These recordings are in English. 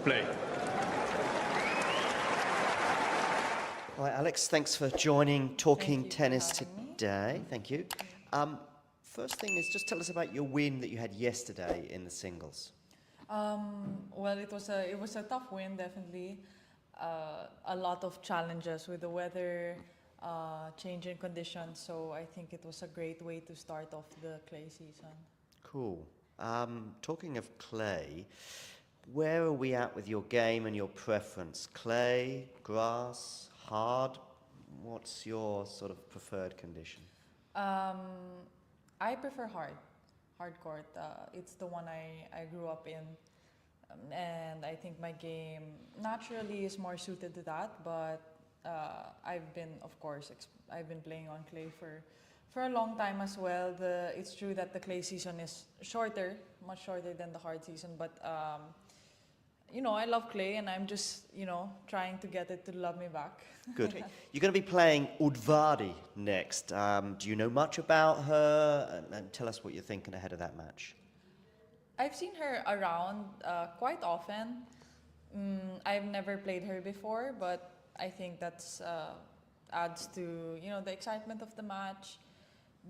play. All right, Alex, thanks for joining Talking Thank you for Tennis having me. today. Thank you. First thing is just tell us about your win that you had yesterday in the singles. Well, it was a tough win, definitely. A lot of challenges with the weather, change in conditions. So I think it was a great way to start off the clay season. Cool. Talking of clay, where are we at with your game and your preference? Clay, grass, hard? What's your sort of preferred condition? I prefer hard court. It's the one I grew up in, and I think my game naturally is more suited to that. But I've been, of course, I've been playing on clay for a long time as well. It's true that the clay season is shorter, much shorter than the hard season. But you know, I love clay, and I'm just, you know, trying to get it to love me back. Good. You're going to be playing Udvardi next. Do you know much about her? And tell us what you're thinking ahead of that match. I've seen her around quite often. I've never played her before, but I think that's adds to, you know, the excitement of the match.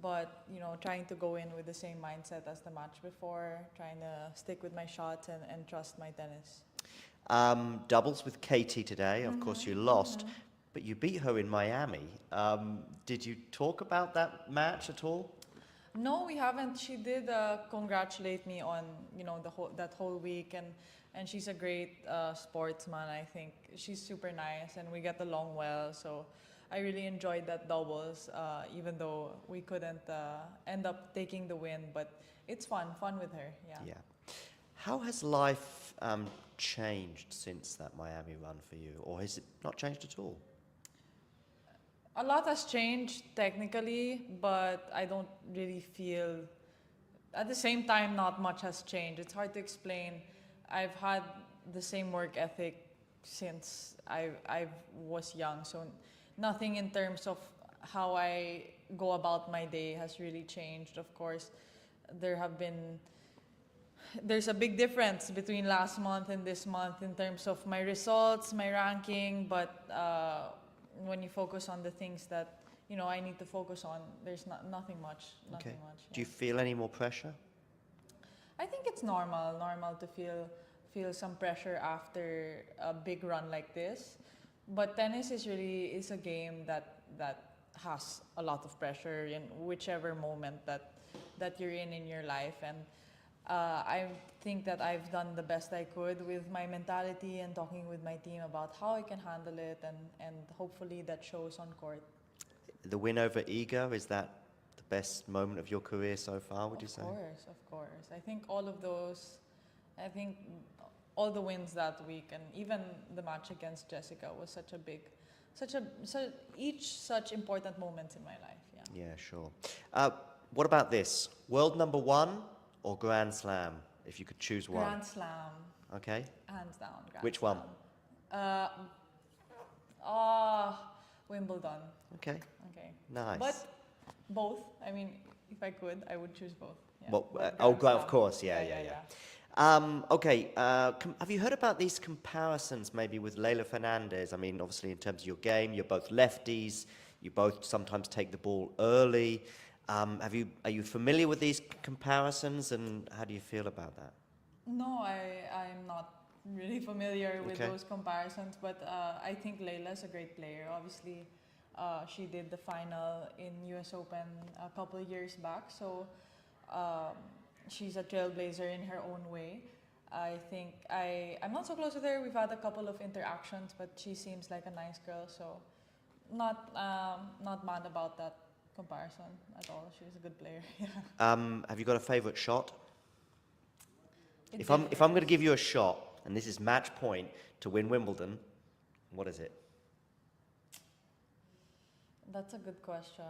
But, you know, trying to go in with the same mindset as the match before, trying to stick with my shots and trust my tennis. Doubles with Katie today. Of course, you lost, but you beat her in Miami. Did you talk about that match at all? No, we haven't. She did congratulate me on, you know, that whole week, and she's a great sportsman. I think she's super nice, and we get along well. So I really enjoyed that doubles, even though we couldn't end up taking the win. But it's fun with her. Yeah. How has life changed since that Miami run for you, or has it not changed at all? A lot has changed technically, but I don't really feel, at the same time, not much has changed. It's hard to explain. I've had the same work ethic since I was young, so nothing in terms of how I go about my day has really changed. Of course, there's a big difference between last month and this month in terms of my results, my ranking, but when you focus on the things that, you know, I need to focus on, there's nothing much. Okay. Yeah. Do you feel any more pressure? I think it's normal to feel some pressure after a big run like this. But tennis is a game that has a lot of pressure in whichever moment that you're in your life. And I think that I've done the best I could with my mentality and talking with my team about how I can handle it, and hopefully that shows on court. The win over Iga, is that the best moment of your career so far, would you say? Of course. I think all of those, all the wins that week, and even the match against Jessica was such important moments in my life. Yeah. Yeah, sure. What about this? World number one or Grand Slam, if you could choose one? Grand Slam. Okay. Hands down. Which one? Wimbledon. Okay. Nice. But both. I mean, if I could, I would choose both. Yeah. Well, of course. Yeah. Okay. Have you heard about these comparisons maybe with Leylah Fernandez? I mean, obviously in terms of your game, you're both lefties. You both sometimes take the ball early. Are you familiar with these comparisons, and how do you feel about that? No, I'm not really familiar with those comparisons, but I think Leylah's a great player. Obviously, she did the final in US Open a couple of years back, so she's a trailblazer in her own way. I think I'm not so close with her. We've had a couple of interactions, but she seems like a nice girl, so not mad about that comparison at all. She's a good player. Have you got a favorite shot? If I'm going to give you a shot, and this is match point to win Wimbledon, what is it? That's a good question.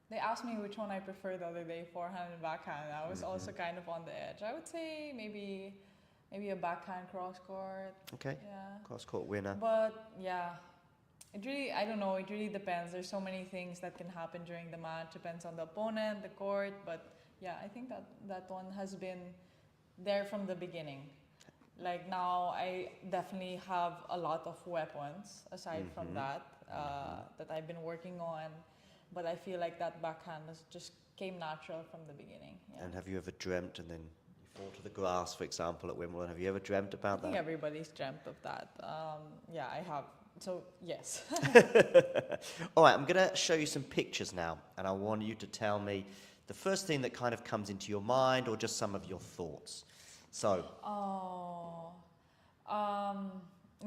They asked me which one I prefer the other day, forehand and backhand. I was also kind of on the edge. I would say maybe a backhand cross court. Okay. Yeah. Cross court winner. But yeah, I don't know. It really depends. There's so many things that can happen during the match. Depends on the opponent, the court. But yeah, I think that one has been there from the beginning. Like now, I definitely have a lot of weapons aside from that that I've been working on. But I feel like that backhand just came natural from the beginning. Yeah. And have you ever dreamt and then you fall to the grass, for example, at Wimbledon? Have you ever dreamt about I think that? everybody's dreamt of that. Yeah, I have. So, yes. All right, I'm going to show you some pictures now, and I want you to tell me the first thing that kind of comes into your mind or just some of your thoughts. So. Oh.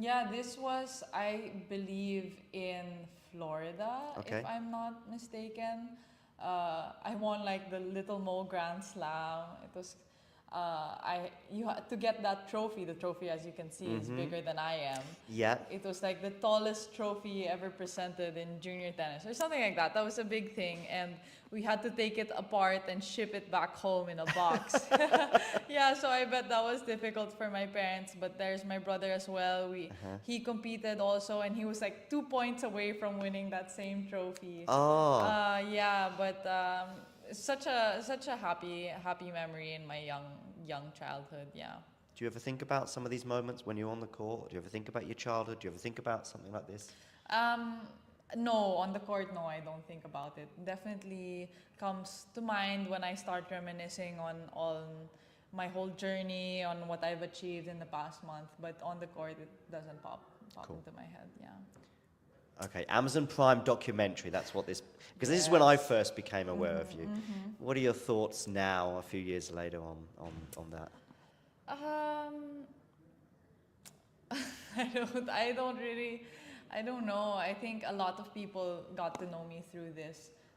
Yeah, this was, I believe, in Florida, Okay. if I'm not mistaken. I won like the Little Mo Grand Slam. It was, you had to get that trophy. The trophy, as you can see, is bigger than I am. Yeah. It was like the tallest trophy ever presented in junior tennis or something like that. That was a big thing, and we had to take it apart and ship it back home in a box. Yeah, so I bet that was difficult for my parents, but there's my brother as well. He competed also, and he was like 2 points away from winning that same trophy. Oh. Yeah, but such a happy memory in my young childhood. Yeah. Do you ever think about some of these moments when you're on the court? Do you ever think about your childhood? Do you ever think about something like this? No, on the court, no, I don't think about it. Definitely comes to mind when I start reminiscing on my whole journey, on what I've achieved in the past month. But on the court, it doesn't pop into my head. Yeah. Okay, Amazon Prime documentary. That's what this. Because this is when I first became aware of you. What are your thoughts now, a few years later, on that? I don't know. I think a lot of people got to know me through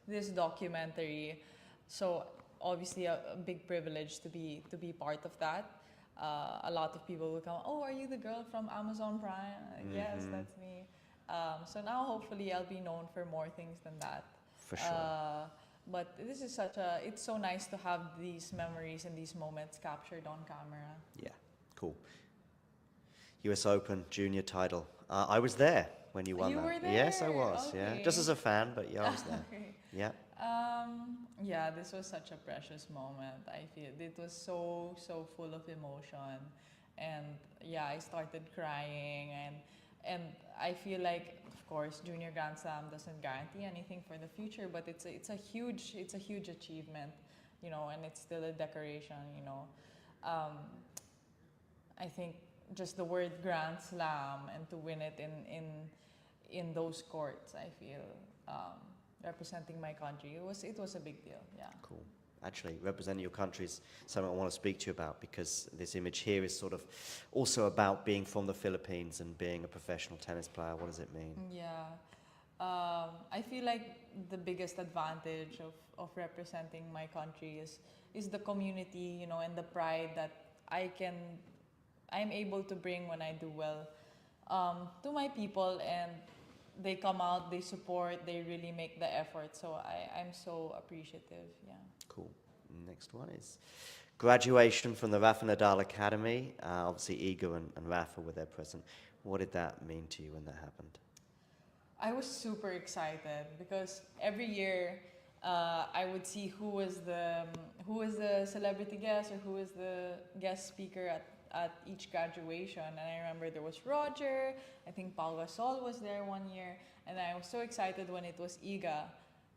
this documentary. So obviously a big privilege to be part of that. A lot of people will come, oh, are you the girl from Amazon Prime? Yes, that's me. So now hopefully I'll be known for more things than that. For sure. But this is it's so nice to have these memories and these moments captured on camera. Yeah, cool. US Open junior title. I was there when you won that. You were there? Yes, I was. Okay. Yeah, just as a fan, but yeah, I was there. Okay. Yeah. Yeah, this was such a precious moment. I feel it was so full of emotion, and yeah, I started crying, and I feel like, of course, Junior Grand Slam doesn't guarantee anything for the future, but it's a huge achievement, you know, and it's still a decoration, you know. I think just the word Grand Slam and to win it in those courts, I feel, representing my country, it was a big deal. Yeah. Cool. Actually, representing your country is something I want to speak to you about, because this image here is sort of also about being from the Philippines and being a professional tennis player. What does it mean? Yeah. I feel like the biggest advantage of representing my country is the community, you know, and the pride that I'm able to bring when I do well to my people, and they come out, they support, they really make the effort. So I'm so appreciative. Yeah. Cool. Next one is graduation from the Rafa Nadal Academy. Obviously, Iga and Rafa were there present. What did that mean to you when that happened? I was super excited because every year I would see who was the celebrity guest or who was the guest speaker at each graduation. And I remember there was Roger, I think Paul Gasol was there one year, and I was so excited when it was Iga,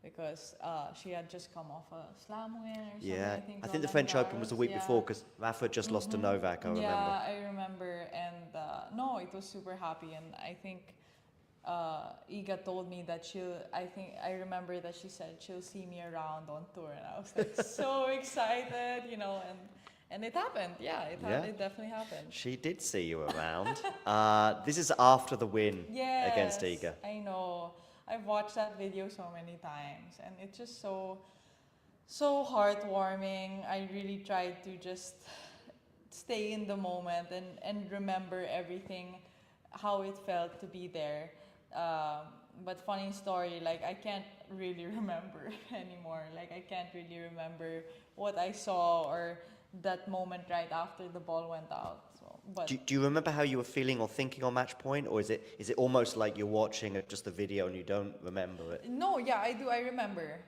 because she had just come off a slam win or something. Yeah, I think the Roland French Open Garros, was the week before, because Rafa just lost to Novak, I remember. Yeah, I remember, and no, it was super happy, and I think Iga told me that I remember that she said she'll see me around on tour, and I was like so excited, you know, and it happened. Yeah, it definitely happened. She did see you around. This is after the win against Iga. I know. I've watched that video so many times, and it's just so heartwarming. I really tried to just stay in the moment and remember everything, how it felt to be there. But funny story, like I can't really remember anymore. Like I can't really remember what I saw or that moment right after the ball went out. So, but Do you remember how you were feeling or thinking on match point, or is it almost like you're watching just the video and you don't remember it? No, yeah, I do. I remember.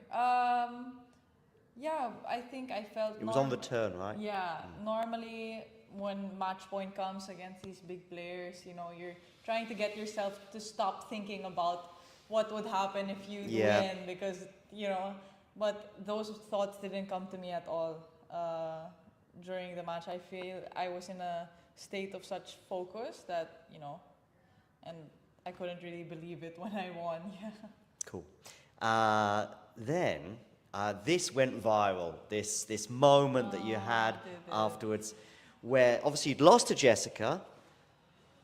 Yeah, I think I felt. It was on the turn, right? Yeah, normally when match point comes against these big players, you're trying to get yourself to stop thinking about what would happen if you win, because but those thoughts didn't come to me at all during the match. I feel I was in a state of such focus that and I couldn't really believe it when I won. Yeah. Cool. Then this went viral. This moment that you had afterwards, where obviously you'd lost to Jessica,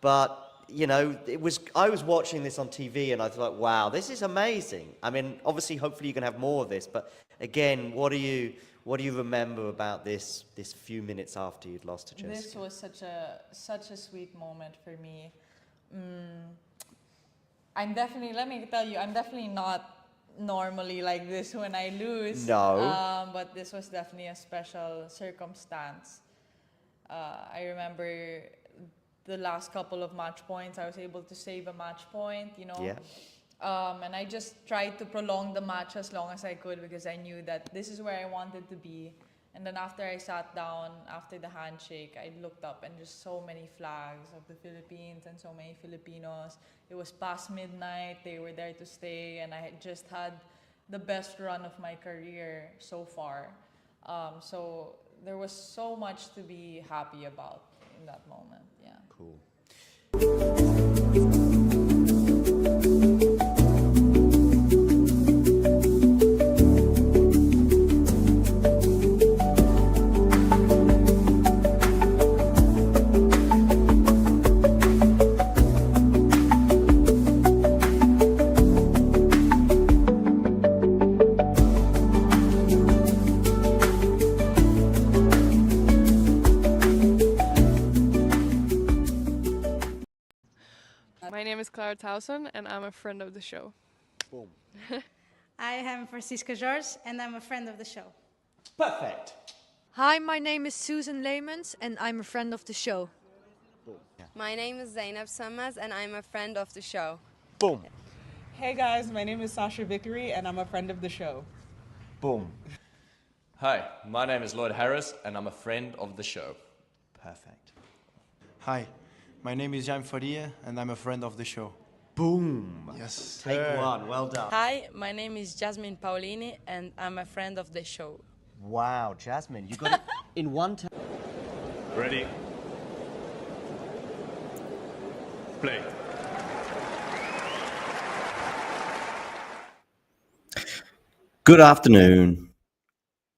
but I was watching this on TV and I thought, wow, this is amazing. I mean, obviously, hopefully you can have more of this, but again, what do you remember about this few minutes after you'd lost to Jessica? This was such a sweet moment for me. Let me tell you, I'm definitely not normally like this when I lose. No. But this was definitely a special circumstance. I remember the last couple of match points, I was able to save a match point, Yeah. And I just tried to prolong the match as long as I could because I knew that this is where I wanted to be. And then after I sat down, after the handshake, I looked up and just so many flags of the Philippines and so many Filipinos. It was past midnight, they were there to stay, and I had just had the best run of my career so far. So there was so much to be happy about in that moment, yeah. Cool. My name is Clara Towson, and I'm a friend of the show. Boom. I am Francisca George, and I'm a friend of the show. Perfect. Hi, my name is Susan Leemans, and I'm a friend of the show. Boom. Yeah. My name is Zainab Sammaz, and I'm a friend of the show. Boom. Hey guys, my name is Sasha Vickery, and I'm a friend of the show. Boom. Hi, my name is Lloyd Harris, and I'm a friend of the show. Perfect. Hi, my name is Jaime Faria, and I'm a friend of the show. Boom. Yes. Take one. Well done. Hi, my name is Jasmine Paulini, and I'm a friend of the show. Wow, Jasmine, you got it in one time. Ready? Play. Good afternoon,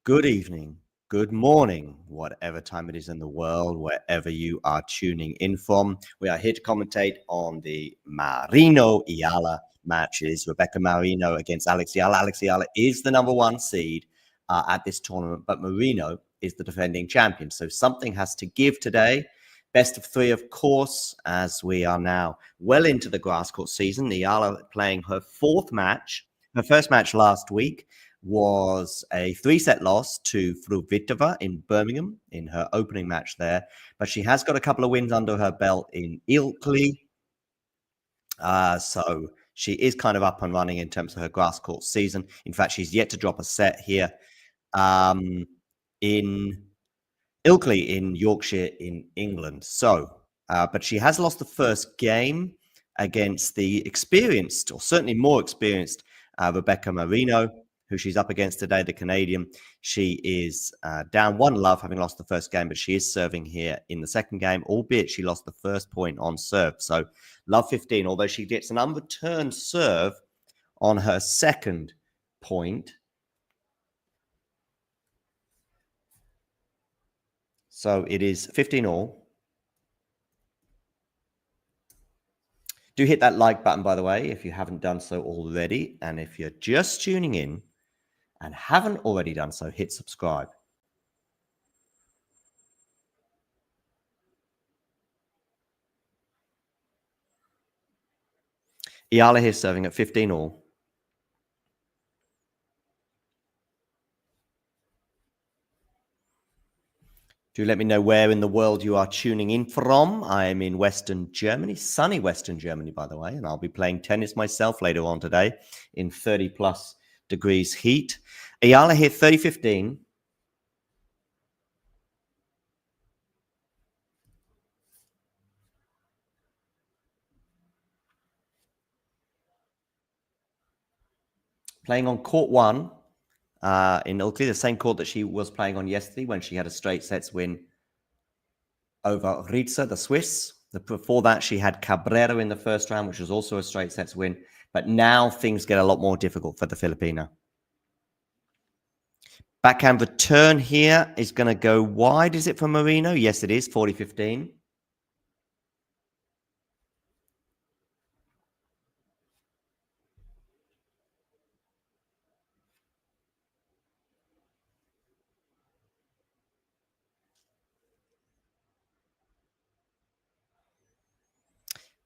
good evening, good morning, whatever time it is in the world, wherever you are tuning in from. We are here to commentate on the Marino Eala matches. Rebecca Marino against Alex Eala. Alex Eala is the number one seed at this tournament, but Marino is the defending champion. So something has to give today. Best of three, of course, as we are now well into the grass court season. Eala playing her fourth match. Her first match last week was a 3-set loss to Fruhvirtova in Birmingham in her opening match there. But she has got a couple of wins under her belt in Ilkley. So she is kind of up and running in terms of her grass court season. In fact, she's yet to drop a set here in Ilkley in Yorkshire in England. So, but she has lost the first game against the experienced, or certainly more experienced, Rebecca Marino, who she's up against today, the Canadian. She is down 1-love, having lost the first game, but she is serving here in the second game, albeit she lost the first point on serve. So love 15, although she gets an unreturned serve on her second point. So it is 15-all. Do hit that like button, by the way, if you haven't done so already. And if you're just tuning in and haven't already done so, hit subscribe. Eala here serving at 15-all. Do let me know where in the world you are tuning in from. I am in Western Germany, sunny Western Germany, by the way, and I'll be playing tennis myself later on today in 30-plus degrees heat. Eala here, 30-15. playing on court 1 in Ilkley, the same court that she was playing on yesterday when she had a straight sets win over Ritza, the Swiss. Before that, she had Cabrera in the first round, which was also a straight sets win. But now things get a lot more difficult for the Filipina. Backhand return here is going to go wide. Is it for Marino? Yes, it is. 40-15.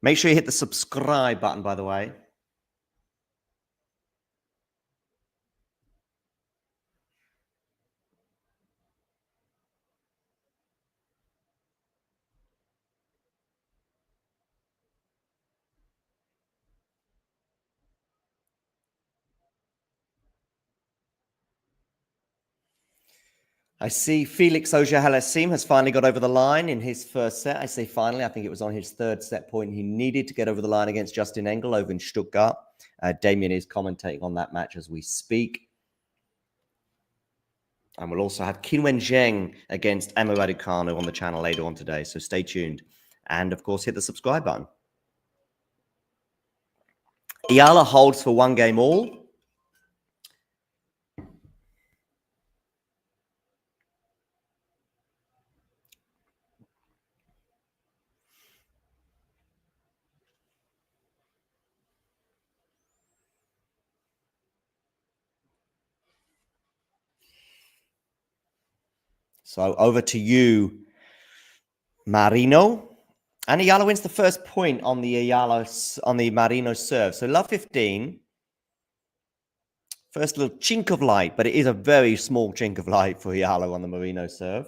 Make sure you hit the subscribe button, by the way. I see Felix Auger-Aliassime has finally got over the line in his first set. I say finally, I think it was on his third set point he needed to get over the line against Justin Engel over in Stuttgart. Damien is commentating on that match as we speak. And we'll also have Qinwen Zheng against Emma Raducanu on the channel later on today, so stay tuned. And, of course, hit the subscribe button. Eala holds for 1 game all. So over to you, Marino. And Eala wins the first point on the Marino serve. So love 15. First little chink of light, but it is a very small chink of light for Eala on the Marino serve.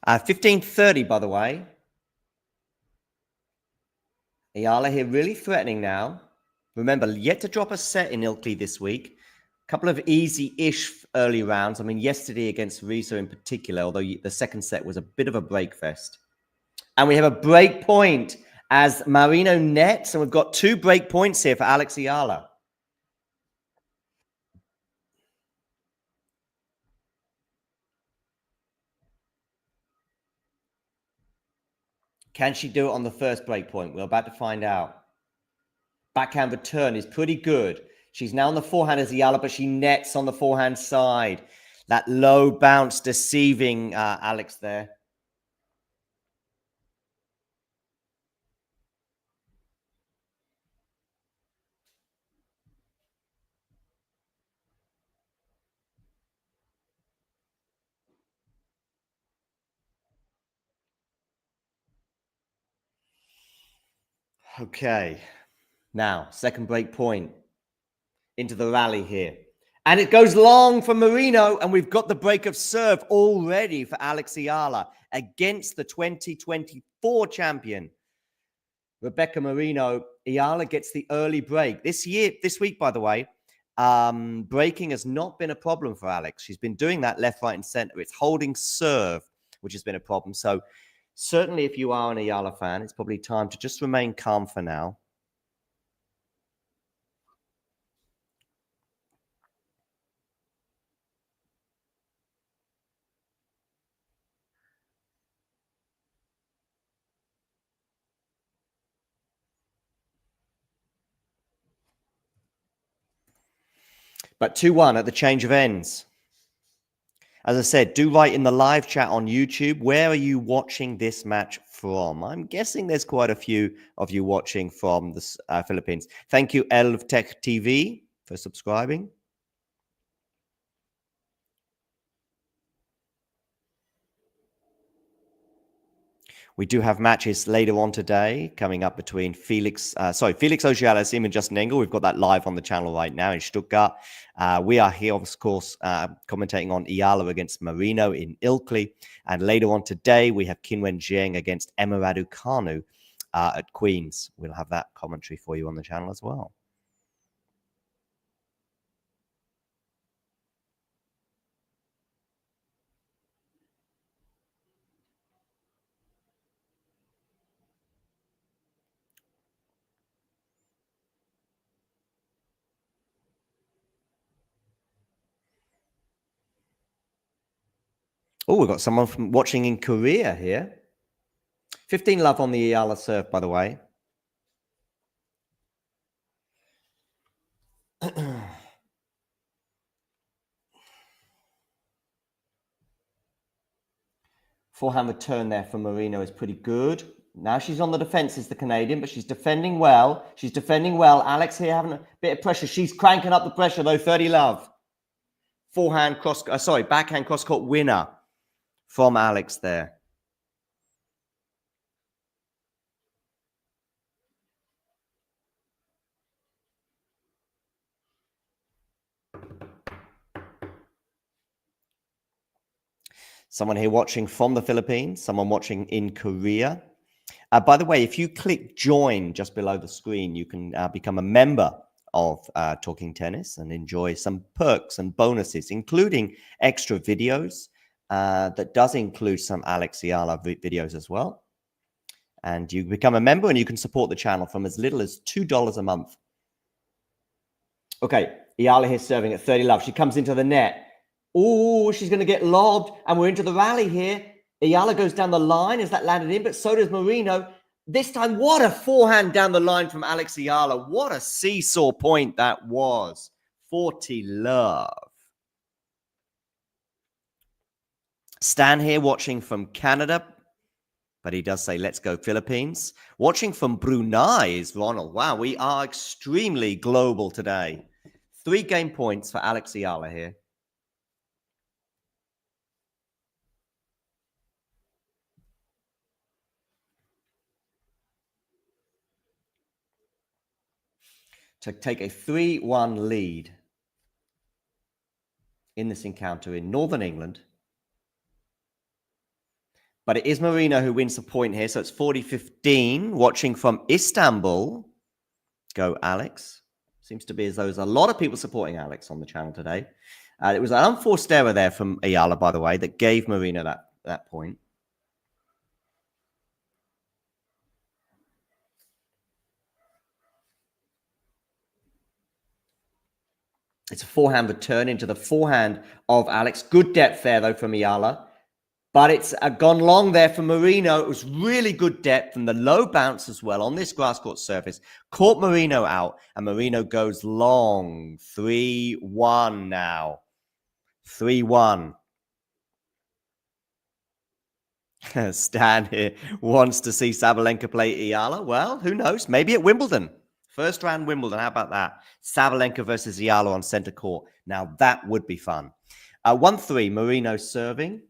Uh, 15-30, by the way. Eala here really threatening now. Remember, yet to drop a set in Ilkley this week. A couple of easy-ish early rounds. I mean, yesterday against Risa in particular, although the second set was a bit of a break fest. And we have a break point as Marino nets, and we've got 2 break points here for Alex Eala. Can she do it on the first break point? We're about to find out. Backhand return is pretty good. She's now on the forehand as Eala, but she nets on the forehand side. That low bounce deceiving Alex there. Okay. Now, second break point into the rally here. And it goes long for Marino, and we've got the break of serve already for Alex Eala against the 2024 champion, Rebecca Marino. Eala gets the early break. This week, by the way, breaking has not been a problem for Alex. She's been doing that left, right, and center. It's holding serve, which has been a problem. So certainly if you are an Eala fan, it's probably time to just remain calm for now. But 2-1 at the change of ends. As I said, do write in the live chat on YouTube, where are you watching this match from? I'm guessing there's quite a few of you watching from the Philippines. Thank you, Elvtech TV, for subscribing. We do have matches later on today coming up between Felix Auger-Aliassime and Justin Engel. We've got that live on the channel right now in Stuttgart. We are here, of course, commentating on Eala against Marino in Ilkley. And later on today, we have Qinwen Zheng against Emma Raducanu at Queens. We'll have that commentary for you on the channel as well. Oh, we've got someone from watching in Korea here. 15 love on the Eala serve, by the way. Forehand return there for Marino is pretty good. Now she's on the defense, is the Canadian, but she's defending well. She's defending well. Alex here having a bit of pressure. She's cranking up the pressure, though. 30 love. Backhand cross-court winner from Alex there. Someone here watching from the Philippines, someone watching in Korea. By the way, if you click join just below the screen, you can become a member of Talking Tennis and enjoy some perks and bonuses, including extra videos. That does include some Alex Eala videos as well. And you become a member and you can support the channel from as little as $2 a month. Okay, Eala here serving at 30 love. She comes into the net. Oh, she's going to get lobbed. And we're into the rally here. Eala goes down the line. Is that landed in? But so does Marino. This time, what a forehand down the line from Alex Eala. What a seesaw point that was. 40 love. Stan here watching from Canada. But he does say, let's go Philippines. Watching from Brunei is Ronald. Wow, we are extremely global today. 3 game points for Alex Eala here. To take a 3-1 lead in this encounter in Northern England. But it is Marino who wins the point here. So it's 40-15. Watching from Istanbul. Go, Alex. Seems to be as though there's a lot of people supporting Alex on the channel today. It was an unforced error there from Eala, by the way, that gave Marino that point. It's a forehand return into the forehand of Alex. Good depth there, though, from Eala. But it's gone long there for Marino. It was really good depth and the low bounce as well on this grass court surface. Caught Marino out, and Marino goes long. 3-1 now. 3-1. Stan here wants to see Sabalenka play Eala. Well, who knows? Maybe at Wimbledon. First round Wimbledon. How about that? Sabalenka versus Eala on center court. Now, that would be fun. 1-3, Marino serving.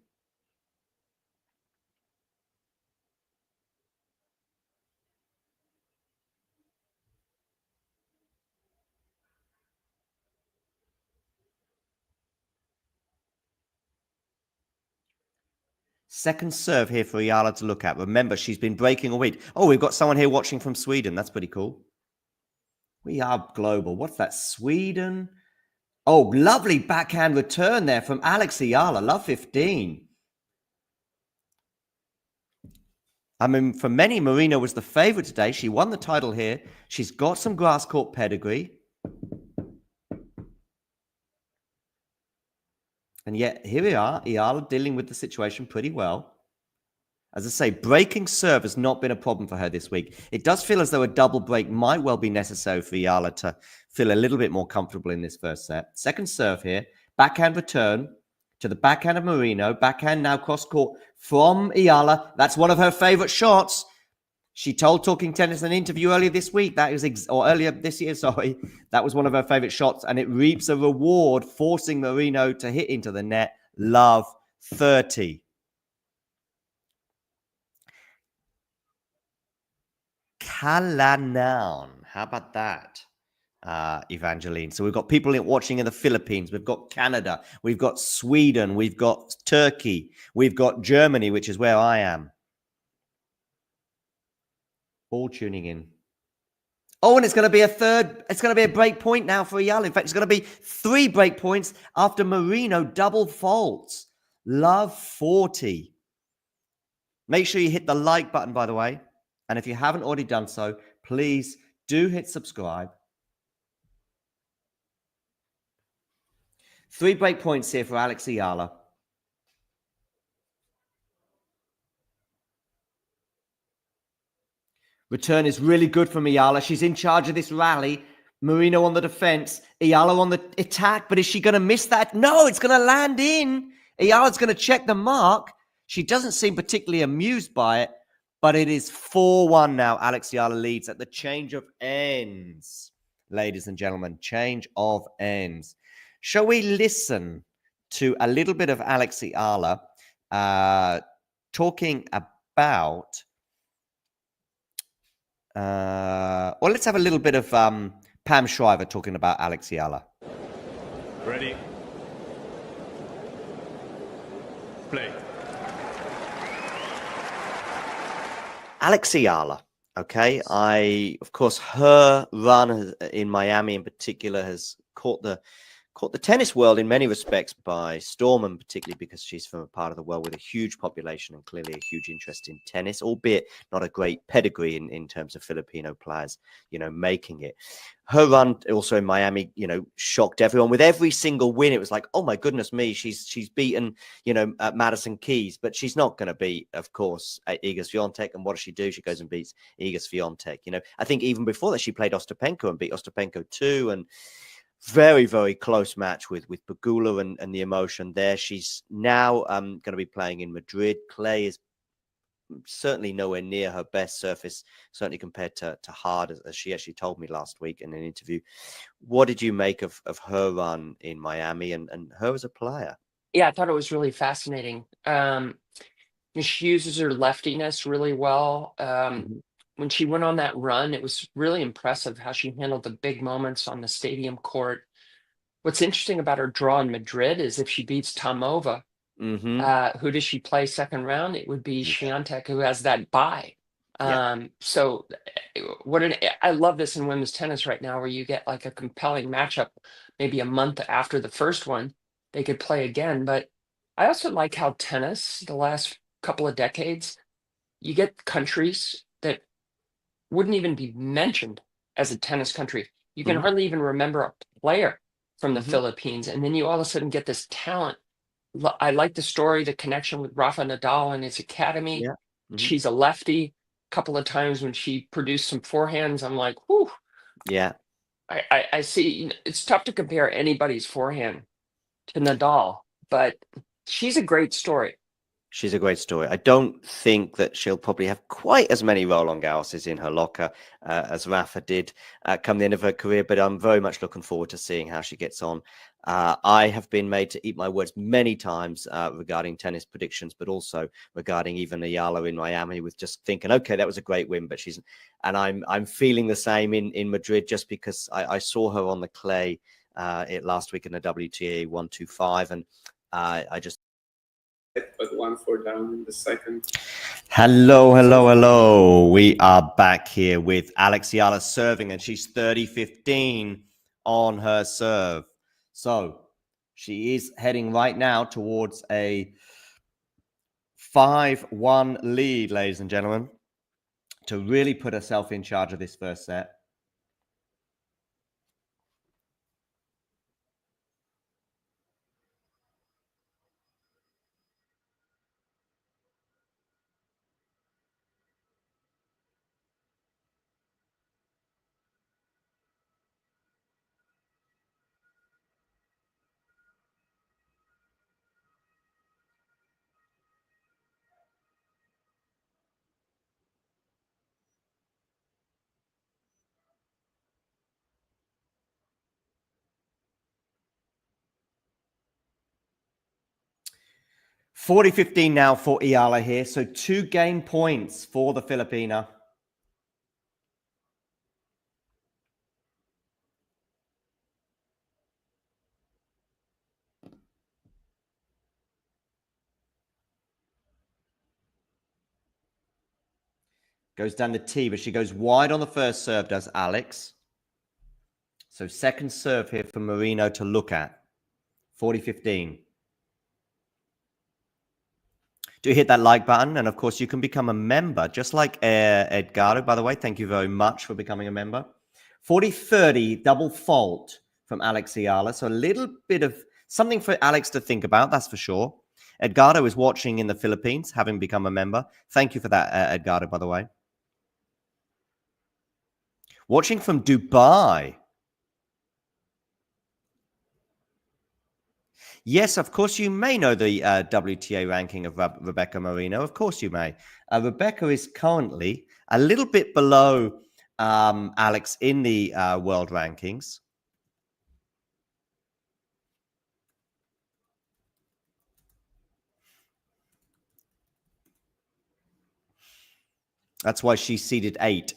Second serve here for Eala to look at. Remember, she's been breaking a week. Oh, we've got someone here watching from Sweden. That's pretty cool. We are global. What's that? Sweden. Oh, lovely backhand return there from Alex Eala. Love 15. I mean, for many, Marino was the favorite today. She won the title here. She's got some grass court pedigree. And yet, here we are, Eala dealing with the situation pretty well. As I say, breaking serve has not been a problem for her this week. It does feel as though a double break might well be necessary for Eala to feel a little bit more comfortable in this first set. Second serve here, backhand return to the backhand of Marino. Backhand now cross-court from Eala. That's one of her favorite shots. She told Talking Tennis in an interview earlier this week, earlier this year, sorry, that was one of her favorite shots, and it reaps a reward, forcing Marino to hit into the net. Love 30. WATCHALONG. How about that, Evangeline? So we've got people watching in the Philippines. We've got Canada. We've got Sweden. We've got Turkey. We've got Germany, which is where I am. All tuning in. Oh, and it's going to be it's going to be a break point now for Eala. In fact, it's going to be 3 break points after Marino double faults. Love 40. Make sure you hit the like button, by the way. And if you haven't already done so, please do hit subscribe. 3 break points here for Alex Eala. Return is really good from Eala. She's in charge of this rally. Marino on the defense. Eala on the attack. But is she going to miss that? No, it's going to land in. Eala's going to check the mark. She doesn't seem particularly amused by it. But it is 4-1 now. Alex Eala leads at the change of ends. Ladies and gentlemen, change of ends. Shall we listen to a little bit of Alex Eala talking about... well, let's have a little bit of Pam Shriver talking about Alex Eala. Ready? Play. Alex Eala, okay? Of course, her run in Miami in particular has caught the tennis world in many respects by storm, and particularly because she's from a part of the world with a huge population and clearly a huge interest in tennis, albeit not a great pedigree in terms of Filipino players, making it. Her run also in Miami, shocked everyone. With every single win, it was like, oh my goodness me, she's beaten, Madison Keys, but she's not going to beat, of course, Iga Swiatek. And what does she do? She goes and beats Iga Swiatek. I think even before that, she played Ostapenko and beat Ostapenko too. And very, very close match with Pegula and the emotion there. She's now going to be playing in Madrid. Clay is certainly nowhere near her best surface, certainly compared to hard, as she actually told me last week in an interview. What did you make of her run in Miami and her as a player? Yeah, I thought it was really fascinating. She uses her leftiness really well. When she went on that run, it was really impressive how she handled the big moments on the stadium court. What's interesting about her draw in Madrid is if she beats Tomova, who does she play second round? It would be Swiatek, who has that bye. So I love this in women's tennis right now, where you get like a compelling matchup, maybe a month after the first one, they could play again. But I also like how tennis, the last couple of decades, you get countries that wouldn't even be mentioned as a tennis country. You can hardly even remember a player from the Philippines. And then you all of a sudden get this talent. I like the story, the connection with Rafa Nadal and his academy. She's a lefty. A couple of times when she produced some forehands, I'm like, whew. Yeah. I see. It's tough to compare anybody's forehand to Nadal, but she's a great story. She's a great story. I don't think that she'll probably have quite as many Roland Garroses in her locker as Rafa did come the end of her career, but I'm very much looking forward to seeing how she gets on. I have been made to eat my words many times regarding tennis predictions, but also regarding even Eala in Miami, with just thinking, okay, that was a great win, but I'm feeling the same in Madrid, just because I saw her on the clay last week in the WTA 125, and I just. But 1-4 down in the second. Hello. We are back here with Alex Eala serving, and she's 30-15 on her serve. So she is heading right now towards a 5-1 lead, ladies and gentlemen, to really put herself in charge of this first set. $40-15 now for Eala here. So 2 game points for the Filipina. Goes down the tee, but she goes wide on the first serve, does Alex. So second serve here for Marino to look at. 40-15. Do hit that like button. And of course, you can become a member, just like Edgardo, by the way. Thank you very much for becoming a member. 40-30, double fault from Alex Eala. So a little bit of something for Alex to think about, that's for sure. Edgardo is watching in the Philippines, having become a member. Thank you for that, Edgardo, by the way. Watching from Dubai. Yes, of course, you may know the WTA ranking of Rebecca Marino. Of course you may. Rebecca is currently a little bit below Alex in the world rankings. That's why she's seeded 8.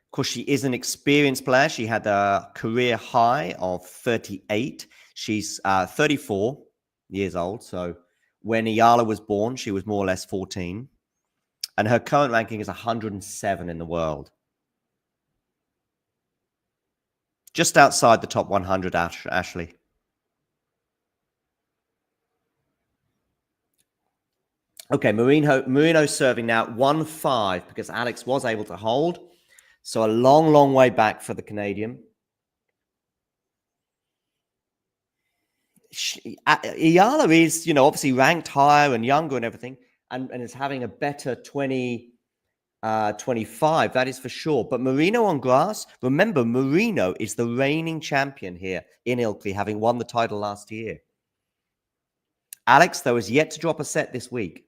Of course, she is an experienced player. She had a career high of 38. She's 34 years old. So when Eala was born, she was more or less 14. And her current ranking is 107 in the world. Just outside the top 100, Ashley. Okay, Marino serving now 1-5 because Alex was able to hold. So a long, long way back for the Canadian. Eala is, obviously ranked higher and younger and everything, and is having a better 25, that is for sure. But Marino on grass, remember, Marino is the reigning champion here in Ilkley, having won the title last year. Alex, though, is yet to drop a set this week.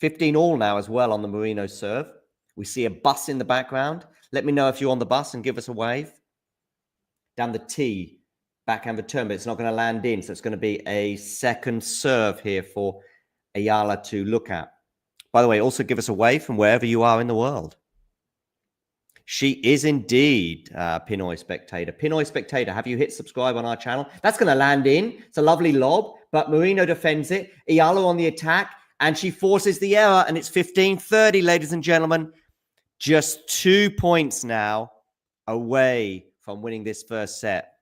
15-all now as well on the Marino serve. We see a bus in the background. Let me know if you're on the bus and give us a wave. Down the tee, backhand return, but it's not going to land in. So it's going to be a second serve here for Eala to look at. By the way, also give us a wave from wherever you are in the world. She is indeed Pinoy Spectator. Pinoy Spectator, have you hit subscribe on our channel? That's going to land in. It's a lovely lob, but Marino defends it. Eala on the attack, and she forces the error, and it's 15-30, ladies and gentlemen. Just 2 points now away from winning this first set.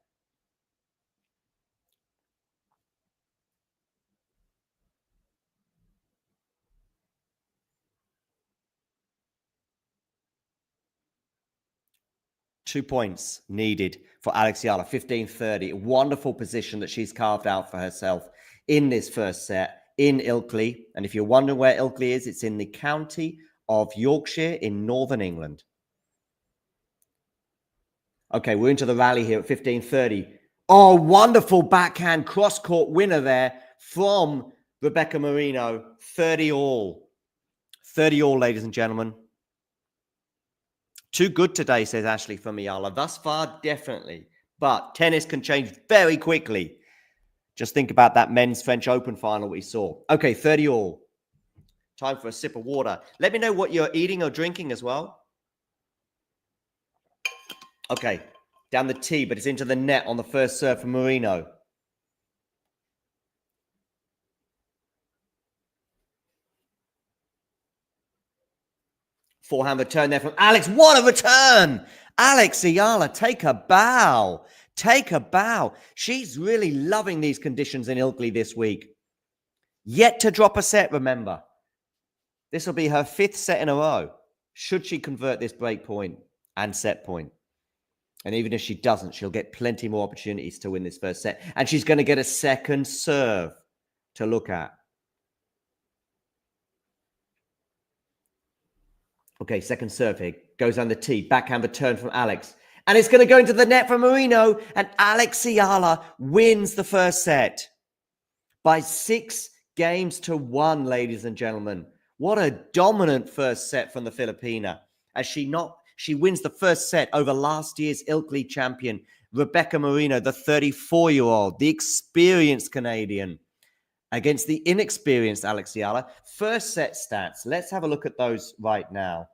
Two points needed for Alex Eala, 15-30. Wonderful position that she's carved out for herself in this first set in Ilkley. And if you're wondering where Ilkley is, it's in the county of Yorkshire in northern England. Okay, we're into the rally here at 15-30. Oh, wonderful backhand cross-court winner there from Rebecca Marino. 30-all. 30-all, ladies and gentlemen. Too good today, says Ashley from Eala. Thus far, definitely. But tennis can change very quickly. Just think about that men's French Open final we saw. Okay, 30-all. Time for a sip of water. Let me know what you're eating or drinking as well. Okay, down the tee, but it's into the net on the first serve for Marino. Forehand return there from Alex. What a return! Alex Eala, take a bow. Take a bow. She's really loving these conditions in Ilkley this week. Yet to drop a set, remember. This will be her 5th set in a row. Should she convert this break point and set point? And even if she doesn't, she'll get plenty more opportunities to win this first set. And she's going to get a second serve to look at. Okay, second serve here. Goes on the tee. Backhand return from Alex. And it's going to go into the net from Marino. And Alex Eala wins the first set by 6-1, ladies and gentlemen. What a dominant first set from the Filipina. As she wins the first set over last year's Ilkley champion, Rebecca Marino, the 34-year-old, the experienced Canadian, against the inexperienced Alex Eala. First set stats. Let's have a look at those right now.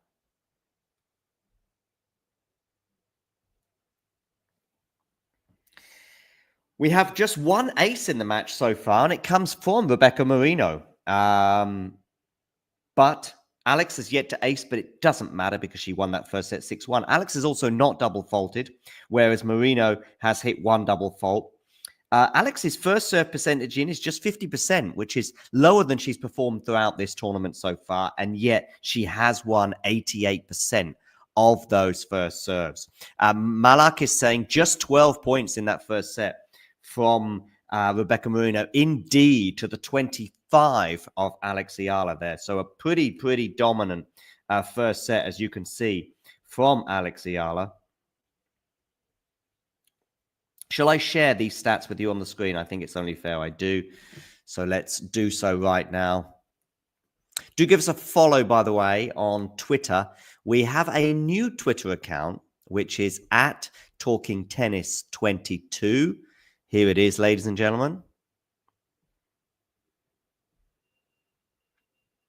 We have just one ace in the match so far, and it comes from Rebecca Marino. But Alex has yet to ace, but it doesn't matter because she won that first set 6-1. Alex is also not double faulted, whereas Marino has hit one double fault. Alex's first serve percentage in is just 50%, which is lower than she's performed throughout this tournament so far, and yet she has won 88% of those first serves. Malak is saying just 12 points in that first set from Rebecca Marino, indeed, to the 25 of Alex Eala there. So a pretty dominant first set, as you can see, from Alex Eala. Shall I share these stats with you on the screen? I think it's only fair I do. So let's do so right now. Do give us a follow, by the way, on Twitter. We have a new Twitter account, which is at TalkingTennis22. Here it is, ladies and gentlemen.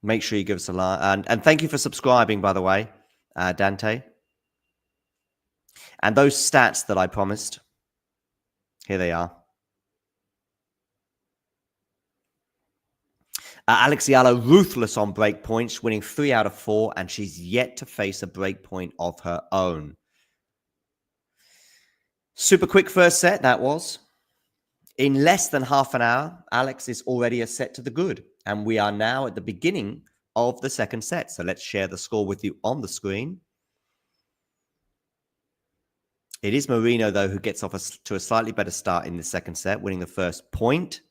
Make sure you give us a like. And thank you for subscribing, by the way, Dante. And those stats that I promised, here they are. Alex Eala ruthless on break points, winning 3 out of 4, and she's yet to face a break point of her own. Super quick first set, that was. In less than half an hour, Alex is already a set to the good. And we are now at the beginning of the second set. So let's share the score with you on the screen. It is Marino, though, who gets off to a slightly better start in the second set, winning the first point.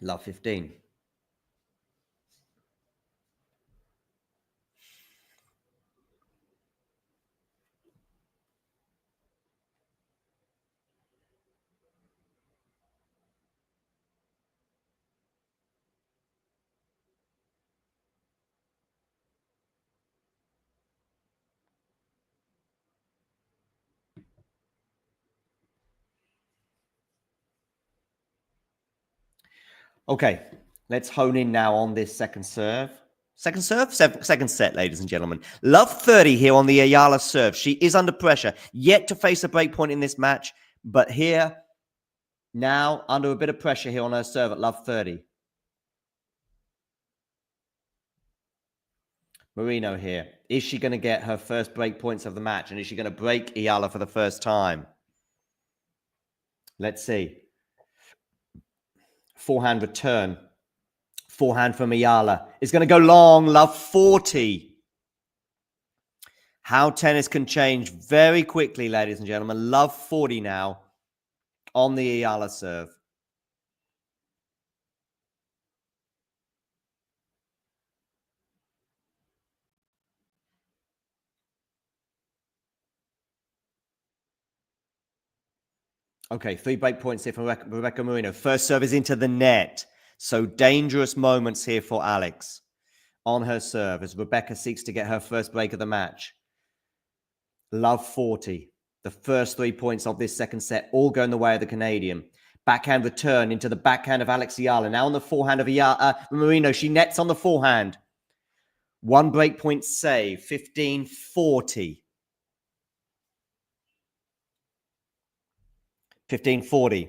Love 15. Okay, let's hone in now on this second serve. Second serve? Second set, ladies and gentlemen. Love 30 here on the Eala serve. She is under pressure, yet to face a break point in this match. But here, now, under a bit of pressure here on her serve at love 30. Marino here. Is she going to get her first break points of the match? And is she going to break Eala for the first time? Let's see. Forehand return. Forehand from Eala. It's going to go long. Love 40. How tennis can change very quickly, ladies and gentlemen. Love 40 now on the Eala serve. Okay, 3 break points here from Rebecca Marino. First serve is into the net. So dangerous moments here for Alex on her serve as Rebecca seeks to get her first break of the match. Love 40. The first 3 points of this second set all go in the way of the Canadian. Backhand return into the backhand of Alex Eala. Now on the forehand of Marino. She nets on the forehand. 1 break point save. 15-40. 15-40.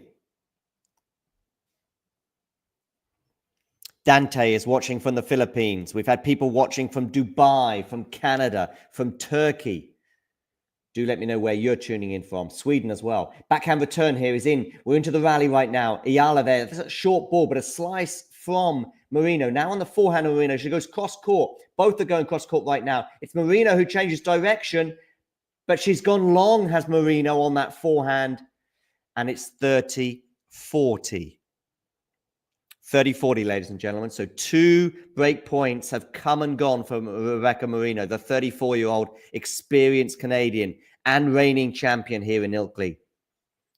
Dante is watching from the Philippines. We've had people watching from Dubai, from Canada, from Turkey. Do let me know where you're tuning in from. Sweden as well. Backhand return here is in. We're into the rally right now. Eala there. It's a short ball, but a slice from Marino. Now on the forehand of Marino. She goes cross court. Both are going cross court right now. It's Marino who changes direction, but she's gone long, has Marino on that forehand. And it's 30-40. 30-40, ladies and gentlemen. So 2 break points have come and gone from Rebecca Marino, the 34-year-old experienced Canadian and reigning champion here in Ilkley.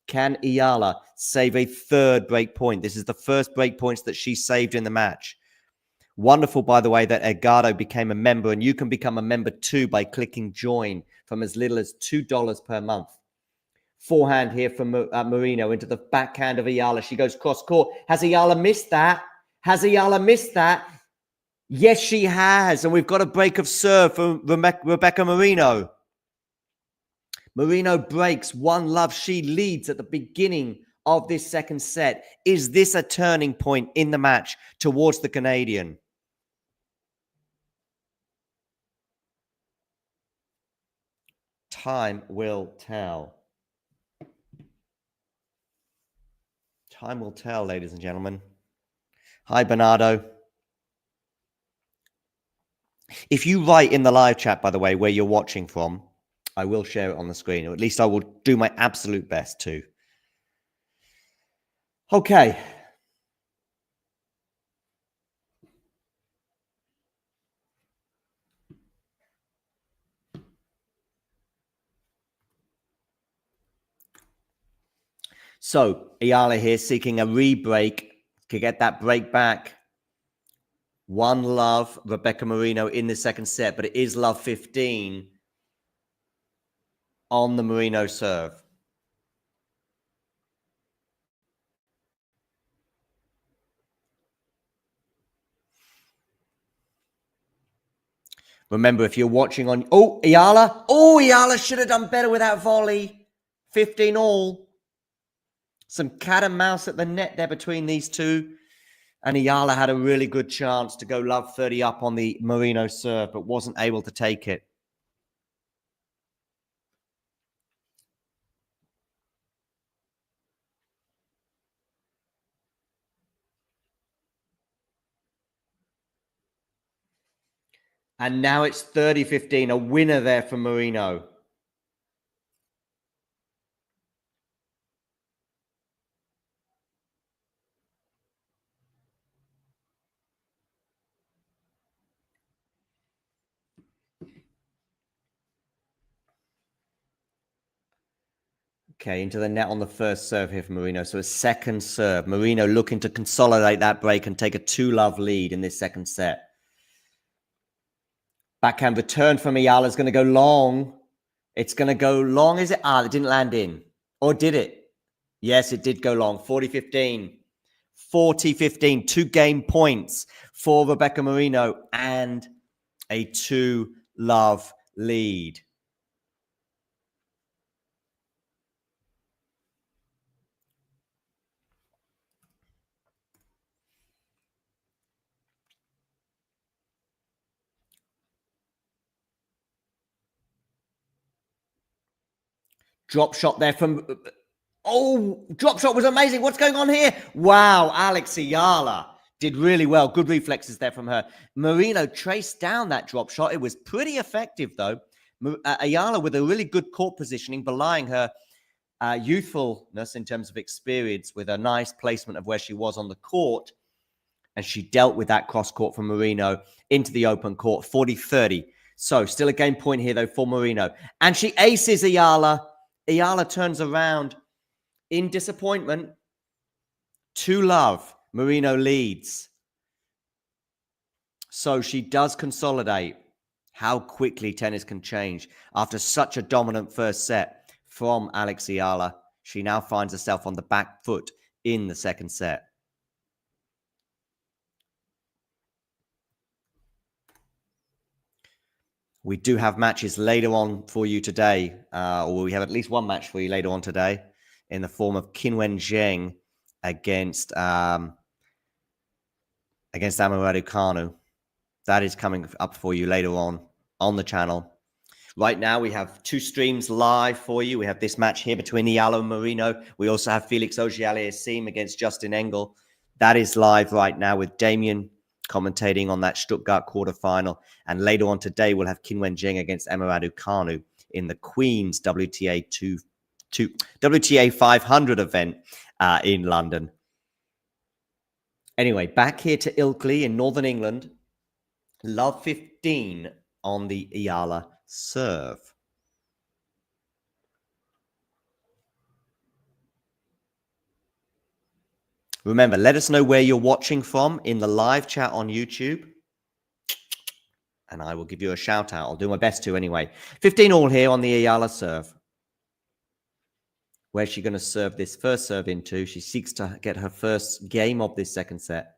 Can Eala save a 3rd break point? This is the first break points that she saved in the match. Wonderful, by the way, that Edgardo became a member, and you can become a member too by clicking join from as little as $2 per month. Forehand here from Marino into the backhand of Eala. She goes cross court. Has Eala missed that? Has Eala missed that? Yes, she has. And we've got a break of serve from Rebecca Marino. Marino breaks 1 love. She leads at the beginning of this second set. Is this a turning point in the match towards the Canadian? Time will tell. Time will tell, ladies and gentlemen. Hi, Bernardo. If you write in the live chat, by the way, where you're watching from, I will share it on the screen, or at least I will do my absolute best to. Okay. So, Eala here seeking a re-break to get that break back. 1-love, Rebecca Marino in the second set, but it is love 15 on the Marino serve. Remember, if you're watching on... Oh, Eala. Oh, Eala should have done better with that volley. 15 all. Some cat and mouse at the net there between these two. And Eala had a really good chance to go love 30 up on the Marino serve, but wasn't able to take it. And now it's 30-15, a winner there for Marino. Okay, into the net on the first serve here for Marino. So a second serve. Marino looking to consolidate that break and take a 2-love lead in this second set. Backhand return from Eala is going to go long. It's going to go long. Is it? Ah, it didn't land in. Or did it? Yes, it did go long. 40-15. 40-15. 2 game points for Rebecca Marino and a 2-love lead. Drop shot there from... Oh, drop shot was amazing. What's going on here? Wow, Alex Eala did really well. Good reflexes there from her. Marino traced down that drop shot. It was pretty effective, though. Eala with a really good court positioning, belying her youthfulness in terms of experience with a nice placement of where she was on the court. And she dealt with that cross court from Marino into the open court, 40-30. So still a game point here, though, for Marino. And she aces Eala. Eala turns around in disappointment. 2-love. Marino leads. So she does consolidate. How quickly tennis can change. After such a dominant first set from Alex Eala, she now finds herself on the back foot in the second set. We do have matches later on for you today, or we have at least one match for you later on today in the form of Qinwen Zheng against Amouradou Kanu. That is coming up for you later on the channel. Right now, we have 2 streams live for you. We have this match here between Eala and Marino. We also have Felix Auger-Aliassime against Justin Engel. That is live right now with Damien commentating on that Stuttgart quarterfinal. And later on today, we'll have Qinwen Zheng against Emma Raducanu in the Queen's WTA 500 event in London. Anyway, back here to Ilkley in Northern England. Love 15 on the Eala serve. Remember, let us know where you're watching from in the live chat on YouTube. And I will give you a shout out. I'll do my best to anyway. 15 all here on the Eala serve. Where's she going to serve this first serve into? She seeks to get her first game of this second set.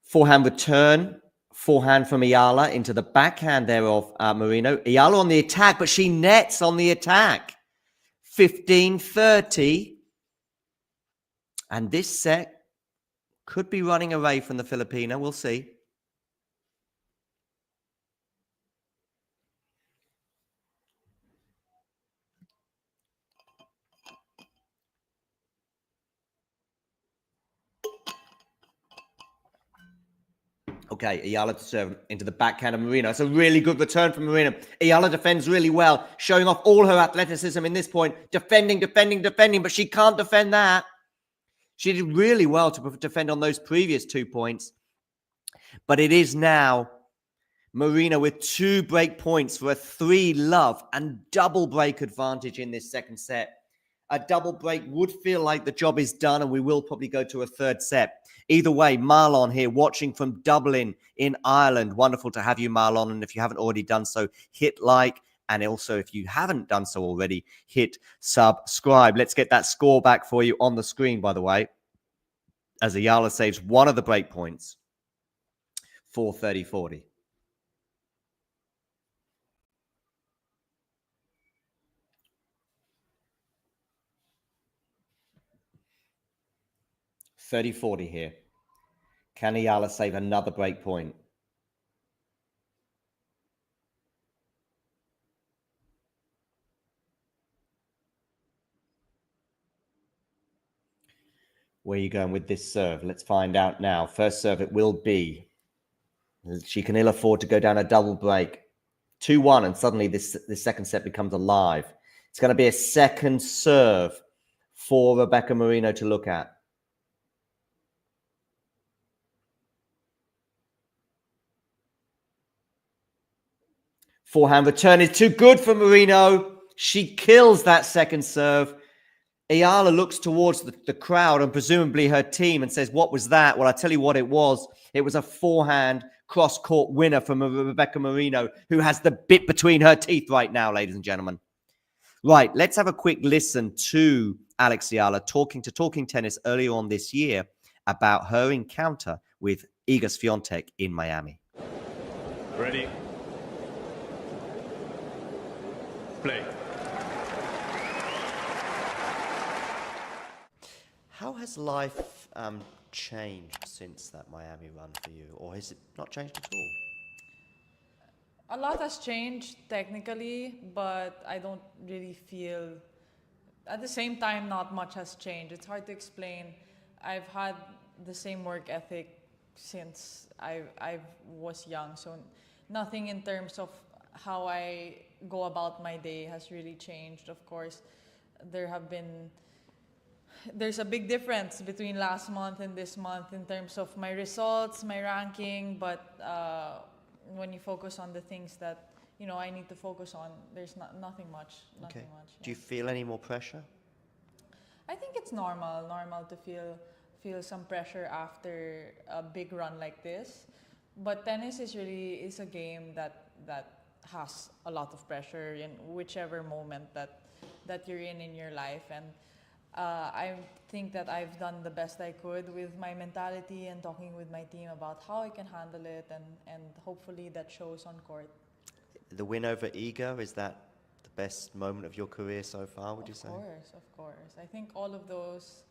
Forehand return. Forehand from Eala into the backhand there of Marino. Eala on the attack, but she nets on the attack. 15-30. And this set could be running away from the Filipina. We'll see. Okay, Eala to serve into the backhand of Marino. It's a really good return from Marino. Eala defends really well, showing off all her athleticism in this point. Defending, but she can't defend that. She did really well to defend on those previous 2 points. But it is now Marino with 2 break points for a 3-love and double break advantage in this second set. A double break would feel like the job is done and we will probably go to a third set. Either way, Marlon here watching from Dublin in Ireland. Wonderful to have you, Marlon. And if you haven't already done so, hit like. And also, if you haven't done so already, hit subscribe. Let's get that score back for you on the screen, by the way, as Eala saves one of the break points for 30-40. $30-40 here. Can Eala save another break point? Where are you going with this serve? Let's find out now. First serve it will be. She can ill afford to go down a double break. 2-1, and suddenly this second set becomes alive. It's going to be a second serve for Rebecca Marino to look at. Forehand return is too good for Marino. She kills that second serve. Eala looks towards the crowd and presumably her team and says, what was that? Well, I tell you what it was. It was a forehand cross-court winner from Rebecca Marino, who has the bit between her teeth right now, ladies and gentlemen. Right, let's have a quick listen to Alex Eala talking to Talking Tennis earlier on this year about her encounter with Iga Swiatek in Miami. Ready? Play. How has life changed since that Miami run for you? Or has it not changed at all? A lot has changed technically, but I don't really feel... At the same time, not much has changed. It's hard to explain. I've had the same work ethic since I was young, so nothing in terms of how I go about my day has really changed. Of course, there's a big difference between last month and this month in terms of my results, my ranking, but when you focus on the things that I need to focus on, there's nothing much. Nothing much. Yeah. Do you feel any more pressure? I think it's normal to feel some pressure after a big run like this. But tennis is a game that has a lot of pressure in whichever moment that you're in your life. And I think that I've done the best I could with my mentality and talking with my team about how I can handle it, and hopefully that shows on court. The win over Iga, is that the best moment of your career so far, would you say? Of course. I think all of those,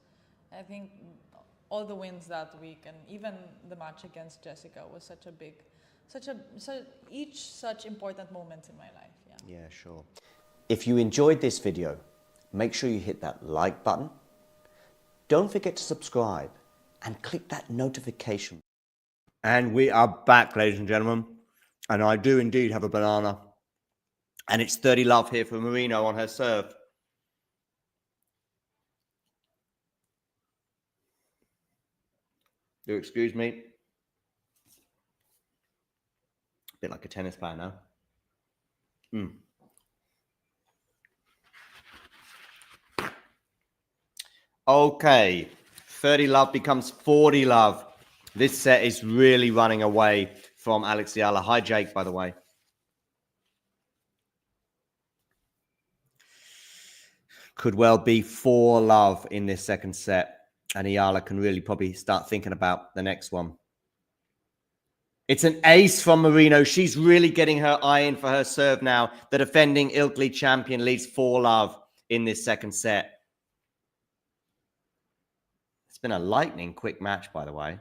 all the wins that week and even the match against Jessica was each such important moments in my life. Yeah, sure. If you enjoyed this video, make sure you hit that like button. Don't forget to subscribe and click that notification. And we are back, ladies and gentlemen. And I do indeed have a banana. And it's 30-love here for Marino on her serve. Do excuse me. A bit like a tennis player now. Okay, 30-love becomes 40-love. This set is really running away from Alex Eala. Hi, Jake, by the way. Could well be 4-love in this second set. And Eala can really probably start thinking about the next one. It's an ace from Marino. She's really getting her eye in for her serve now. The defending Ilkley champion leads 4-love in this second set. It's been a lightning quick match, by the way.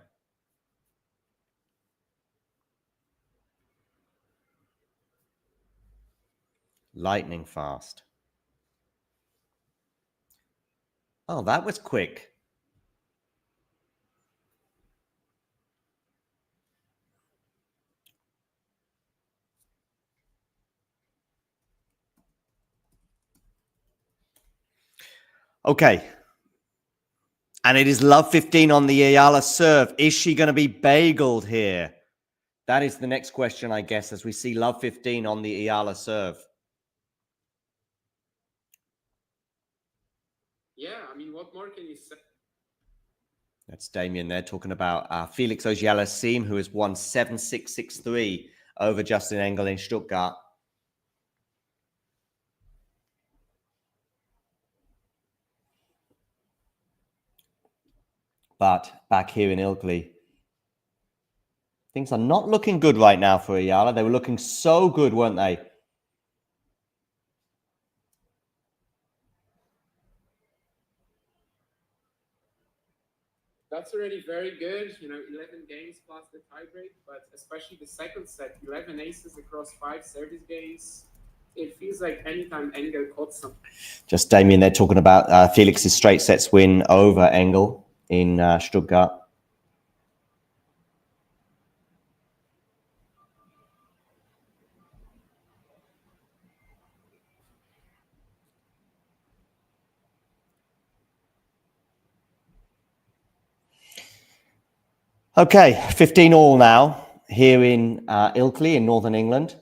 Lightning fast. Oh, that was quick. Okay. And it is love 15 on the Eala serve. Is she going to be bageled here? That is the next question, I guess, as we see love 15 on the Eala serve. Yeah, I mean, what more can you say? That's Damien there talking about Felix Auger-Aliassime, who has won 7-6, 6-3 over Justin Engel in Stuttgart. But back here in Ilkley, things are not looking good right now for Eala. They were looking so good, weren't they? That's already very good. 11 games plus the tiebreak, but especially the second set, 11 aces across 5 service games. It feels like anytime Engel caught something. Just Damien there talking about Felix's straight sets win over Engel in Stuttgart. Okay, 15 all now here in Ilkley in Northern England.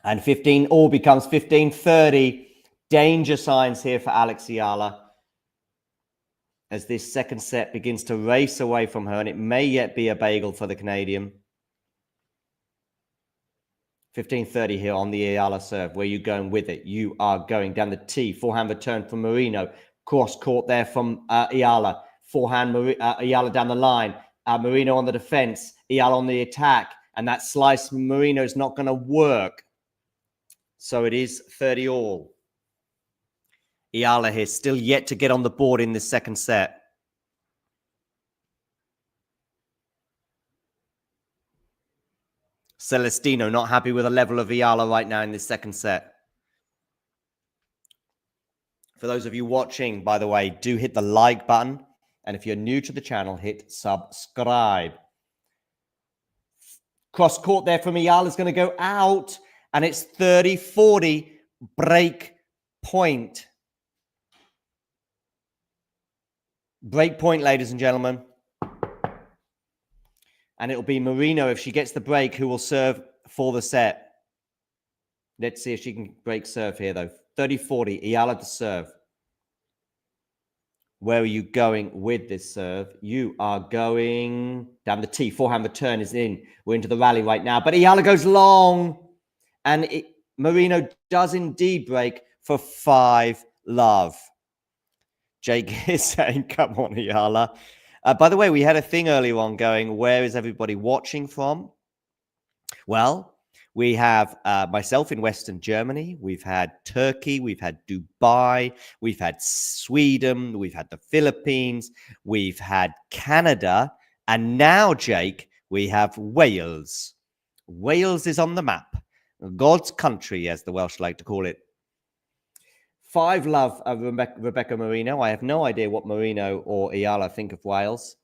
And 15 all becomes 15-30. Danger signs here for Alex Eala as this second set begins to race away from her, and it may yet be a bagel for the Canadian. 15-30 here on the Eala serve. Where are you going with it? You are going down the tee. Forehand return from Marino. Cross court there from Eala. Forehand Eala down the line. Marino on the defense. Eala on the attack. And that slice from Marino is not going to work. So it is 30 all. Eala here still yet to get on the board in this second set. Celestino not happy with the level of Eala right now in this second set. For those of you watching, by the way, do hit the like button. And if you're new to the channel, hit subscribe. Cross court there from Eala is going to go out. And it's 30-40 break point. Break point, ladies and gentlemen. And it'll be Marino, if she gets the break, who will serve for the set. Let's see if she can break serve here, though. 30-40, Eala to serve. Where are you going with this serve? You are going down the tee. Forehand return is in. We're into the rally right now. But Eala goes long. And Marino does indeed break for 5-love. Jake is saying, come on, Eala. By the way, we had a thing earlier on going, where is everybody watching from? Well, we have myself in Western Germany. We've had Turkey. We've had Dubai. We've had Sweden. We've had the Philippines. We've had Canada. And now, Jake, we have Wales. Wales is on the map. God's country, as the Welsh like to call it. 5-love Rebecca Marino. I have no idea what Marino or Eala think of Wales.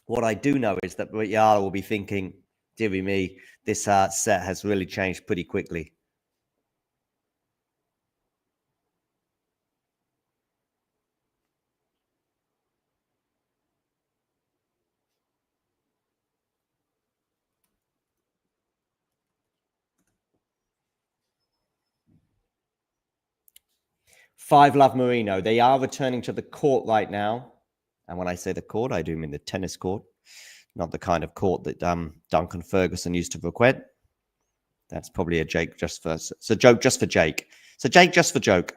What I do know is that Eala will be thinking, dearie me, this set has really changed pretty quickly. Five-love Marino. They are returning to the court right now. And when I say the court, I do mean the tennis court. Not the kind of court that Duncan Ferguson used to frequent. That's probably a joke just for... It's a joke just for Jake. So Jake just for joke.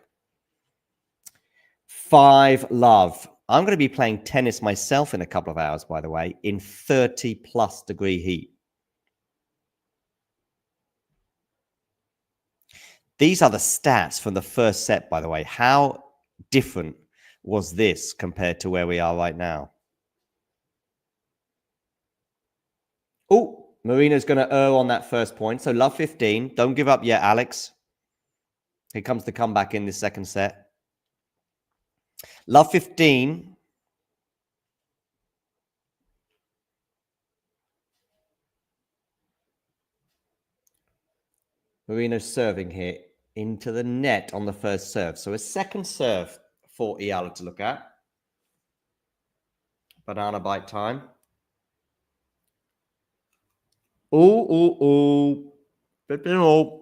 5-love. I'm going to be playing tennis myself in a couple of hours, by the way, in 30-plus degree heat. These are the stats from the first set, by the way. How different was this compared to where we are right now? Oh, Marino's going to err on that first point. So love 15. Don't give up yet, Alex. Here comes the comeback in this second set. Love 15. Marino's serving here into the net on the first serve. So a second serve for Eala to look at. Banana bite time. Oh. 15-all.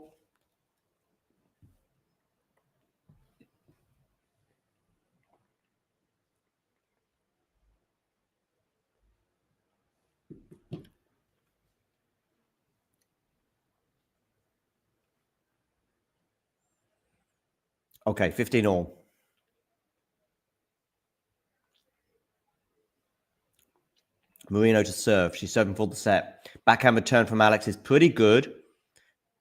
Okay, 15-all. Marino to serve. She's serving for the set. Backhand return from Alex is pretty good,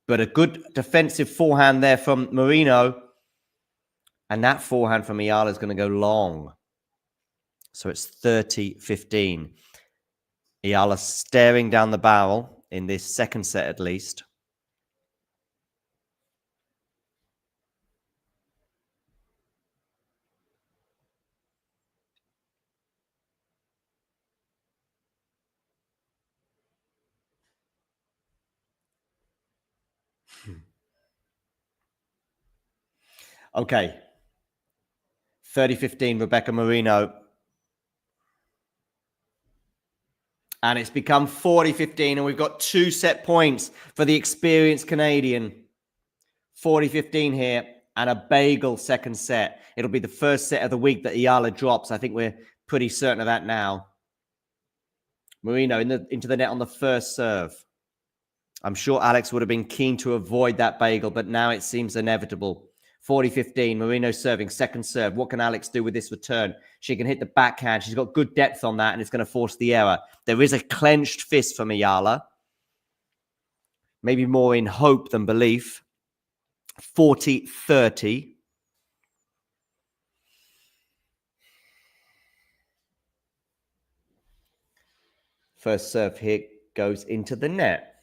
but a good defensive forehand there from Marino. And that forehand from Eala is going to go long. So it's 30-15. Eala staring down the barrel in this second set at least. Okay. 30-15, Rebecca Marino. And it's become 40-15, and we've got 2 set points for the experienced Canadian. 40-15 here, and a bagel second set. It'll be the first set of the week that Eala drops. I think we're pretty certain of that now. Marino into the net on the first serve. I'm sure Alex would have been keen to avoid that bagel, but now it seems inevitable. 40-15, Marino serving, second serve. What can Alex do with this return? She can hit the backhand. She's got good depth on that, and it's going to force the error. There is a clenched fist from Eala. Maybe more in hope than belief. 40-30. First serve hit goes into the net.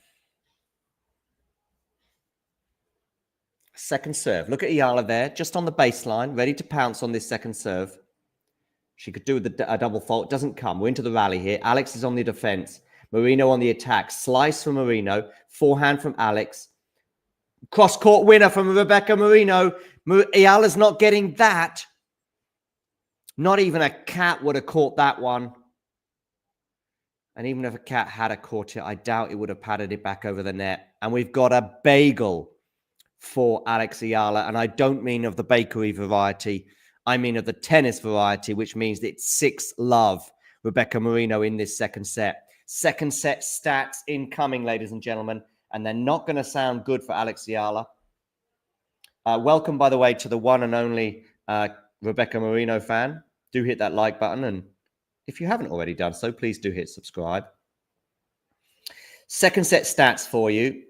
Second serve. Look at Eala there, just on the baseline, ready to pounce on this second serve. She could do a double fault. Doesn't come. We're into the rally here. Alex is on the defense. Marino on the attack. Slice from Marino. Forehand from Alex. Cross-court winner from Rebecca Marino. Eala's not getting that. Not even a cat would have caught that one. And even if a cat had caught it, I doubt it would have patted it back over the net. And we've got a bagel for Alex Eala. And I don't mean of the bakery variety. I mean of the tennis variety, which means it's 6-love. Rebecca Marino in this second set. Second set stats incoming, ladies and gentlemen. And they're not going to sound good for Alex Eala. Welcome, by the way, to the one and only Rebecca Marino fan. Do hit that like button. And if you haven't already done so, please do hit subscribe. Second set stats for you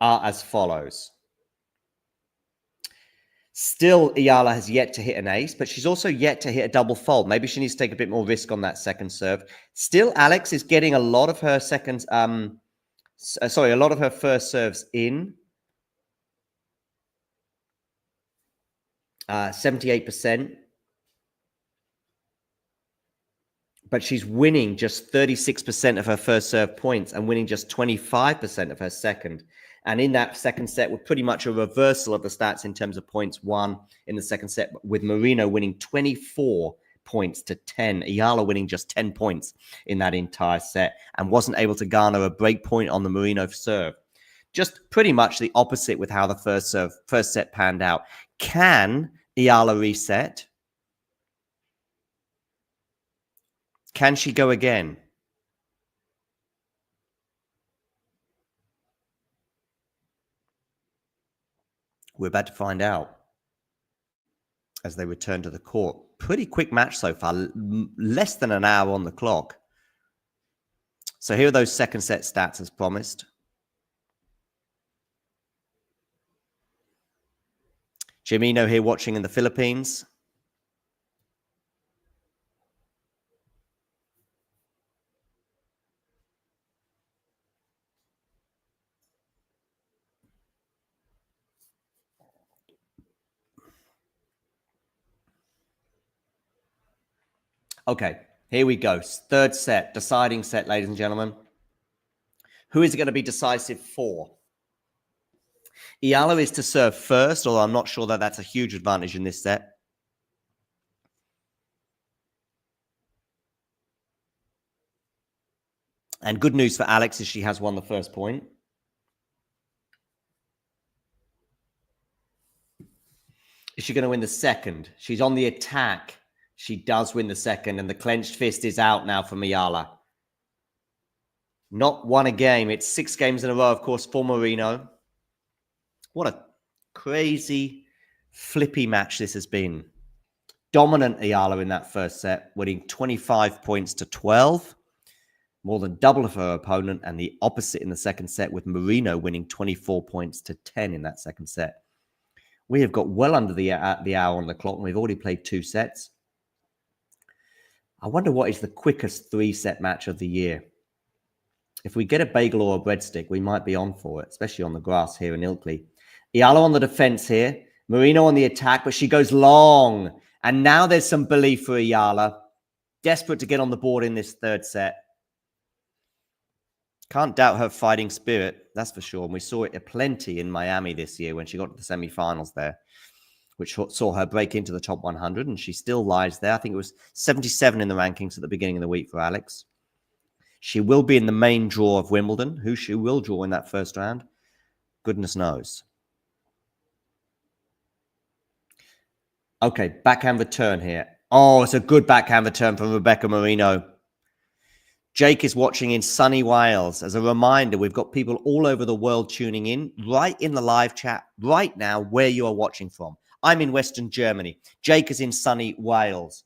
are as follows. Still, Eala has yet to hit an ace, but she's also yet to hit a double fault. Maybe she needs to take a bit more risk on that second serve. Still, Alex is getting a lot of her a lot of her first serves in. 78%. But she's winning just 36% of her first serve points and winning just 25% of her second. And in that second set, we're pretty much a reversal of the stats in terms of points won in the second set, with Marino winning 24 points to 10. Eala winning just 10 points in that entire set and wasn't able to garner a break point on the Marino serve. Just pretty much the opposite with how the first set panned out. Can Eala reset? Can she go again? We're about to find out as they return to the court. Pretty quick match so far, less than an hour on the clock. So here are those second set stats as promised. Jimino here watching in the Philippines. Okay, here we go. Third set, deciding set, ladies and gentlemen. Who is it going to be decisive for? Eala is to serve first, although I'm not sure that that's a huge advantage in this set. And good news for Alex is she has won the first point. Is she going to win the second? She's on the attack. She does win the second, and the clenched fist is out now from Eala. Not won a game. It's 6 games in a row, of course, for Marino. What a crazy, flippy match this has been. Dominant Eala in that first set, winning 25 points to 12. More than double of her opponent, and the opposite in the second set with Marino winning 24 points to 10 in that second set. We have got well under the hour on the clock, and we've already played 2 sets. I wonder what is the quickest 3-set match of the year. If we get a bagel or a breadstick, we might be on for it, especially on the grass here in Ilkley. Eala on the defense here. Marino on the attack, but she goes long. And now there's some belief for Eala. Desperate to get on the board in this third set. Can't doubt her fighting spirit, that's for sure. And we saw it plenty in Miami this year when she got to the semifinals there, which saw her break into the top 100, and she still lies there. I think it was 77 in the rankings at the beginning of the week for Alex. She will be in the main draw of Wimbledon. Who she will draw in that first round, goodness knows. Okay, backhand return here. Oh, it's a good backhand return from Rebecca Marino. Jake is watching in sunny Wales. As a reminder, we've got people all over the world tuning in right in the live chat right now where you are watching from. I'm in Western Germany. Jake is in sunny Wales.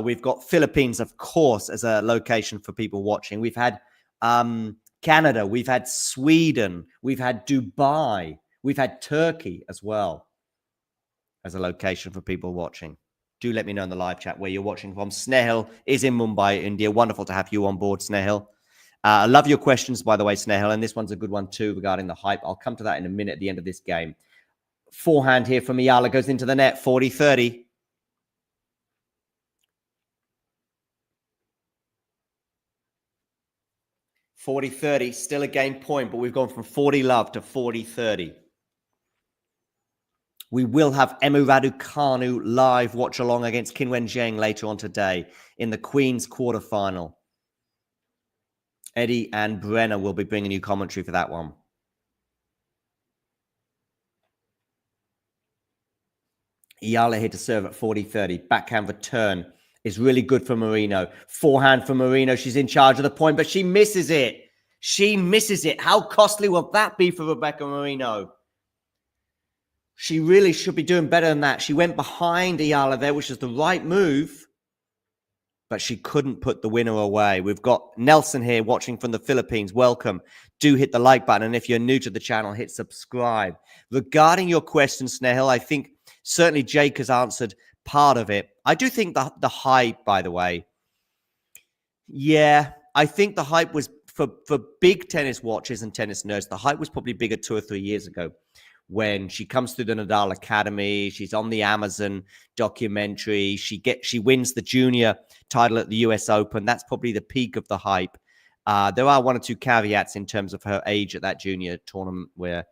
We've got Philippines, of course, as a location for people watching. We've had Canada. We've had Sweden. We've had Dubai. We've had Turkey as well as a location for people watching. Do let me know in the live chat where you're watching from. Snehil is in Mumbai, India. Wonderful to have you on board, Snehil. I love your questions, by the way, Snehil, and this one's a good one too regarding the hype. I'll come to that in a minute at the end of this game. Forehand here from Eala goes into the net, 40-30. (40-30), still a game point, but we've gone from 40-love to 40-30. We will have Emu Raducanu live watch along against Qinwen Zheng later on today in the Queen's quarterfinal. Eddie and Brenner will be bringing you commentary for that one. Eala here to serve at 40-30. Backhand return is really good for Marino. Forehand for Marino. She's in charge of the point, but she misses it. She misses it. How costly will that be for Rebecca Marino? She really should be doing better than that. She went behind Eala there, which is the right move, but she couldn't put the winner away. We've got Nelson here watching from the Philippines. Welcome. Do hit the like button, and if you're new to the channel, hit subscribe. Regarding your question, Snehil, I think certainly Jake has answered part of it. I do think the hype, by the way, yeah, I think the hype was for big tennis watchers and tennis nerds. The hype was probably bigger 2 or 3 years ago when she comes through the Nadal Academy. She's on the Amazon documentary. She wins the junior title at the US Open. That's probably the peak of the hype. There are 1 or 2 caveats in terms of her age at that junior tournament where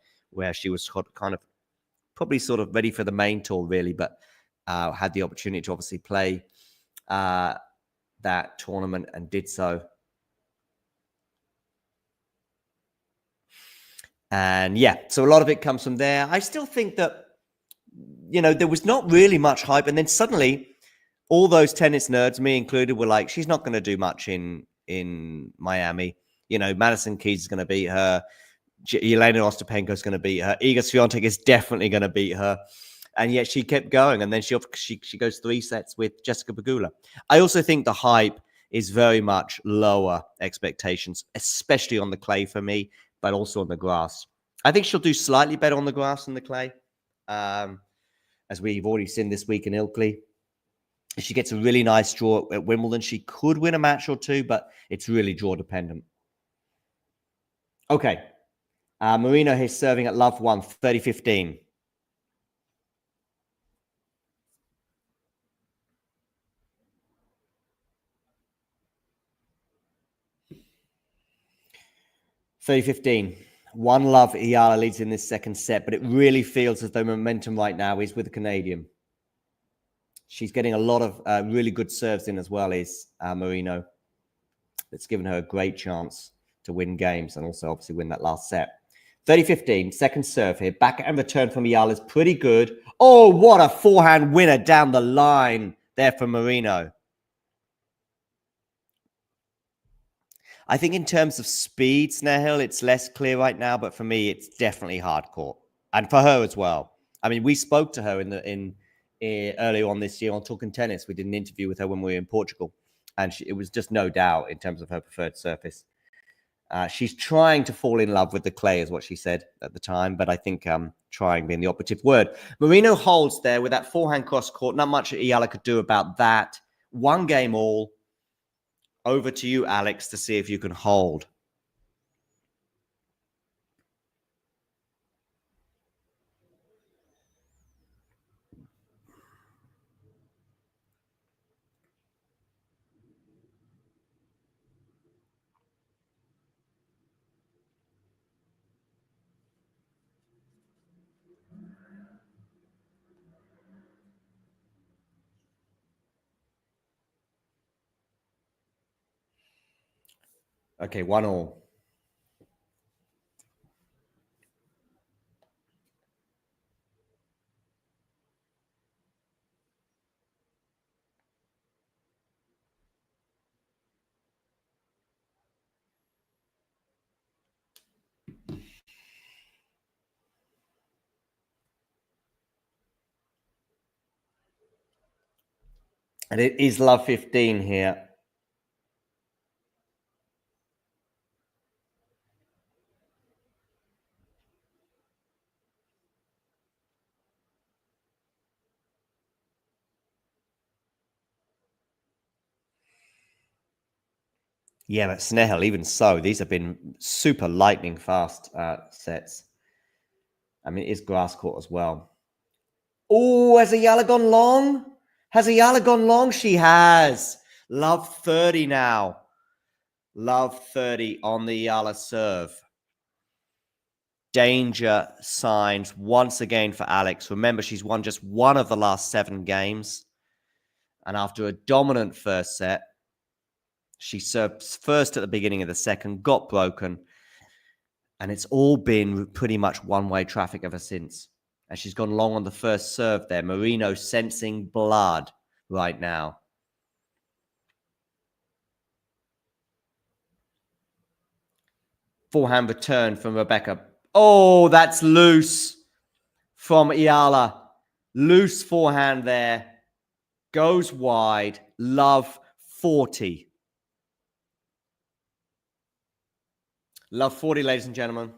she was kind of probably sort of ready for the main tour, really, but had the opportunity to obviously play that tournament and did so. And yeah, so a lot of it comes from there. I still think that, you know, there was not really much hype. And then suddenly all those tennis nerds, me included, were like, she's not going to do much in Miami. You know, Madison Keys is going to beat her. Elena Ostapenko is going to beat her. Iga Swiatek is definitely going to beat her. And yet she kept going. And then she goes 3 sets with Jessica Pegula. I also think the hype is very much lower expectations, especially on the clay for me, but also on the grass. I think she'll do slightly better on the grass than the clay. as we've already seen this week in Ilkley. If she gets a really nice draw at Wimbledon, she could win a match or two, but it's really draw dependent. Okay. Marino here serving at love 1, 30-15. One love, Eala leads in this second set, but it really feels as though momentum right now is with the Canadian. She's getting a lot of really good serves in as well, is Marino. It's given her a great chance to win games and also obviously win that last set. 30-15, second serve here. Backhand return from Eala is pretty good. Oh, what a forehand winner down the line there from Marino. I think in terms of speed, Snehil, it's less clear right now, but for me, it's definitely hard court. And for her as well. I mean, we spoke to her earlier on this year on Talking Tennis. We did an interview with her when we were in Portugal. And it was just no doubt in terms of her preferred surface. She's trying to fall in love with the clay, is what she said at the time. But I think trying being the operative word. Marino holds there with that forehand cross court. Not much Eala could do about that. 1 game all. Over to you, Alex, to see if you can hold. Okay, 1-1. And it is love 15 here. Yeah, but Snehil, even so, these have been super lightning fast sets. I mean, it is grass court as well. Oh, has Eala gone long? Has Eala gone long? She has. Love 30 now. Love 30 on the Eala serve. Danger signs once again for Alex. Remember, she's won just 1 of the last 7 games. And after a dominant first set, she served first at the beginning of the second, got broken, and it's all been pretty much one-way traffic ever since. And she's gone long on the first serve there. Marino sensing blood right now. Forehand return from Rebecca. Oh, that's loose from Eala. Loose forehand there. Goes wide. Love 40. Love 40, ladies and gentlemen.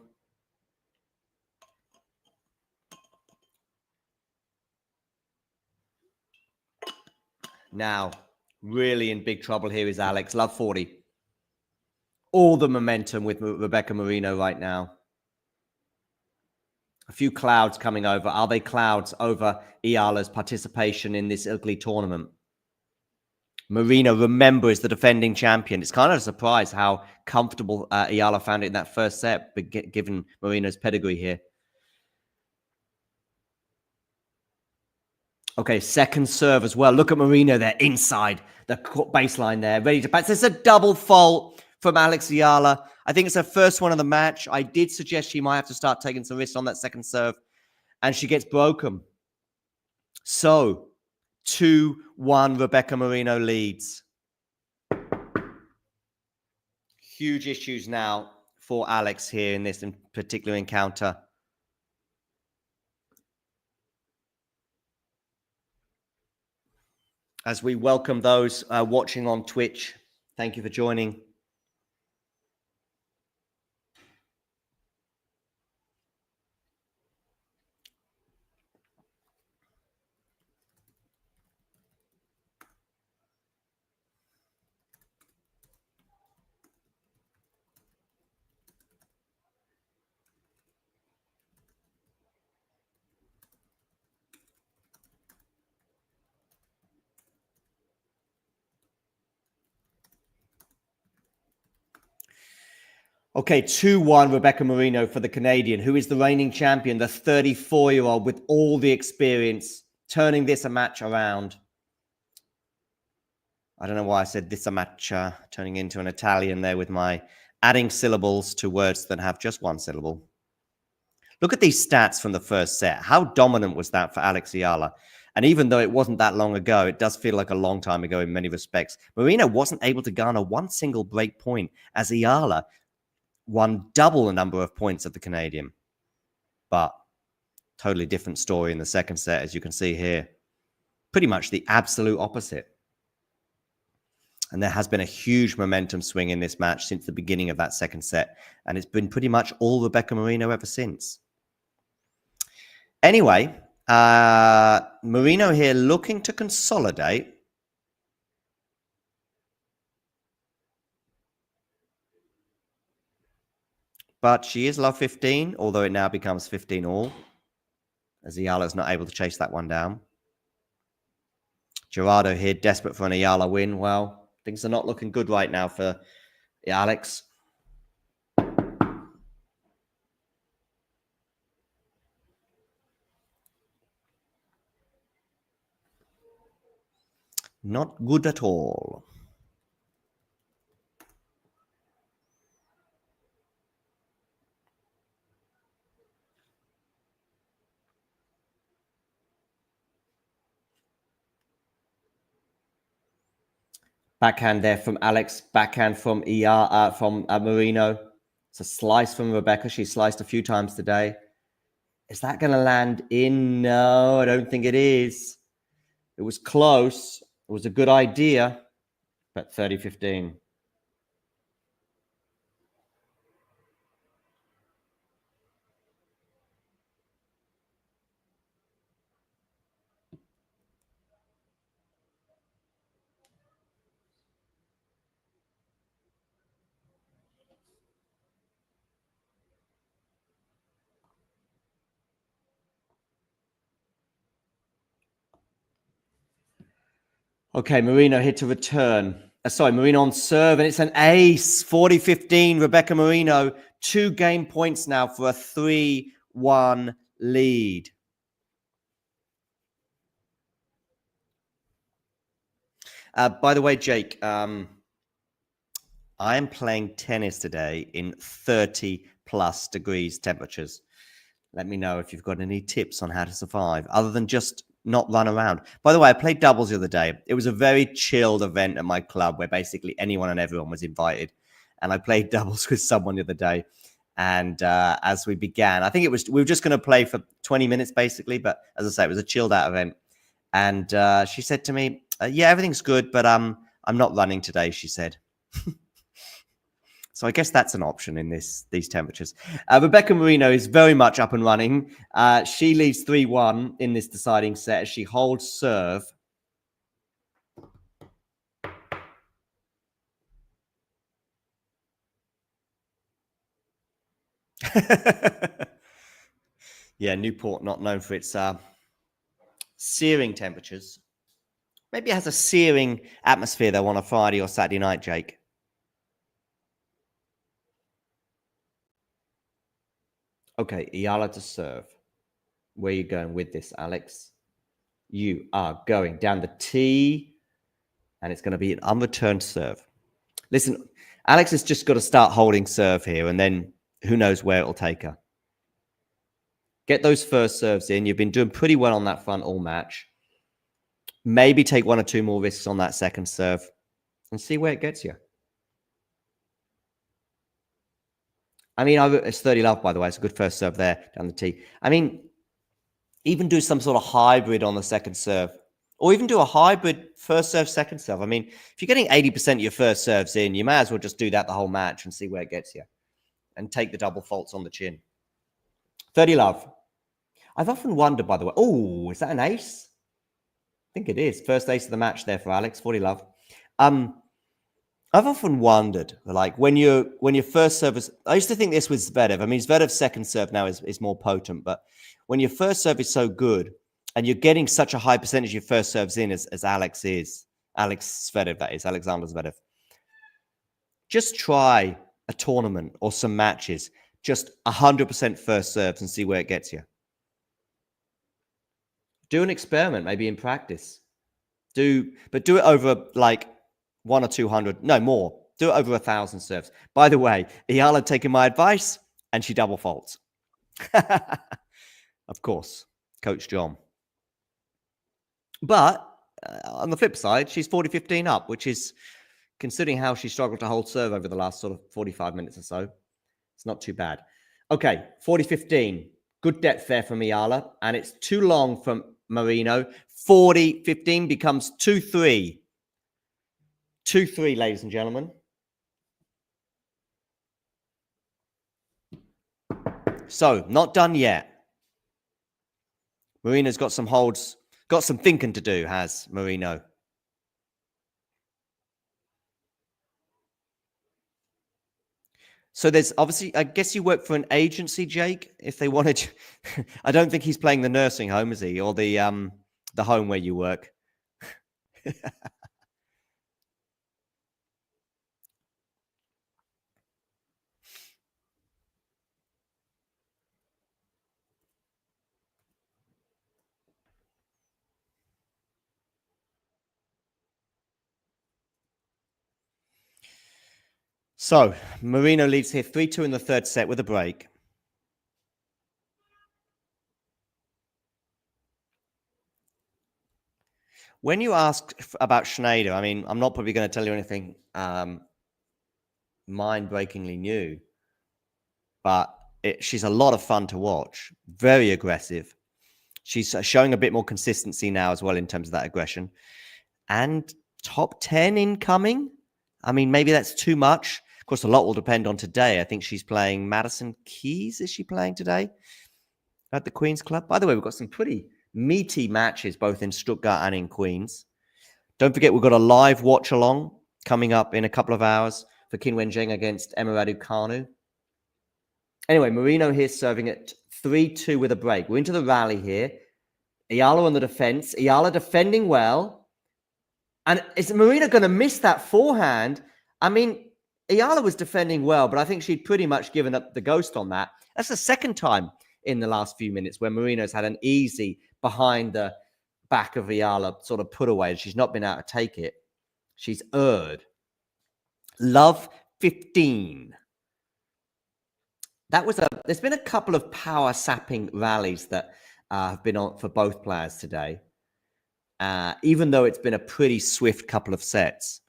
Now, really in big trouble here is Alex. Love 40. All the momentum with Rebecca Marino right now. A few clouds coming over. Are they clouds over Eala's participation in this Ilkley tournament? Marino, remember, is the defending champion. It's kind of a surprise how comfortable Eala found it in that first set, given Marino's pedigree here. Okay, second serve as well. Look at Marino there, inside the baseline there, ready to pass. It's a double fault from Alex Eala. I think it's her first one of the match. I did suggest she might have to start taking some risks on that second serve, and she gets broken. So, 2-1, Rebecca Marino leads. Huge issues now for Alex here in this particular encounter. As we welcome those watching on Twitch, thank you for joining. Okay, 2-1 Rebecca Marino for the Canadian, who is the reigning champion, the 34-year-old with all the experience, turning this a match around. I don't know why I said this a match, turning into an Italian there with my adding syllables to words that have just one syllable. Look at these stats from the first set. How dominant was that for Alex Eala? And even though it wasn't that long ago, it does feel like a long time ago in many respects. Marino wasn't able to garner one single break point as Eala won double the number of points of the Canadian. But totally different story in the second set, as you can see here. Pretty much the absolute opposite. And there has been a huge momentum swing in this match since the beginning of that second set. And it's been pretty much all Rebecca Marino ever since. Anyway, Marino here looking to consolidate. But she is love 15, although it now becomes 15 all. As Eala is not able to chase that one down. Gerardo here, desperate for an Eala win. Well, things are not looking good right now for Alex. Not good at all. Backhand there from Alex. Backhand from Marino. It's a slice from Rebecca. She sliced a few times today. Is that going to land in? No, I don't think it is. It was close. It was a good idea, but 30-15. Okay, Marino hit to return. Marino on serve, and it's an ace. 40-15, Rebecca Marino. 2 game points now for a 3-1 lead. By the way, Jake, I am playing tennis today in 30-plus degrees temperatures. Let me know if you've got any tips on how to survive, other than just not run around. By the way, I played doubles the other day. It was a very chilled event at my club where basically anyone and everyone was invited. And I played doubles with someone the other day. And as we began, I think we were just going to play for 20 minutes basically. But as I say, it was a chilled out event. And she said to me, yeah, everything's good, but I'm not running today, she said. So I guess that's an option in these temperatures. Rebecca Marino is very much up and running. She leads 3-1 in this deciding set as she holds serve. Yeah, Newport not known for its searing temperatures. Maybe it has a searing atmosphere though on a Friday or Saturday night, Jake. Okay, Eala to serve. Where are you going with this, Alex? You are going down the tee, and it's going to be an unreturned serve. Listen, Alex has just got to start holding serve here, and then who knows where it'll take her. Get those first serves in. You've been doing pretty well on that front all match. Maybe take 1 or 2 more risks on that second serve and see where it gets you. I mean, it's 30 love, by the way. It's a good first serve there down the tee. I mean, even do some sort of hybrid on the second serve. Or even do a hybrid first serve, second serve. I mean, if you're getting 80% of your first serves in, you may as well just do that the whole match and see where it gets you. And take the double faults on the chin. 30 love. I've often wondered, by the way, oh, is that an ace? I think it is. First ace of the match there for Alex. 40 love. I've often wondered, like, when your first serve is... I used to think this was Zverev. I mean, Zverev's second serve now is more potent, but when your first serve is so good and you're getting such a high percentage of your first serves in as Alex is, Alex Zverev, that is, Alexandra Zverev, just try a tournament or some matches. Just 100% first serves and see where it gets you. Do an experiment, maybe in practice. But do it over like 100 or 200, no more. Do it over 1,000 serves. By the way, Eala taking my advice and she double faults. Of course, Coach John. But on the flip side, she's 40-15 up, which is, considering how she struggled to hold serve over the last sort of 45 minutes or so, it's not too bad. Okay, 40-15. Good depth there from Eala, and it's too long from Marino. 40-15 becomes 2-3. 2-3, ladies and gentlemen. So, not done yet. Marino's got some holds, got some thinking to do, has Marino. So there's obviously, I guess you work for an agency, Jake, if they wanted. I don't think he's playing the nursing home, is he? Or the home where you work. So, Marino leads here 3-2 in the third set with a break. When you ask about Schneider, I mean, I'm not probably going to tell you anything mind-breakingly new, but she's a lot of fun to watch. Very aggressive. She's showing a bit more consistency now as well in terms of that aggression. And top 10 incoming? I mean, maybe that's too much. Of course, a lot will depend on today. I think she's playing Madison Keys. Is she playing today at the Queen's Club? By the way, we've got some pretty meaty matches both in Stuttgart and in Queens. Don't forget, we've got a live watch-along coming up in a couple of hours for Qin Wenjing against Emiratu Kanu. Anyway, Marino here serving at 3-2 with a break. We're into the rally here. Eala on the defense. Eala defending well. And is Marino going to miss that forehand? I mean, Eala was defending well, but I think she'd pretty much given up the ghost on that. That's the second time in the last few minutes where Marino's had an easy behind the back of Eala sort of put away. She's not been able to take it. She's erred. Love 15. There's been a couple of power sapping rallies that have been on for both players today. Even though it's been a pretty swift couple of sets.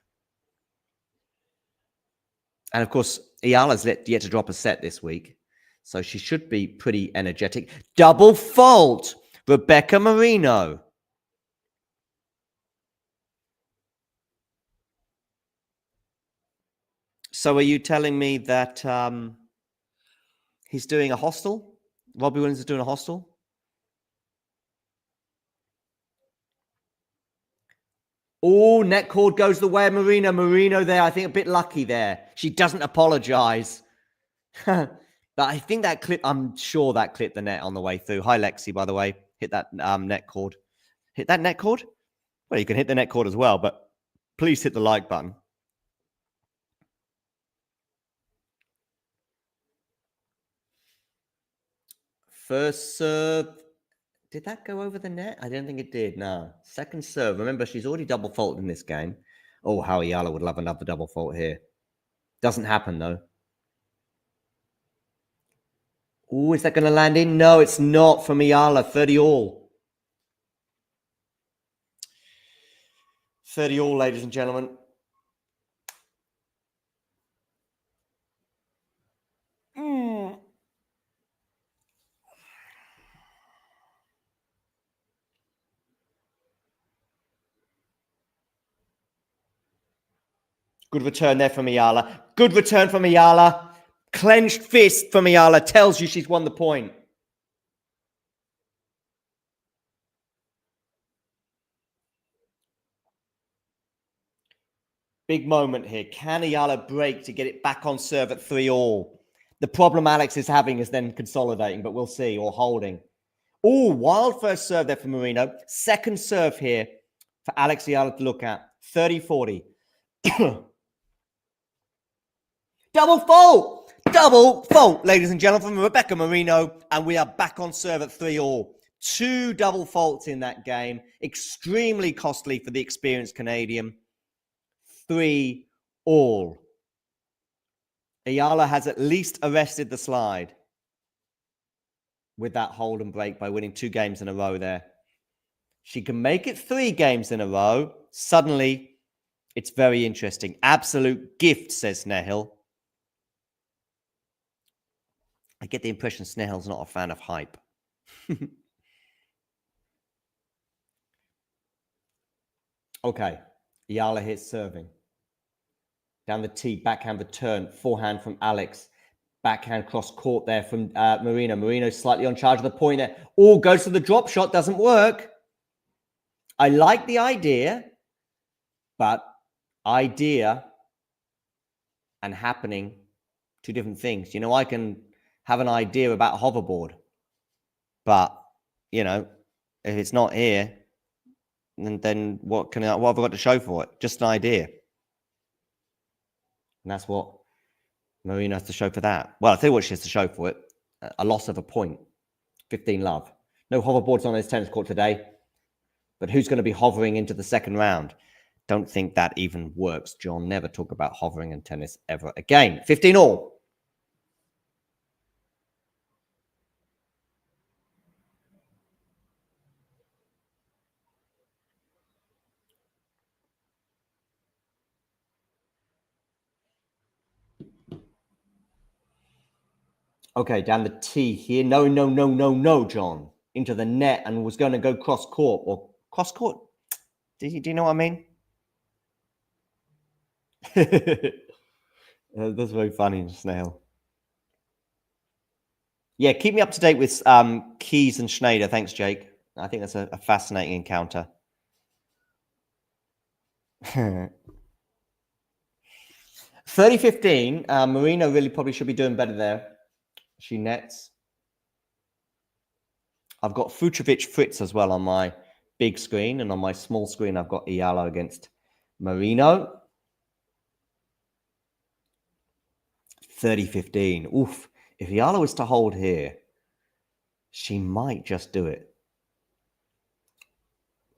And of course, Eala's yet to drop a set this week. So she should be pretty energetic. Double fault, Rebecca Marino. So are you telling me that he's doing a hostel? Robbie Williams is doing a hostel? Oh, net cord goes the way of Marino. Marino there, I think a bit lucky there. She doesn't apologize. But I think that clip, I'm sure that clipped the net on the way through. Hi, Lexi, by the way. Hit that net cord. Hit that net cord? Well, you can hit the net cord as well, but please hit the like button. First serve. Did that go over the net? I don't think it did, no. Second serve. Remember, she's already double faulted in this game. Oh, how Eala would love another double fault here. Doesn't happen, though. Oh, is that going to land in? No, it's not from Eala. 30 all. 30 all, ladies and gentlemen. Good return there from Eala. Good return from Eala. Clenched fist from Eala tells you she's won the point. Big moment here. Can Eala break to get it back on serve at 3 all? The problem Alex is having is then consolidating, but we'll see, or holding. Oh, wild first serve there for Marino. Second serve here for Alex Eala to look at. 30-40. Double fault! Double fault, ladies and gentlemen, from Rebecca Marino, and we are back on serve at 3-all. 2 double faults in that game. Extremely costly for the experienced Canadian. 3-all. Eala has at least arrested the slide with that hold and break by winning 2 games in a row there. She can make it 3 games in a row. Suddenly, it's very interesting. Absolute gift, says Snehil. I get the impression Snehil's not a fan of hype. Okay, Eala hits serving. Down the tee, backhand return, forehand from Alex. Backhand cross court there from Marino. Marino slightly on charge of the point there. Oh, goes for the drop shot, doesn't work. I like the idea, but idea and happening, 2 different things. You know, I can have an idea about a hoverboard, but, you know, if it's not here, then what have I got to show for it? Just an idea. And that's what Marino has to show for that. Well, I'll tell you what she has to show for it. A loss of a point. 15 love. No hoverboards on his tennis court today. But who's going to be hovering into the second round? Don't think that even works, John. Never talk about hovering in tennis ever again. 15-all. Okay, down the tee here. No, John. Into the net and was going to go cross court. Or cross court? Do you know what I mean? That's very funny, Snail. Yeah, keep me up to date with Keys and Schneider. Thanks, Jake. I think that's a fascinating encounter. 30-15. Marino really probably should be doing better there. She nets. I've got Fucsovics Fritz as well on my big screen, and on my small screen, I've got Eala against Marino. 30-15. Oof. If Eala was to hold here, she might just do it.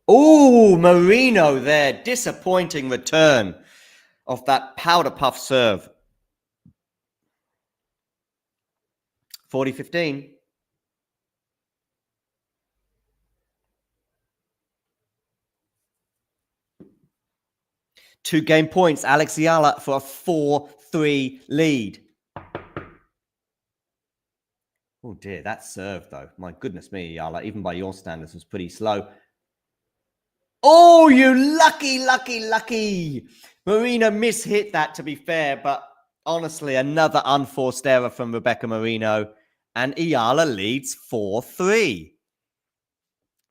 Oh, Marino there. Disappointing return of that powder puff serve. 40-15. Two game points. Alex Eala for a 4-3 lead. Oh dear, that serve though. My goodness me, Eala, even by your standards, was pretty slow. Oh, you lucky. Marino mishit that, to be fair, but honestly, another unforced error from Rebecca Marino. And Eala leads 4-3.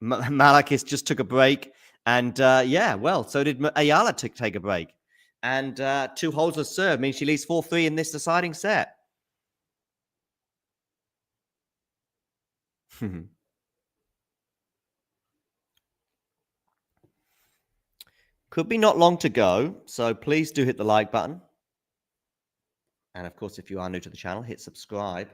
Malakis just took a break. And yeah, well, so did Eala take a break. And 2 holes of serve means she leads 4-3 in this deciding set. Could be not long to go, so please do hit the like button. And of course, if you are new to the channel, hit subscribe.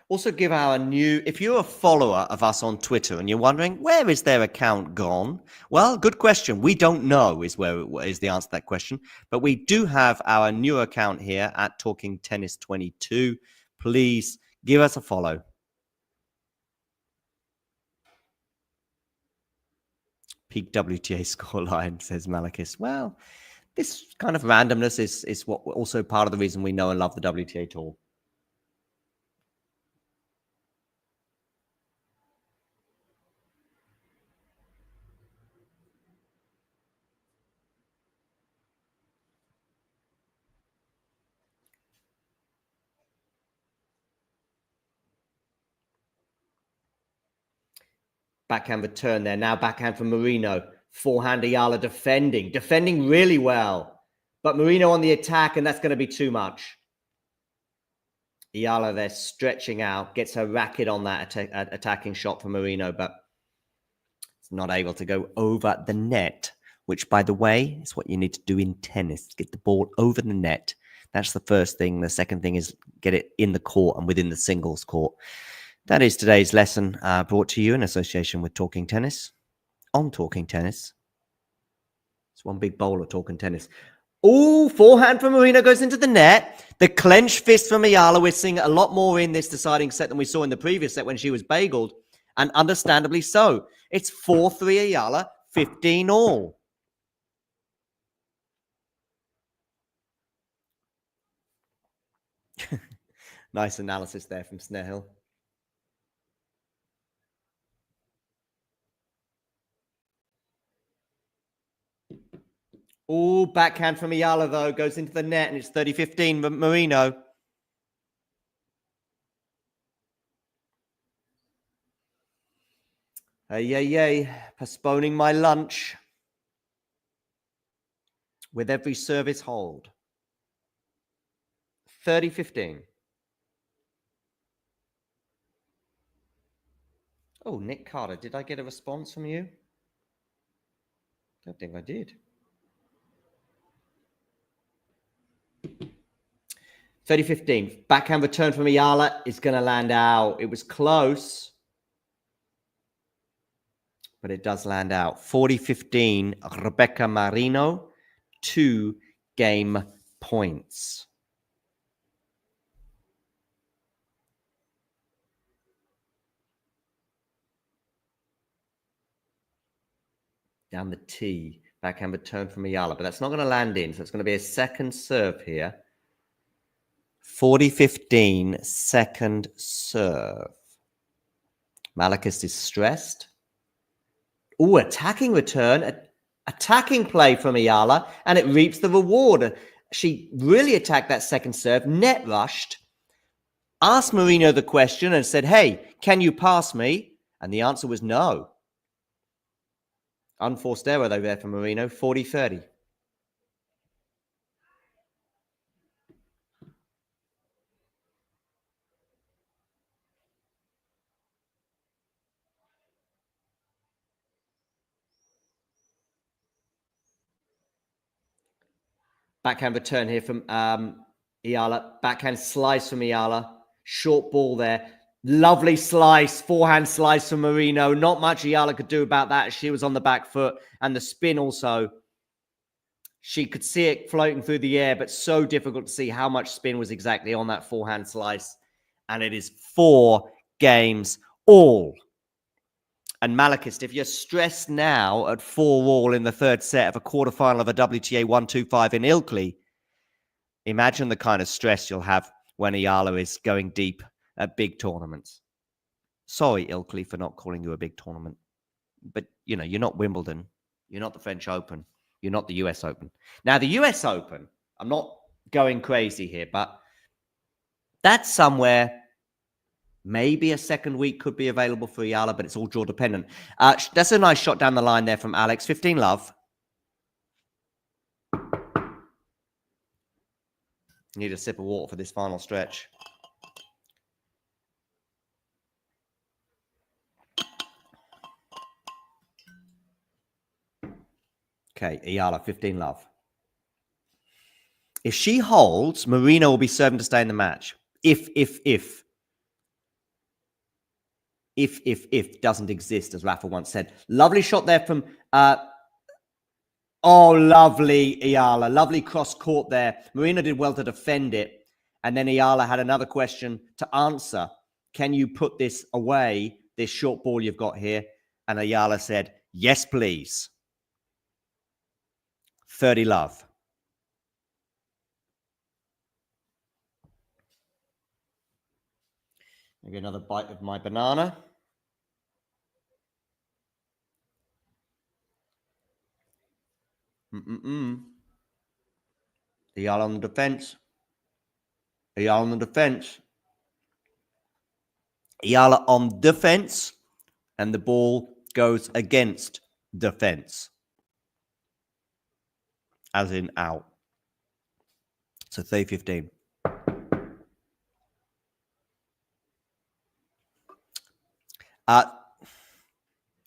Also give our new, if you're a follower of us on Twitter and you're wondering, where is their account gone? Well, good question. We don't know is the answer to that question. But we do have our new account here at Talking Tennis 22. Please give us a follow. Peak WTA scoreline, says Malakis. Well, this kind of randomness is what also part of the reason we know and love the WTA tour. Backhand return there. Now backhand from Marino. Forehand Eala defending. Defending really well. But Marino on the attack, and that's going to be too much. Eala there stretching out, gets her racket on that attacking shot from Marino, but it's not able to go over the net, which, by the way, is what you need to do in tennis. Get the ball over the net. That's the first thing. The second thing is get it in the court and within the singles court. That is today's lesson brought to you in association with Talking Tennis. On Talking Tennis. It's one big bowl of Talking Tennis. Oh, forehand from Marino goes into the net. The clenched fist from Eala. We're seeing a lot more in this deciding set than we saw in the previous set when she was bageled. And understandably so. It's 4-3 Eala, 15 all. Nice analysis there from Snehill. Oh, backhand from Eala, though, goes into the net, and it's 30-15 Marino. Hey, postponing my lunch with every service hold. 30-15. Oh, Nick Carter, did I get a response from you? Don't think I did. 30-15. Backhand return from Eala is going to land out. It was close, but it does land out. 40-15, Rebecca Marino, 2 game points. Down the tee, backhand return from Eala, but that's not going to land in, so it's going to be a second serve here. 40-15, second serve. Malakis is stressed. Oh, attacking return, attacking play from Eala, and it reaps the reward. She really attacked that second serve, net rushed, asked Marino the question and said, hey, can you pass me? And the answer was no. Unforced error, though, there for Marino, 40-30. Backhand return here from Eala. Backhand slice from Eala. Short ball there. Lovely slice. Forehand slice from Marino. Not much Eala could do about that. She was on the back foot. And the spin also. She could see it floating through the air, but so difficult to see how much spin was exactly on that forehand slice. And it is 4 games all. And Malakis, if you're stressed now at 4 all in the third set of a quarterfinal of a WTA 125 in Ilkley, imagine the kind of stress you'll have when Eala is going deep at big tournaments. Sorry, Ilkley, for not calling you a big tournament. But, you know, you're not Wimbledon. You're not the French Open. You're not the US Open. Now, the US Open, I'm not going crazy here, but that's somewhere maybe a second week could be available for Eala, but it's all draw dependent. That's a nice shot down the line there from Alex. 15 love. Need a sip of water for this final stretch. Okay, Eala, 15 love. If she holds, Marino will be serving to stay in the match. If doesn't exist, as Rafa once said. Lovely shot there from, lovely Eala. Lovely cross court there. Marino did well to defend it. And then Eala had another question to answer. Can you put this away, this short ball you've got here? And Eala said, yes, please. 30 love. Maybe another bite of my banana. Eala on the defense. Eala on the defense. Eala on defense. And the ball goes against defense. As in out. So 30-15.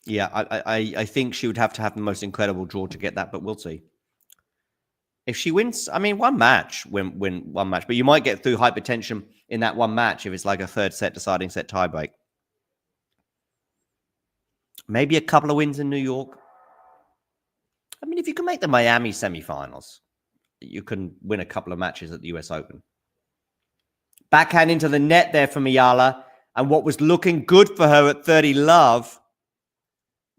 Yeah, I think she would have to have the most incredible draw to get that, but we'll see. If she wins, I mean, one match, win one match, but you might get through hypertension in that one match if it's like a third set deciding set tiebreak. Maybe a couple of wins in New York. I mean, if you can make the Miami semifinals, you can win a couple of matches at the US Open. Backhand into the net there from Eala, and what was looking good for her at 30 love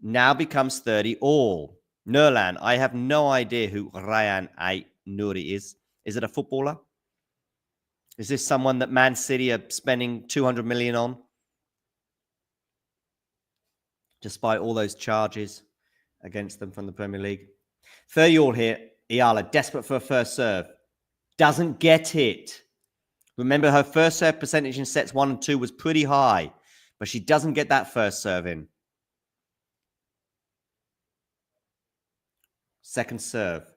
now becomes 30 all. Nurlan, I have no idea who Ryan Nuri is. Is it a footballer? Is this someone that Man City are spending 200 million on? Despite all those charges against them from the Premier League. 30 all here. Eala, desperate for a first serve. Doesn't get it. Remember, her first serve percentage in sets 1 and 2 was pretty high, but she doesn't get that first serve in. Second serve.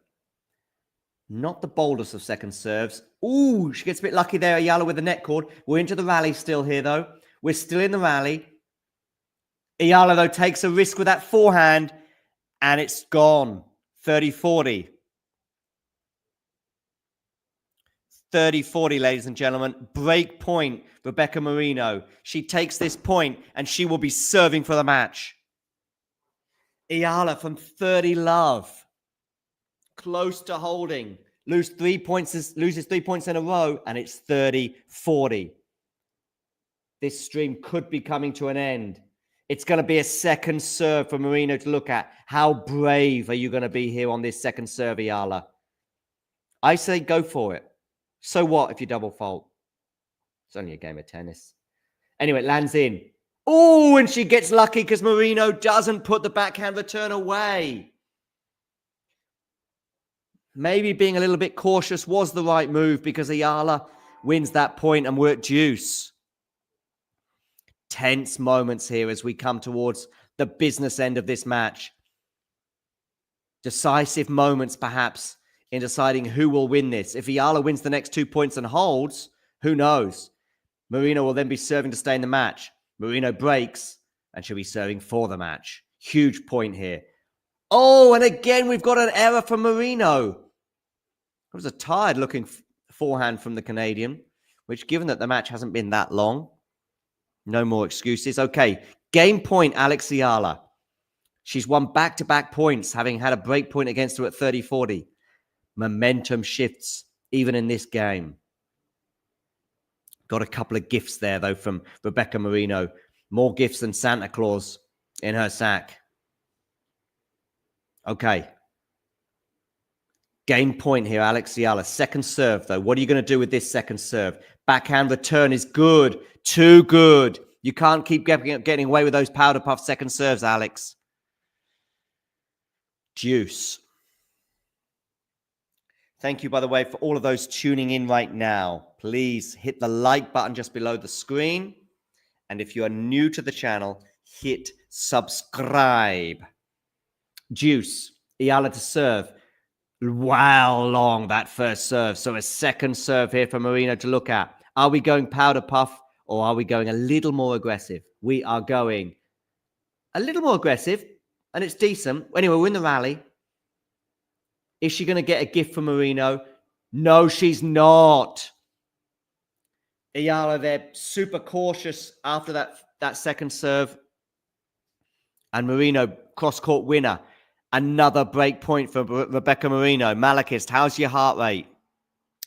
Not the boldest of second serves. Ooh, she gets a bit lucky there, Eala, with the net cord. We're into the rally still here, though. We're still in the rally. Eala, though, takes a risk with that forehand, and it's gone. 30-40. 30-40, ladies and gentlemen. Break point, Rebecca Marino. She takes this point, and she will be serving for the match. Eala from 30 love. Close to holding. Loses 3 points in a row, and it's 30-40. This stream could be coming to an end. It's going to be a second serve for Marino to look at. How brave are you going to be here on this second serve, Eala? I say go for it. So what if you double fault? It's only a game of tennis. Anyway, it lands in. Oh, and she gets lucky because Marino doesn't put the backhand return away. Maybe being a little bit cautious was the right move because Eala wins that point and we're at deuce. Tense moments here as we come towards the business end of this match. Decisive moments, perhaps, in deciding who will win this. If Eala wins the next 2 points and holds, who knows? Marino will then be serving to stay in the match. Marino breaks, and she'll be serving for the match. Huge point here. Oh, and again, we've got an error from Marino. It was a tired-looking forehand from the Canadian, which, given that the match hasn't been that long, no more excuses. Okay, game point, Alex Eala. She's won back-to-back points, having had a break point against her at 30-40. Momentum shifts, even in this game. Got a couple of gifts there, though, from Rebecca Marino. More gifts than Santa Claus in her sack. Okay. Game point here, Alex Eala. Second serve, though. What are you going to do with this second serve? Backhand return is good. Too good. You can't keep getting away with those powder puff second serves, Alex. Deuce. Thank you, by the way, for all of those tuning in right now. Please hit the like button just below the screen. And if you are new to the channel, hit subscribe. Deuce. Eala to serve. Wow, long that first serve. So a second serve here for Marino to look at. Are we going powder puff or are we going a little more aggressive? We are going a little more aggressive, and it's decent. Anyway, we're in the rally. Is she going to get a gift from Marino? No, she's not. Eala there, super cautious after that second serve. And Marino, cross-court winner. Another break point for Rebecca Marino. Malachist, how's your heart rate?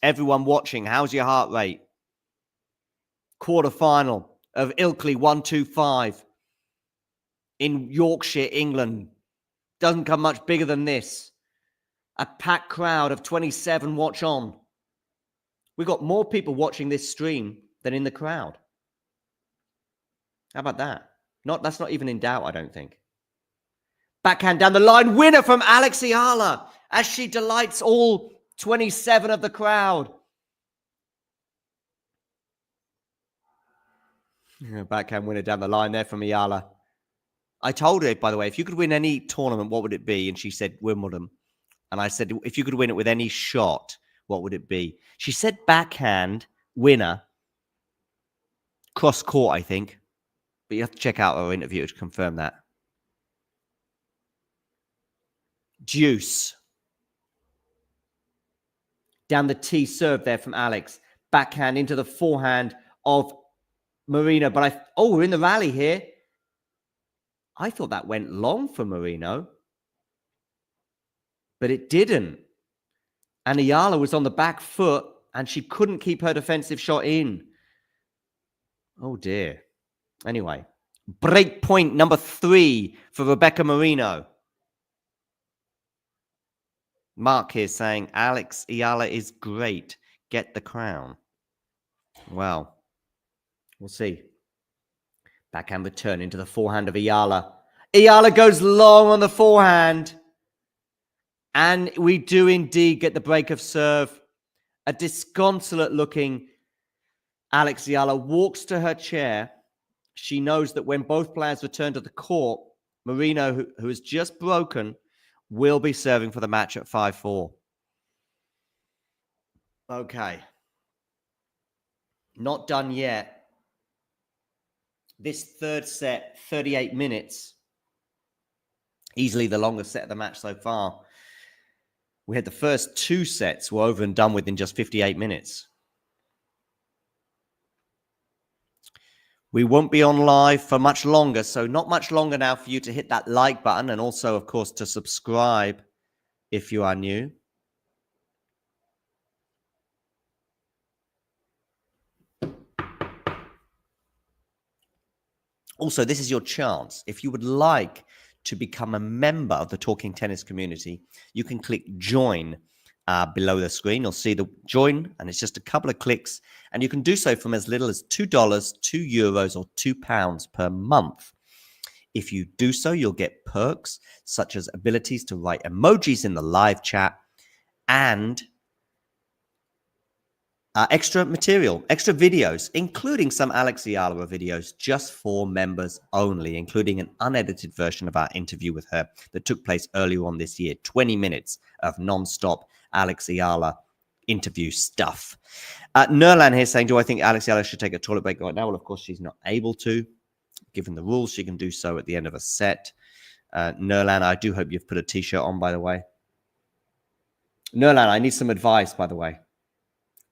Everyone watching, how's your heart rate? Quarterfinal of Ilkley 125 in Yorkshire, England. Doesn't come much bigger than this. A packed crowd of 27 watch on. We've got more people watching this stream than in the crowd. How about that? That's not even in doubt, I don't think. Backhand down the line. Winner from Alex Eala as she delights all 27 of the crowd. Backhand winner down the line there from Eala. I told her, by the way, if you could win any tournament, what would it be? And she said Wimbledon. And I said, if you could win it with any shot, what would it be? She said backhand winner. Cross court, I think. But you have to check out our interview to confirm that. Deuce. Down the T serve there from Alex. Backhand into the forehand of Marino. But we're in the rally here. I thought that went long for Marino. But it didn't. And Eala was on the back foot and she couldn't keep her defensive shot in. Oh dear. Anyway, break point number 3 for Rebecca Marino. Mark here saying, Alex Eala is great. Get the crown. Well, we'll see. Backhand return into the forehand of Eala. Eala goes long on the forehand. And we do indeed get the break of serve. A disconsolate looking Alex Eala walks to her chair. She knows that when both players return to the court, Marino, who has just broken, will be serving for the match at 5-4. Okay. Not done yet. This third set, 38 minutes. Easily the longest set of the match so far. We had the first 2 sets were over and done with in just 58 minutes. We won't be on live for much longer, so not much longer now for you to hit that like button and also, of course, to subscribe if you are new. Also, this is your chance. If you would like to become a member of the Talking Tennis community, you can click join below the screen. You'll see the join, and it's just a couple of clicks. And you can do so from as little as $2, €2, or £2 per month. If you do so, you'll get perks such as abilities to write emojis in the live chat and extra material, extra videos, including some Alex Eala videos just for members only, including an unedited version of our interview with her that took place earlier on this year. 20 minutes of non-stop Alex Eala interview stuff. Nurlan here saying, do I think Alex Eala should take a toilet break right now? Well, of course, she's not able to. Given the rules, she can do so at the end of a set. Nurlan, I do hope you've put a t-shirt on, by the way. Nurlan, I need some advice, by the way.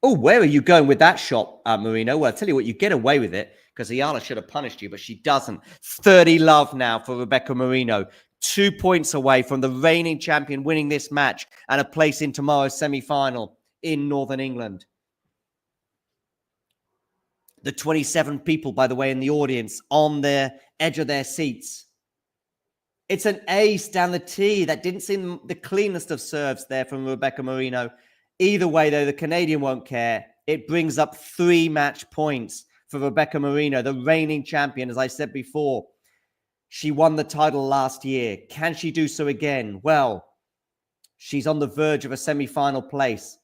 Oh, where are you going with that shot, Marino? Well, I'll tell you what, you get away with it because Eala should have punished you, but she doesn't. 30 love now for Rebecca Marino. 2 points away from the reigning champion winning this match and a place in tomorrow's semi-final in Northern England. The 27 people, by the way, in the audience on the edge of their seats. It's an ace down the tee. That didn't seem the cleanest of serves there from Rebecca Marino. Either way, though, the Canadian won't care. It brings up 3 match points for Rebecca Marino, the reigning champion, as I said before. She won the title last year. Can she do so again? Well, she's on the verge of a semi-final place.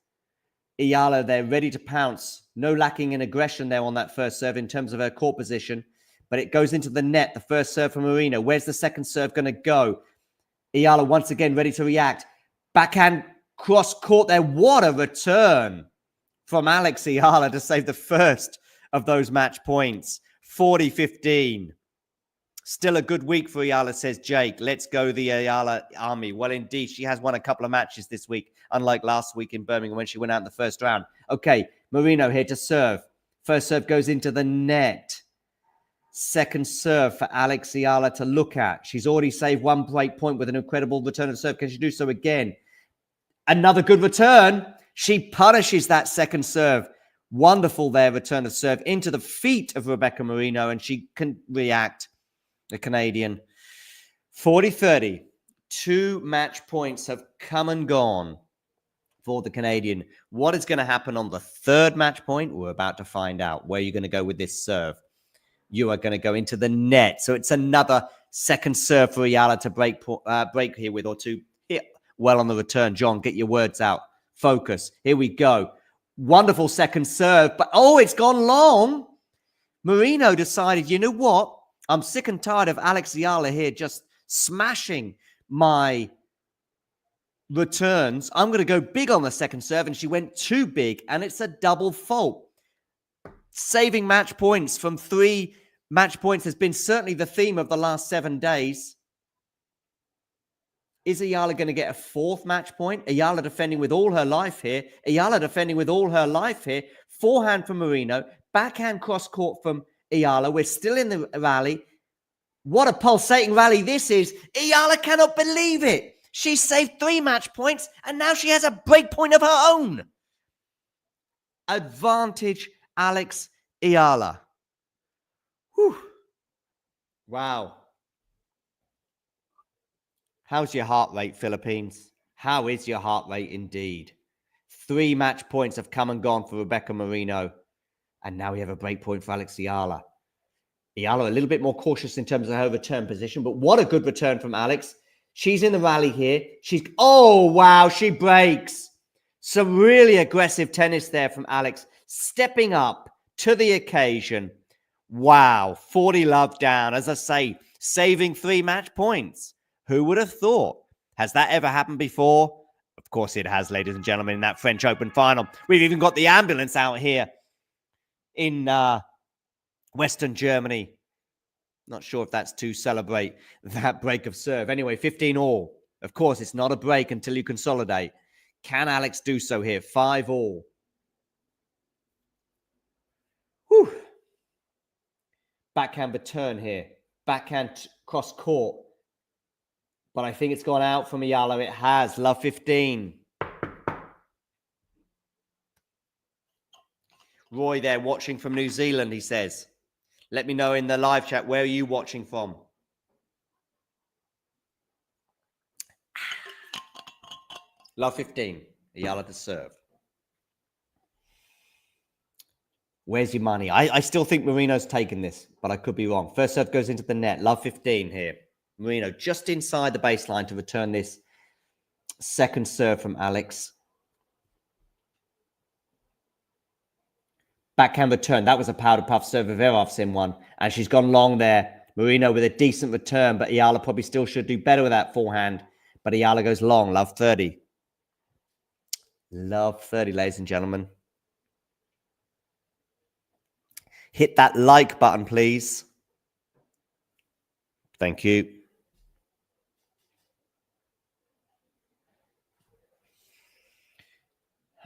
Eala there, ready to pounce. No lacking in aggression there on that first serve in terms of her court position. But it goes into the net, the first serve from Marino. Where's the second serve going to go? Eala once again ready to react. Backhand cross court there. What a return from Alex Eala to save the first of those match points. 40-15. Still a good week for Eala, says Jake. Let's go the Eala army. Well, indeed, she has won a couple of matches this week, unlike last week in Birmingham when she went out in the first round. Okay, Marino here to serve. First serve goes into the net. Second serve for Alex Eala to look at. She's already saved 1 break point with an incredible return of serve. Can she do so again? Another good return. She punishes that second serve. Wonderful there, return of serve into the feet of Rebecca Marino, and she can react. The Canadian. 40-30. 2 match points have come and gone for the Canadian. What is going to happen on the third match point? We're about to find out. Where are you going to go with this serve? You are going to go into the net. So it's another second serve for Eala to break here with, or to hit well on the return. John, get your words out. Focus. Here we go. Wonderful second serve. But, it's gone long. Marino decided, you know what? I'm sick and tired of Alex Eala here just smashing my returns. I'm going to go big on the second serve, and she went too big, and it's a double fault. Saving match points from 3 Match points has been certainly the theme of the last 7 days. Is Eala going to get a 4th match point? Eala defending with all her life here. Eala defending with all her life here. Forehand from Marino. Backhand cross-court from Eala. We're still in the rally. What a pulsating rally this is. Eala cannot believe it. She saved 3 match points, and now she has a break point of her own. Advantage Alex Eala. Whew. Wow. How's your heart rate, Philippines? How is your heart rate indeed? 3 match points have come and gone for Rebecca Marino. And now we have a break point for Alex Eala. Eala a little bit more cautious in terms of her return position. But what a good return from Alex. She's in the rally here. Oh, wow, she breaks. Some really aggressive tennis there from Alex. Stepping up to the occasion. Wow, 40 love down. As I say, saving 3 match points. Who would have thought? Has that ever happened before? Of course it has, ladies and gentlemen, in that French Open final. We've even got the ambulance out here in Western Germany. Not sure if that's to celebrate that break of serve. Anyway, 15-all. Of course, it's not a break until you consolidate. Can Alex do so here? 5-all. Whew. Backhand return here. Backhand cross court. But I think it's gone out from Eala. It has. Love 15. Roy there watching from New Zealand, he says. Let me know in the live chat, where are you watching from? Love 15. Eala to serve. Where's your money? I still think Marino's taken this, but I could be wrong. First serve goes into the net. Love 15 here. Marino just inside the baseline to return this second serve from Alex. Backhand return. That was a powder puff serve. Verov's in one. And she's gone long there. Marino with a decent return, but Eala probably still should do better with that forehand. But Eala goes long. Love 30. Love 30, ladies and gentlemen. Hit that like button, please. Thank you.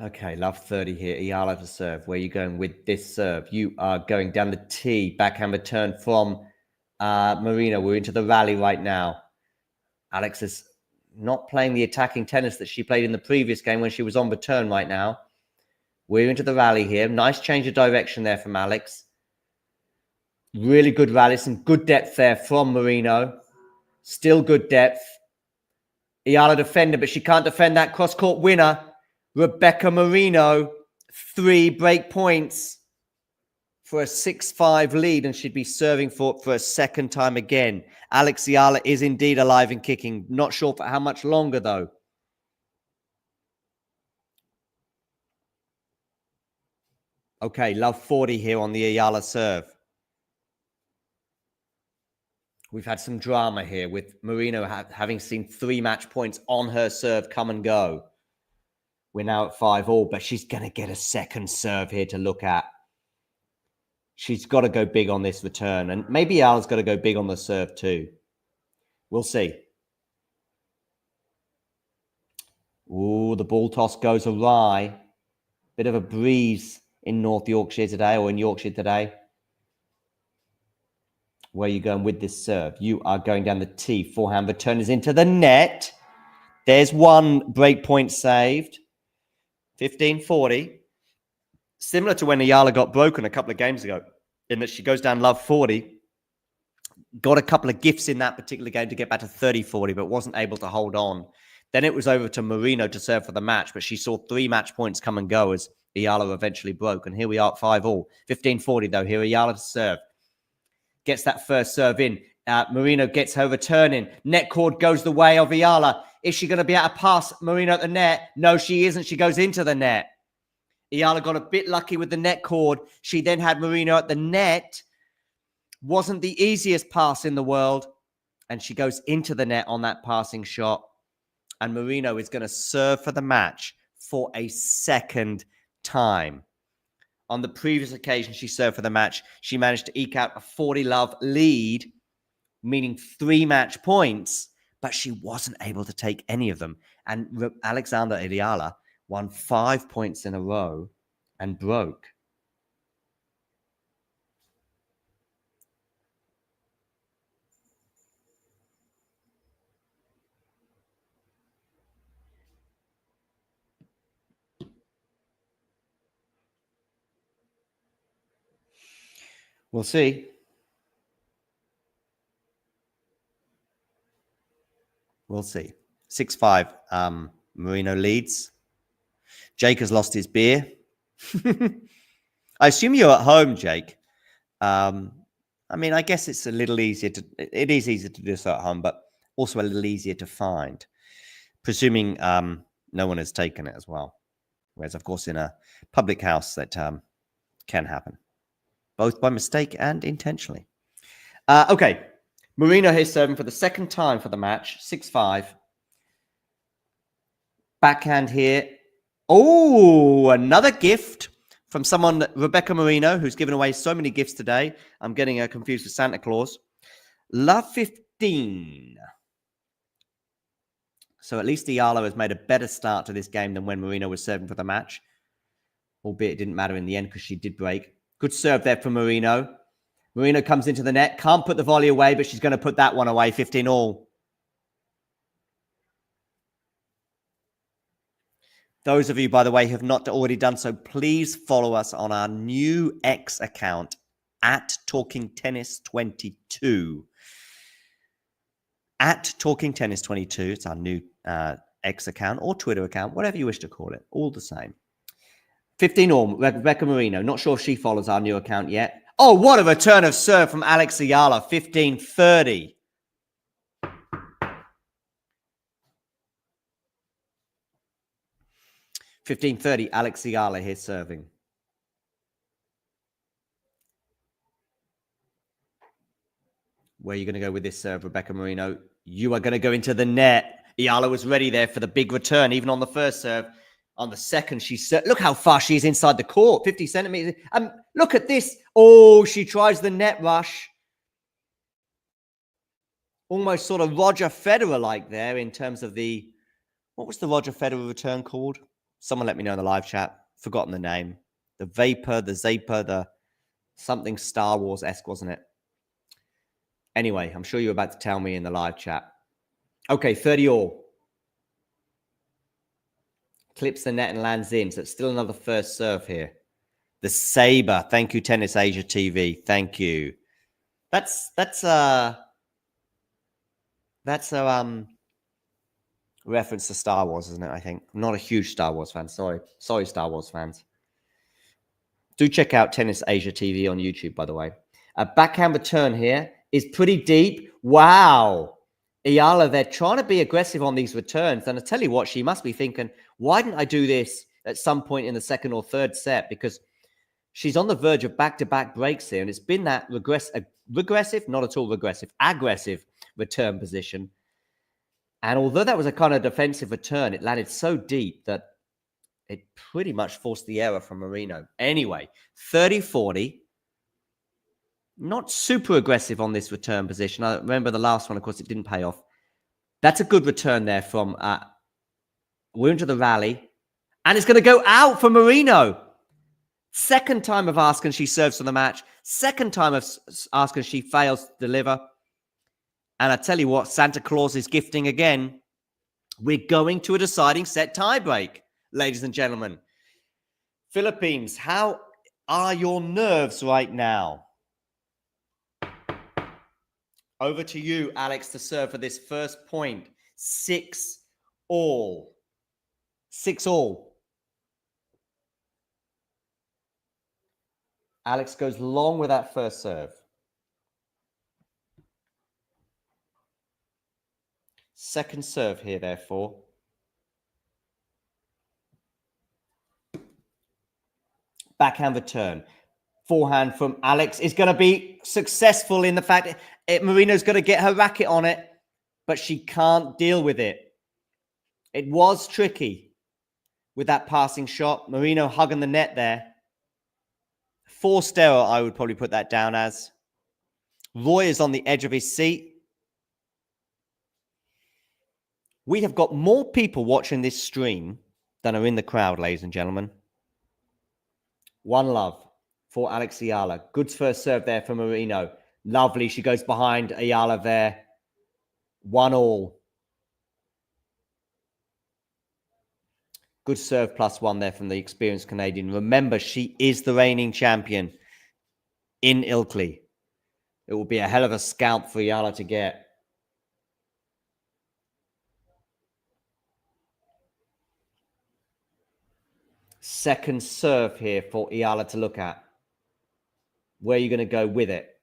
Okay, love 30 here. Eala to serve. Where are you going with this serve? You are going down the tee. Backhand return from Marino. We're into the rally right now. Alex is not playing the attacking tennis that she played in the previous game when she was on return right now. We're into the rally here. Nice change of direction there from Alex. Really good rally. Some good depth there from Marino. Still good depth. Eala defender, but she can't defend that cross-court winner. Rebecca Marino, 3 break points for a 6-5 lead, and she'd be serving for a second time again. Alex Eala is indeed alive and kicking. Not sure for how much longer, though. Okay, love 40 here on the Eala serve. We've had some drama here with Marino having seen 3 match points on her serve come and go. We're now at 5-all, but she's going to get a second serve here to look at. She's got to go big on this return, and maybe Eala's got to go big on the serve too. We'll see. Ooh, the ball toss goes awry. Bit of a breeze in North Yorkshire today, or in Yorkshire today. Where are you going with this serve? You are going down the tee. Forehand return is into the net. There's 1 break point saved. 15-40. Similar to when Eala got broken a couple of games ago, in that she goes down love 40. Got a couple of gifts in that particular game to get back to 30-40, but wasn't able to hold on. Then it was over to Marino to serve for the match, but she saw 3 match points come and go as Eala eventually broke. And here we are at 5-all. 15-40 though. Here Eala to serve. Gets that first serve in. Marino gets her return in. Net cord goes the way of Eala. Is she going to be able to pass Marino at the net? No, she isn't. She goes into the net. Eala got a bit lucky with the net cord. She then had Marino at the net. Wasn't the easiest pass in the world. And she goes into the net on that passing shot. And Marino is going to serve for the match for a second time. on the previous occasion she served for the match, she managed to eke out a 40-love lead, meaning 3 match points, but she wasn't able to take any of them. And Alexandra Eala won 5 points in a row and broke. We'll see. We'll see. 6-5. Marino leads. Jake has lost his beer. I assume you're at home, Jake. I mean, I guess it's a little easier to. It is easier to do so at home, but also a little easier to find, presuming no one has taken it as well. Whereas, of course, in a public house, that can happen, both by mistake and intentionally. Okay, Marino here serving for the second time for the match, 6-5. Backhand here. Oh, another gift from someone, Rebecca Marino, who's given away so many gifts today. I'm getting her confused with Santa Claus. Love 15. So at least Eala has made a better start to this game than when Marino was serving for the match. Albeit it didn't matter in the end because she did break. Good serve there from Marino. Marino comes into the net. Can't put the volley away, but she's going to put that one away. 15 all. Those of you, by the way, who have not already done so, please follow us on our new X account at Talking Tennis 22. At Talking Tennis 22. It's our new X account or Twitter account, whatever you wish to call it. All the same. 15 all. Rebecca Marino. Not sure if she follows our new account yet. Oh, what a return of serve from Alex Eala. 15-30. Alex Eala here serving. Where are you going to go with this serve, Rebecca Marino? You are going to go into the net. Eala was ready there for the big return, even on the first serve. On the second, look how far she is inside the court, 50 centimeters. Look at this. Oh, she tries the net rush. Almost sort of Roger Federer-like there in terms of what was the Roger Federer return called? Someone let me know in the live chat. Forgotten the name. The Vapor, the Zapor, the something Star Wars-esque, wasn't it? Anyway, I'm sure you're about to tell me in the live chat. Okay, 30 all. Clips the net and lands in. So it's still another first serve here. The Sabre. Thank you, Tennis Asia TV. Thank you. That's a reference to Star Wars, isn't it? I think. I'm not a huge Star Wars fan. Sorry, Star Wars fans. Do check out Tennis Asia TV on YouTube, by the way. A backhand return here is pretty deep. Wow. Eala, they're trying to be aggressive on these returns. And I tell you what, she must be thinking, why didn't I do this at some point in the second or third set? Because she's on the verge of back-to-back breaks here. And it's been that regressive, not at all regressive, aggressive return position. And although that was a kind of defensive return, it landed so deep that it pretty much forced the error from Marino. Anyway, 30-40. Not super aggressive on this return position. I remember the last one, of course, it didn't pay off. That's a good return there from... we're into the rally. And it's going to go out for Marino. Second time of asking she serves for the match. Second time of asking she fails to deliver. And I tell you what, Santa Claus is gifting again. We're going to a deciding set tiebreak, ladies and gentlemen. Philippines, how are your nerves right now? Over to you, Alex, to serve for this first point. 6 all. 6 all. Alex goes long with that first serve. Second serve here, therefore. Backhand return. Forehand from Alex is going to be successful in the fact that Marino's going to get her racket on it, but she can't deal with it. It was tricky with that passing shot. Marino hugging the net there. Forced error, I would probably put that down as. Roy is on the edge of his seat. We have got more people watching this stream than are in the crowd, ladies and gentlemen. One love for Alex Eala. Good first serve there for Marino. Lovely. She goes behind Eala there. 1-1. Good serve +1 there from the experienced Canadian. Remember, she is the reigning champion in Ilkley. It will be a hell of a scalp for Eala to get. Second serve here for Eala to look at. Where are you going to go with it?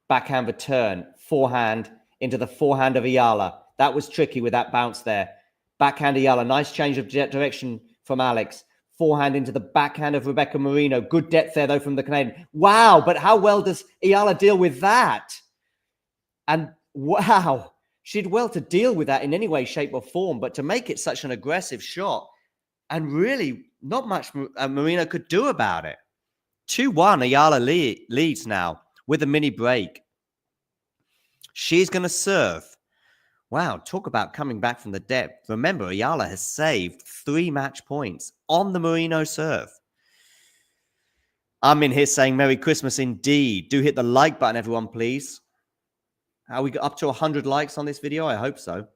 Backhand return. Forehand into the forehand of Eala. That was tricky with that bounce there. Backhand Eala. Nice change of direction from Alex. Forehand into the backhand of Rebecca Marino. Good depth there, though, from the Canadian. Wow, but how well does Eala deal with that? And wow, she did well to deal with that in any way, shape, or form, but to make it such an aggressive shot, and really not much Marino could do about it. 2-1, Eala leads now with a mini break. She's going to serve. Wow, talk about coming back from the depth. Remember, Eala has saved 3 match points on the Marino serve. I'm in here saying Merry Christmas indeed. Do hit the like button, everyone, please. Are we up to 100 likes on this video? I hope so.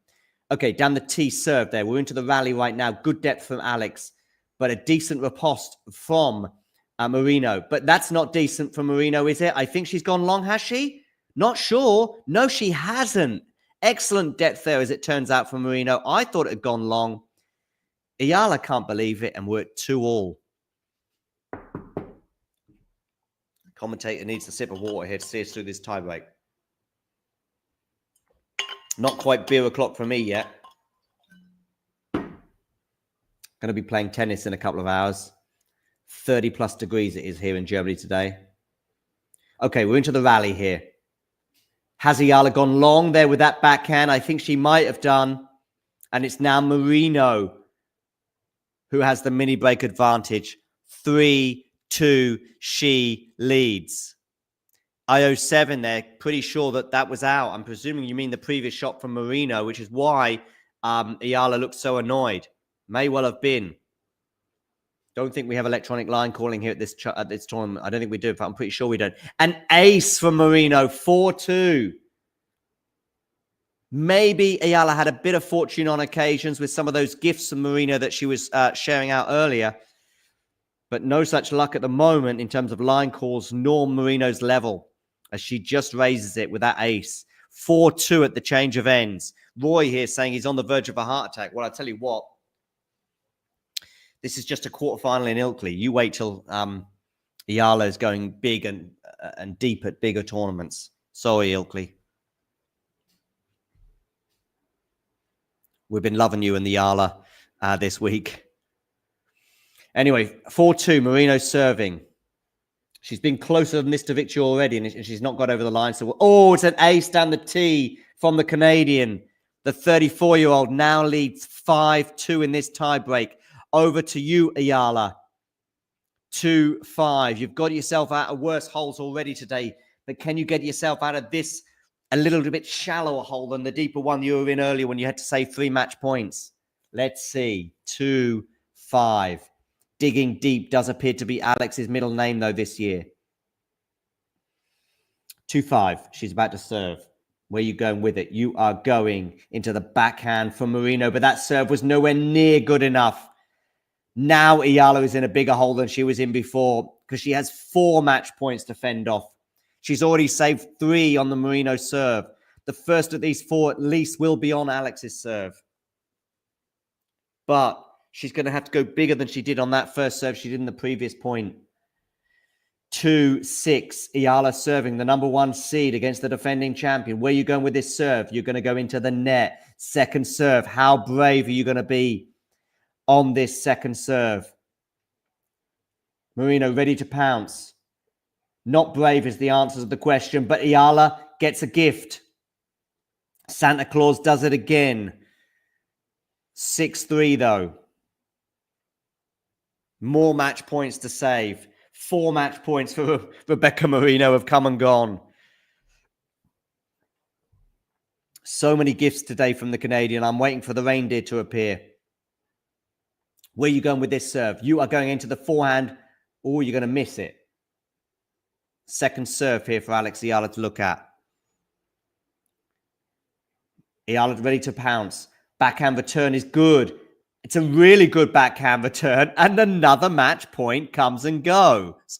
Okay, down the T serve there. We're into the rally right now. Good depth from Alex, but a decent riposte from Marino. But that's not decent from Marino, is it? I think she's gone long, has she? Not sure. No, she hasn't. Excellent depth there, as it turns out, from Marino. I thought it had gone long. Eala can't believe it, and we're at 2-2. Commentator needs a sip of water here to see us through this tiebreak. Not quite beer o'clock for me yet. Going to be playing tennis in a couple of hours. 30+ degrees it is here in Germany today. Okay, we're into the rally here. Has Eala gone long there with that backhand? I think she might have done. And it's now Marino who has the mini break advantage. 3-2, she leads. IO7 there, pretty sure that was out. I'm presuming you mean the previous shot from Marino, which is why Eala looked so annoyed. May well have been. Don't think we have electronic line calling here at this tournament. I don't think we do, but I'm pretty sure we don't. An ace from Marino, 4-2. Maybe Eala had a bit of fortune on occasions with some of those gifts from Marino that she was sharing out earlier. But no such luck at the moment in terms of line calls, nor Marino's level, as she just raises it with that ace. 4-2 at the change of ends. Roy here saying he's on the verge of a heart attack. Well, I tell you what, this is just a quarterfinal in Ilkley. You wait till Eala is going big and deep at bigger tournaments. Sorry, Ilkley. We've been loving you and the Eala this week. Anyway, 4-2, Marino serving. She's been closer than this to victory already, and she's not got over the line. So, oh, it's an ace down the tee from the Canadian. The 34-year-old now leads 5-2 in this tiebreak. Over to you, Eala. 2-5. You've got yourself out of worse holes already today, but can you get yourself out of this a little bit shallower hole than the deeper one you were in earlier when you had to save 3 match points? Let's see. 2-5. Digging deep does appear to be Alex's middle name, though, this year. 2-5. She's about to serve. Where are you going with it? You are going into the backhand for Marino, but that serve was nowhere near good enough. Now Eala is in a bigger hole than she was in before because she has 4 match points to fend off. She's already saved 3 on the Marino serve. The first of these 4 at least will be on Alex's serve. But she's going to have to go bigger than she did on that first serve she did in the previous point. 2-6. Eala serving the number 1 seed against the defending champion. Where are you going with this serve? You're going to go into the net. Second serve. How brave are you going to be on this second serve? Marino ready to pounce. Not brave is the answer to the question, but Eala gets a gift. Santa Claus does it again. 6-3 though. More match points to save. 4 match points for Rebecca Marino have come and gone. So many gifts today from the Canadian. I'm waiting for the reindeer to appear. Where are you going with this serve? You are going into the forehand, or you're going to miss it. Second serve here for Alex Eala to look at. Eala ready to pounce. Backhand return is good. It's a really good backhand return. And another match point comes and goes.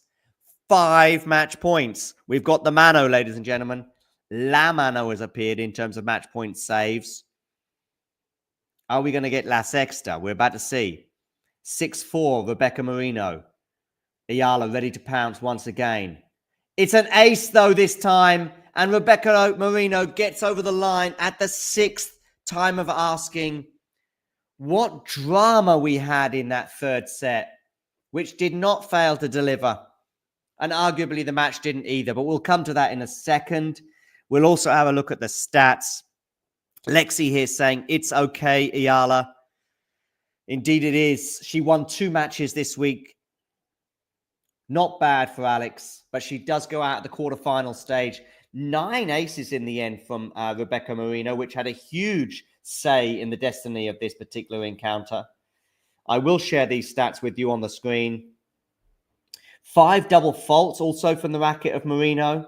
5 match points. We've got the mano, ladies and gentlemen. La mano has appeared in terms of match point saves. Are we going to get La Sexta? We're about to see. 6-4, Rebecca Marino. Eala ready to pounce once again. It's an ace, though, this time. And Rebecca Marino gets over the line at the 6th time of asking. What drama we had in that third set, which did not fail to deliver. And arguably the match didn't either, but we'll come to that in a second. We'll also have a look at the stats. Lexi here saying, it's okay, Eala. Indeed it is. She won 2 matches this week. Not bad for Alex, but she does go out at the quarterfinal stage. 9 aces in the end from Rebecca Marino, which had a huge say in the destiny of this particular encounter. I will share these stats with you on the screen. 5 double faults also from the racket of Marino.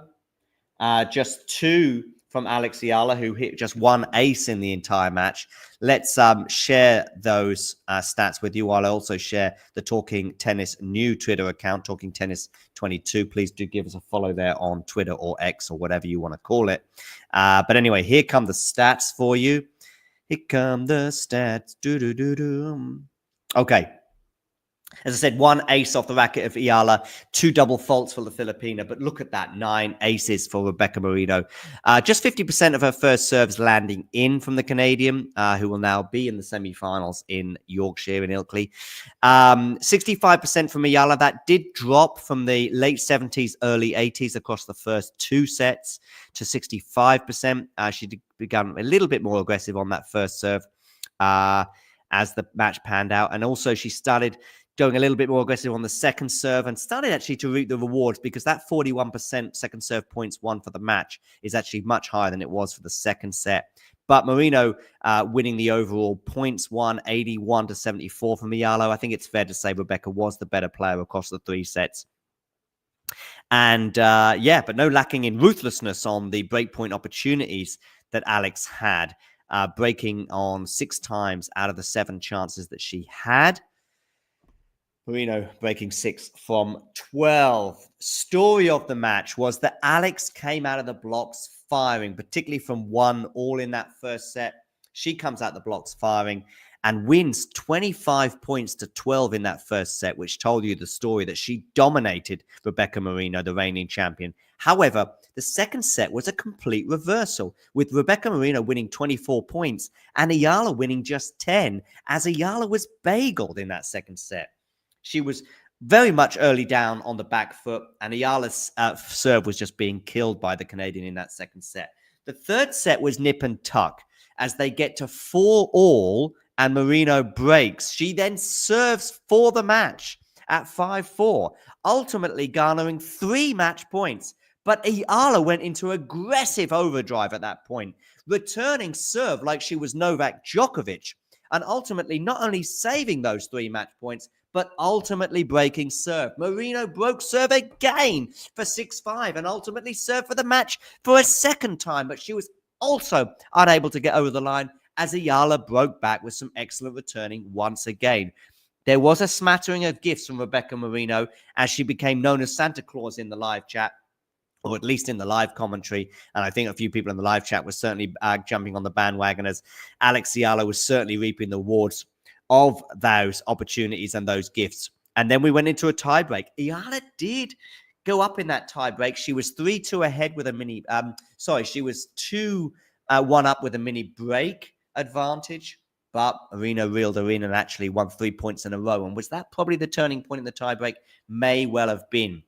Just 2 from Alex Eala, who hit just 1 ace in the entire match. Let's share those stats with you, while I also share the Talking Tennis new Twitter account, Talking Tennis 22. Please do give us a follow there on Twitter or X or whatever you want to call it. But anyway, here come the stats for you. Here come the stats. Okay. As I said, 1 ace off the racket of Eala, 2 double faults for the Filipina. But look at that, 9 aces for Rebecca Marino. Just 50% of her first serves landing in from the Canadian, who will now be in the semi-finals in Yorkshire in Ilkley. 65% from Eala. That did drop from the late 70s, early 80s across the first 2 sets to 65%. She began a little bit more aggressive on that first serve as the match panned out. And also she started going a little bit more aggressive on the second serve and started actually to reap the rewards, because that 41% second serve points won for the match is actually much higher than it was for the second set. But Marino winning the overall points won 81-74 from Eala. I think it's fair to say Rebecca was the better player across the 3 sets. And but no lacking in ruthlessness on the breakpoint opportunities that Alex had, breaking on 6 times out of the 7 chances that she had. Marino breaking 6 from 12. Story of the match was that Alex came out of the blocks firing, particularly from 1 all in that first set. She comes out the blocks firing and wins 25-12 in that first set, which told you the story that she dominated Rebecca Marino, the reigning champion. However, the second set was a complete reversal, with Rebecca Marino winning 24 points and Eala winning just 10, as Eala was bageled in that second set. She was very much early down on the back foot, and Eala's serve was just being killed by the Canadian in that second set. The third set was nip and tuck as they get to 4 all, and Marino breaks. She then serves for the match at 5-4, ultimately garnering 3 match points. But Eala went into aggressive overdrive at that point, returning serve like she was Novak Djokovic, and ultimately not only saving those 3 match points, but ultimately breaking serve. Marino broke serve again for 6-5 and ultimately served for the match for a second time, but she was also unable to get over the line as Eala broke back with some excellent returning once again. There was a smattering of gifts from Rebecca Marino as she became known as Santa Claus in the live chat, or at least in the live commentary. And I think a few people in the live chat were certainly jumping on the bandwagon, as Alex Eala was certainly reaping the rewards of those opportunities and those gifts. And then we went into a tiebreak. Eala did go up in that tiebreak. She was 3-2 ahead with a mini... she was 2-1 up with a mini break advantage. But Marino reeled her in and actually won 3 points in a row. And was that probably the turning point in the tiebreak? May well have been.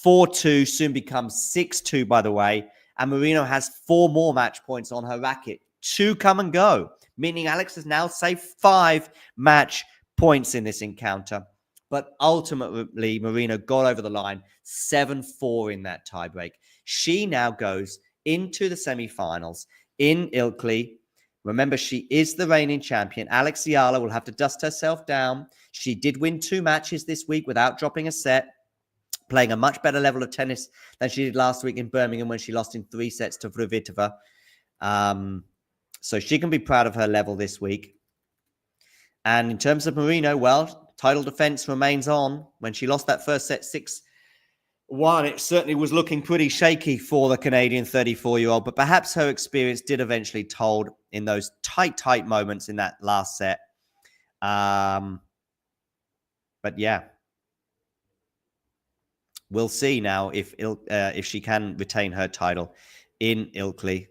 4-2 soon becomes 6-2, by the way. And Marino has 4 more match points on her racket. 2 come and go, meaning Alex has now saved 5 match points in this encounter. But ultimately, Marino got over the line, 7-4 in that tiebreak. She now goes into the semi-finals in Ilkley. Remember, she is the reigning champion. Eala will have to dust herself down. She did win 2 matches this week without dropping a set, playing a much better level of tennis than she did last week in Birmingham when she lost in 3 sets to Vruhitova. So she can be proud of her level this week. And in terms of Marino, well, title defense remains on. When she lost that first set 6-1, it certainly was looking pretty shaky for the Canadian 34-year-old, but perhaps her experience did eventually told in those tight moments in that last set. But yeah, we'll see now if she can retain her title in Ilkley.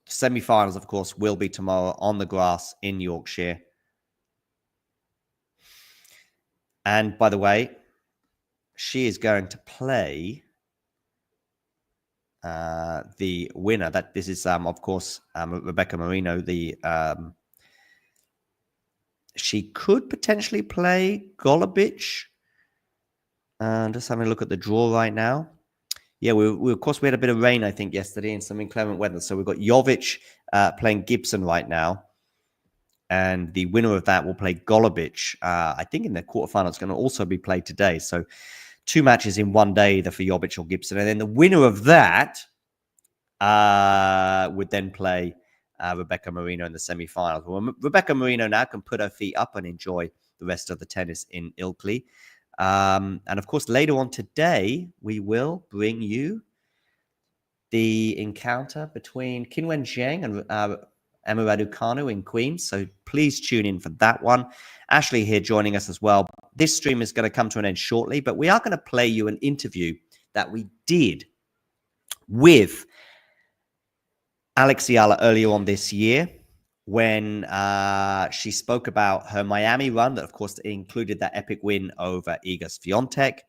Semi-finals, of course, will be tomorrow on the grass in Yorkshire. And by the way, she is going to play the winner. This is, of course, Rebecca Marino. She could potentially play Golubic. Just having a look at the draw right now. Yeah, of course, we had a bit of rain, I think, yesterday and some inclement weather. So we've got Jovic playing Gibson right now. And the winner of that will play Golubic. I think in the quarterfinal, it's going to also be played today. So 2 matches in one day, either for Jovic or Gibson. And then the winner of that would then play Rebecca Marino in the semi-finals. Well, Rebecca Marino now can put her feet up and enjoy the rest of the tennis in Ilkley. And of course, later on today, we will bring you the encounter between Qinwen Zheng and Emma Raducanu in Queens. So please tune in for that one. Ashley here joining us as well. This stream is going to come to an end shortly, but we are going to play you an interview that we did with Eala earlier on this year when she spoke about her Miami run that, of course, included that epic win over Iga Swiatek.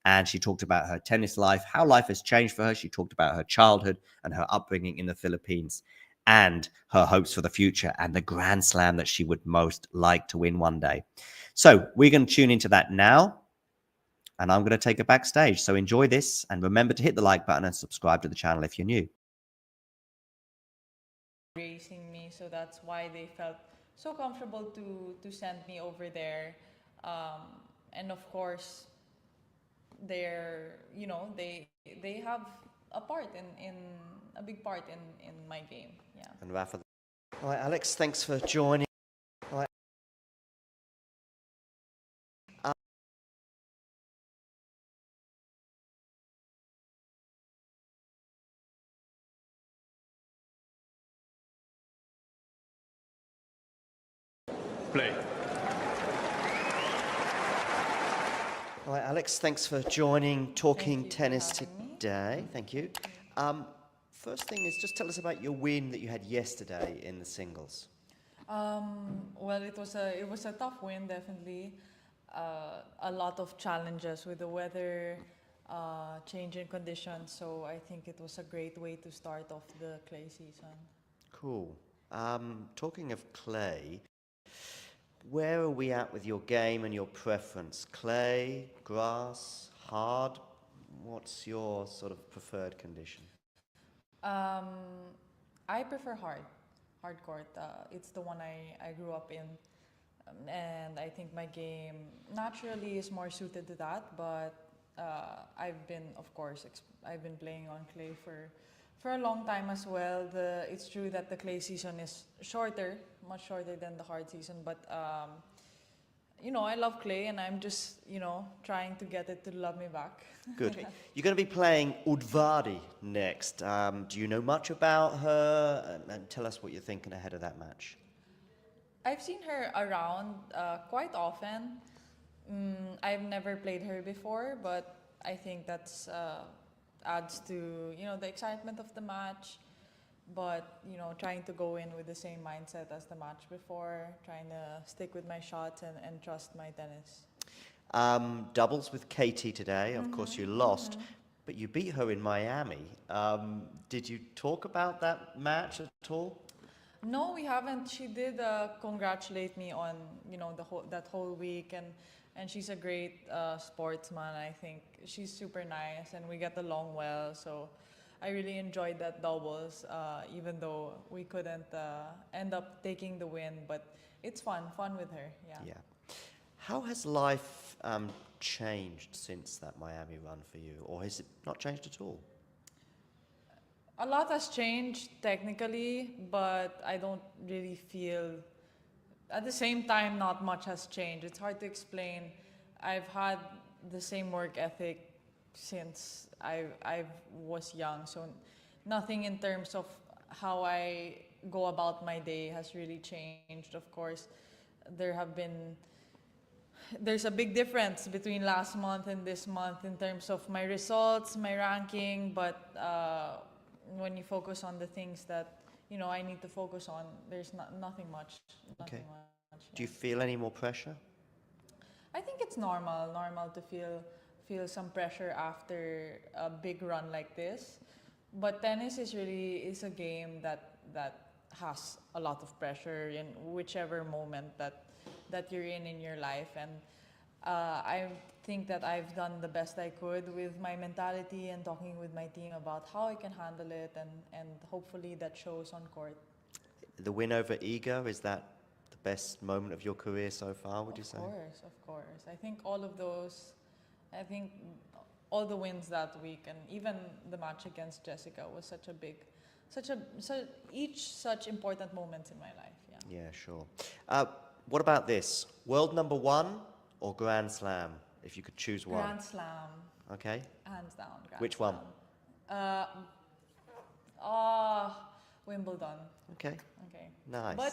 And she talked about her tennis life, how life has changed for her. She talked about her childhood and her upbringing in the Philippines and her hopes for the future and the Grand Slam that she would most like to win one day. So we're going to tune into that now. And I'm going to take her backstage. So enjoy this. And remember to hit the like button and subscribe to the channel if you're new. Racing me, so that's why they felt so comfortable to send me over there. And of course, they're, they have a part in a big part in my game. Yeah. And Rafa. All right, Alex, thanks for joining. All right. Play. All right, Alex, thanks for joining Talking Tennis today. Thank you. First thing is just tell us about your win that you had yesterday in the singles. Well, it was a tough win, definitely. A lot of challenges with the weather, changing conditions. So I think it was a great way to start off the clay season. Cool. Talking of clay, where are we at with your game and your preference? Clay, grass, hard? What's your sort of preferred condition? I prefer hard court. It's the one I grew up in. And I think my game naturally is more suited to that. But I've been playing on clay for a long time as well. It's true that the clay season is shorter, much shorter than the hard season, but I love clay and I'm just, trying to get it to love me back. Good. You're going to be playing Udvardi next. Do you know much about her? And tell us what you're thinking ahead of that match. I've seen her around quite often. I've never played her before, but I think that's adds to the excitement of the match, but trying to go in with the same mindset as the match before, trying to stick with my shots and trust my tennis. Doubles with Katie today. Of course you lost, but you beat her in Miami. Did you talk about that match at all? No, we haven't. She did congratulate me on that whole week, and she's a great sportsman. I think she's super nice, and we get along well. So I really enjoyed that doubles, even though we couldn't end up taking the win. But it's fun with her. Yeah. Yeah. How has life changed since that Miami run for you, or has it not changed at all? A lot has changed technically, but I don't really feel. At the same time, not much has changed. It's hard to explain. I've had the same work ethic since I was young, so nothing in terms of how I go about my day has really changed. Of course, there's a big difference between last month and this month in terms of my results, my ranking, but when you focus on the things that I need to focus on, there's nothing much. Okay. Nothing much, yeah. Do you feel any more pressure? I think it's normal to feel some pressure after a big run like this. But tennis is a game that has a lot of pressure in whichever moment that you're in your life, and I think that I've done the best I could with my mentality and talking with my team about how I can handle it, and hopefully that shows on court. The win over Iga, is that the best moment of your career so far, would you say? Of course. I think all of those, I think all the wins that week, and even the match against Jessica was each such important moments in my life. Yeah. Yeah, sure. What about this? World number one or Grand Slam, if you could choose one? Grand Slam. Okay. Hands down. Which one? Wimbledon. Okay. Okay. Nice. But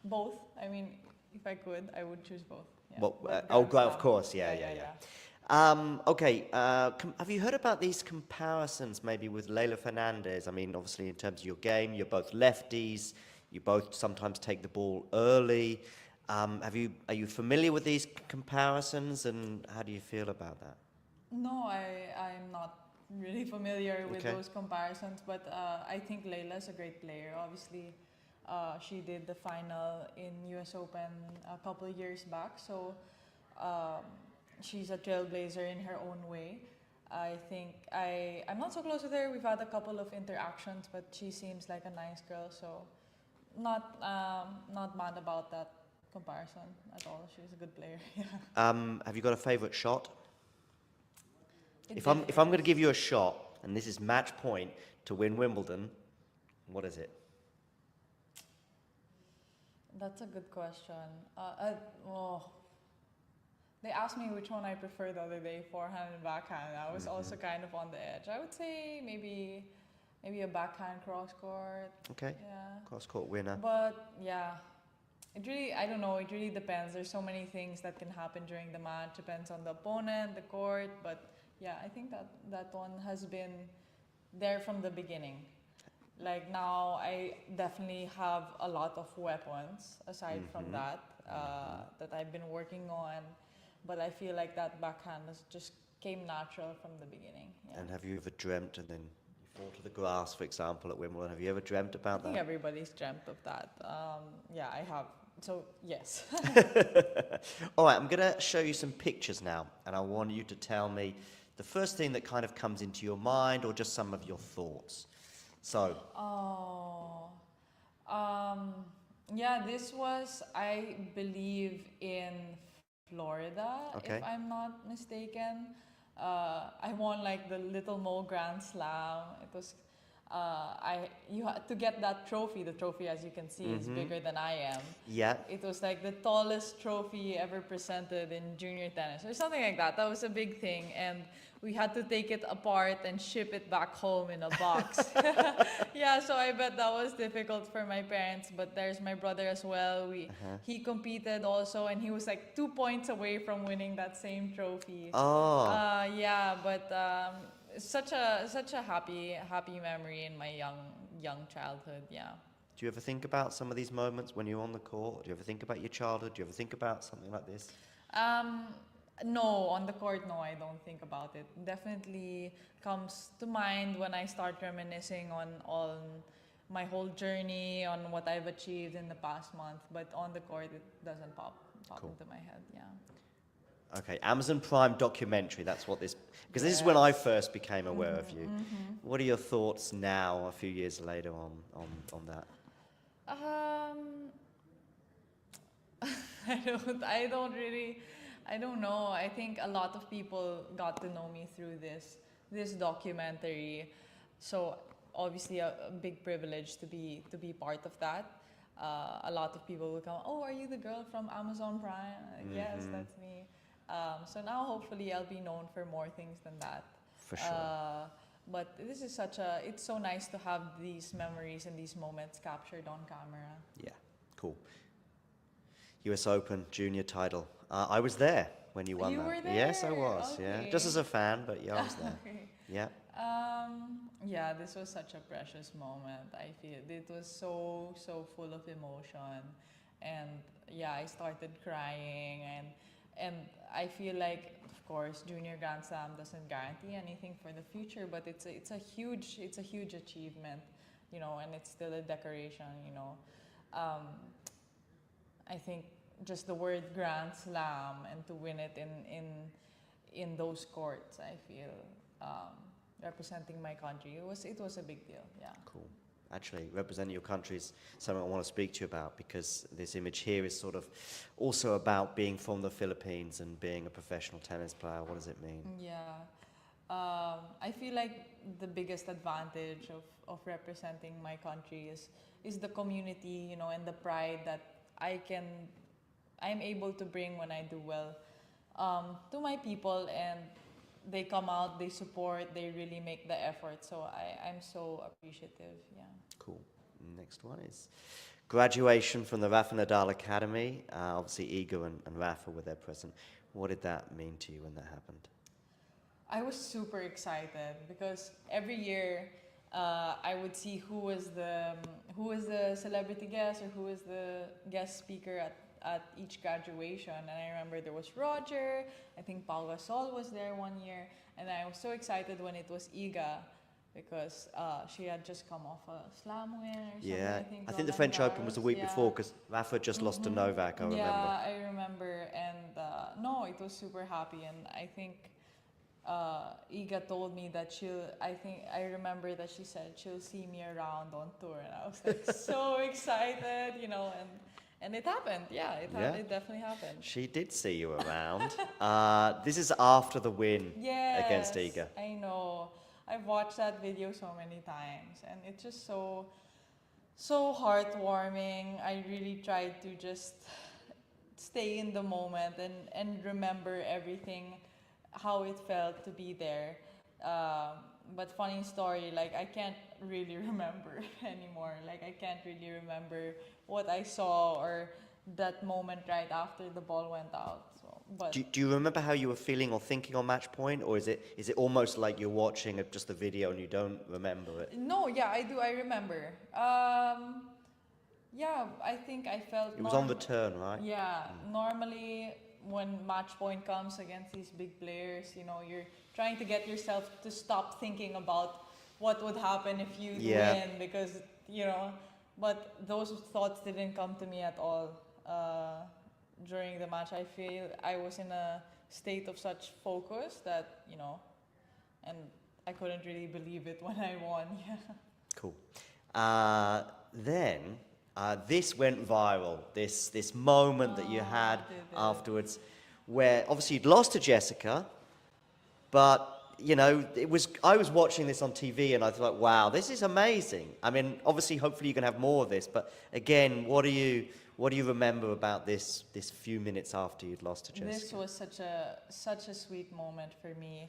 both. I mean, if I could, I would choose both. Yeah. Well, of course. Yeah. Okay. Have you heard about these comparisons maybe with Leylah Fernandez? I mean, obviously in terms of your game, you're both lefties. You both sometimes take the ball early. Are you familiar with these comparisons, and how do you feel about that? No, I'm not really familiar with those comparisons, but I think Leylah's a great player. Obviously, she did the final in US Open a couple of years back, so she's a trailblazer in her own way. I think I'm not so close with her. We've had a couple of interactions, but she seems like a nice girl, so not mad about that comparison at all. She's a good player. Yeah. Have you got a favorite shot? If I'm going to give you a shot, and this is match point to win Wimbledon, what is it? That's a good question. They asked me which one I prefer the other day, forehand and backhand. I was also kind of on the edge. I would say maybe a backhand cross court. Okay. Yeah. Cross court winner. But yeah, I don't know. It really depends. There's so many things that can happen during the match. Depends on the opponent, the court. But yeah, I think that one has been there from the beginning. Like now, I definitely have a lot of weapons aside from that I've been working on. But I feel like that backhand just came natural from the beginning. Yeah. And have you ever dreamt and then you fall to the grass, for example, at Wimbledon? Have you ever dreamt about that? I think everybody's dreamt of that. Yeah, I have. So, yes. All right, I'm going to show you some pictures now, and I want you to tell me the first thing that kind of comes into your mind or just some of your thoughts. So. Yeah, this was, I believe, in Florida, if I'm not mistaken. I won like the Little Mo Grand Slam. It was, you had to get that trophy. The trophy, as you can see, is bigger than I am. Yeah. It was like the tallest trophy ever presented in junior tennis or something like that. That was a big thing, and we had to take it apart and ship it back home in a box. Yeah, so I bet that was difficult for my parents, but there's my brother as well. He competed also, and he was like 2 points away from winning that same trophy. Oh. Yeah, but such a happy memory in my young childhood. Yeah. Do you ever think about some of these moments when you're on the court? Do you ever think about your childhood? Do you ever think about something like this? No, on the court, no, I don't think about it. Definitely comes to mind when I start reminiscing on all my whole journey, on what I've achieved in the past month. But on the court, it doesn't pop into my head. Yeah. Okay, Amazon Prime documentary. That's what this, because this is when I first became aware of you. What are your thoughts now, a few years later, on that? I don't know. I think a lot of people got to know me through this documentary. So obviously a big privilege to be part of that. A lot of people will come, oh, are you the girl from Amazon Prime? Yes, that's me. So now hopefully I'll be known for more things than that. For sure. But this is it's so nice to have these memories and these moments captured on camera. Yeah, cool. US Open junior title. I was there when you won that. You were there? Yes, I was. Okay. Yeah, just as a fan, but yeah, I was there. Okay. Yeah. Yeah, this was such a precious moment. I feel it was so full of emotion, and yeah, I started crying, and I feel like, of course, Junior Grand Slam doesn't guarantee anything for the future, but it's a huge achievement, you know, and it's still a decoration, you know. I think just the word Grand Slam and to win it in those courts, I feel, representing my country, it was a big deal. Yeah. Cool. Actually, representing your country is something I want to speak to you about, because this image here is sort of also about being from the Philippines and being a professional tennis player. What does it mean? Yeah. I feel like the biggest advantage of representing my country is the community, you know, and the pride that I'm able to bring when I do well to my people, and they come out, they support, they really make the effort. So I'm so appreciative. Yeah. Cool. Next one is graduation from the Rafa Nadal Academy. Obviously, Iga and Rafa were there present. What did that mean to you when that happened? I was super excited because every year I would see who was the celebrity guest or who was the guest speaker at each graduation. And I remember there was Roger, I think Pau Gasol was there one year, and I was so excited when it was Iga, because she had just come off a slam win or something. Yeah, I think the Roland French Open Garros. was the week before, because Rafa just lost to Novak, I remember. Yeah, I remember, and no, it was super happy, and I think Iga told me that I remember that she said she'll see me around on tour, and I was like so excited, you know, and it happened. Yeah, it definitely happened. She did see you around. This is after the win against Iga. I know. I've watched that video so many times, and it's just so heartwarming. I really tried to just stay in the moment and remember everything, how it felt to be there. But funny story, like I can't really remember anymore. Like I can't really remember what I saw or that moment right after the ball went out. So, but Do you remember how you were feeling or thinking on match point, or is it almost like you're watching just the video and you don't remember it? No, yeah, I do. I remember. Yeah, I think I felt. It was on the turn, right? Yeah, normally when match point comes against these big players, you know, you're trying to get yourself to stop thinking about what would happen if you win, because, you know, but those thoughts didn't come to me at all during the match. I feel I was in a state of such focus that, you know, and I couldn't really believe it when I won. Yeah. Cool. Then this went viral, this moment that you had afterwards, where obviously you'd lost to Jessica, but you know, I was watching this on TV and I thought, wow, this is amazing. I mean, obviously, hopefully you can have more of this, but again, what do you remember about this few minutes after you'd lost to Jessica? This was such a sweet moment for me.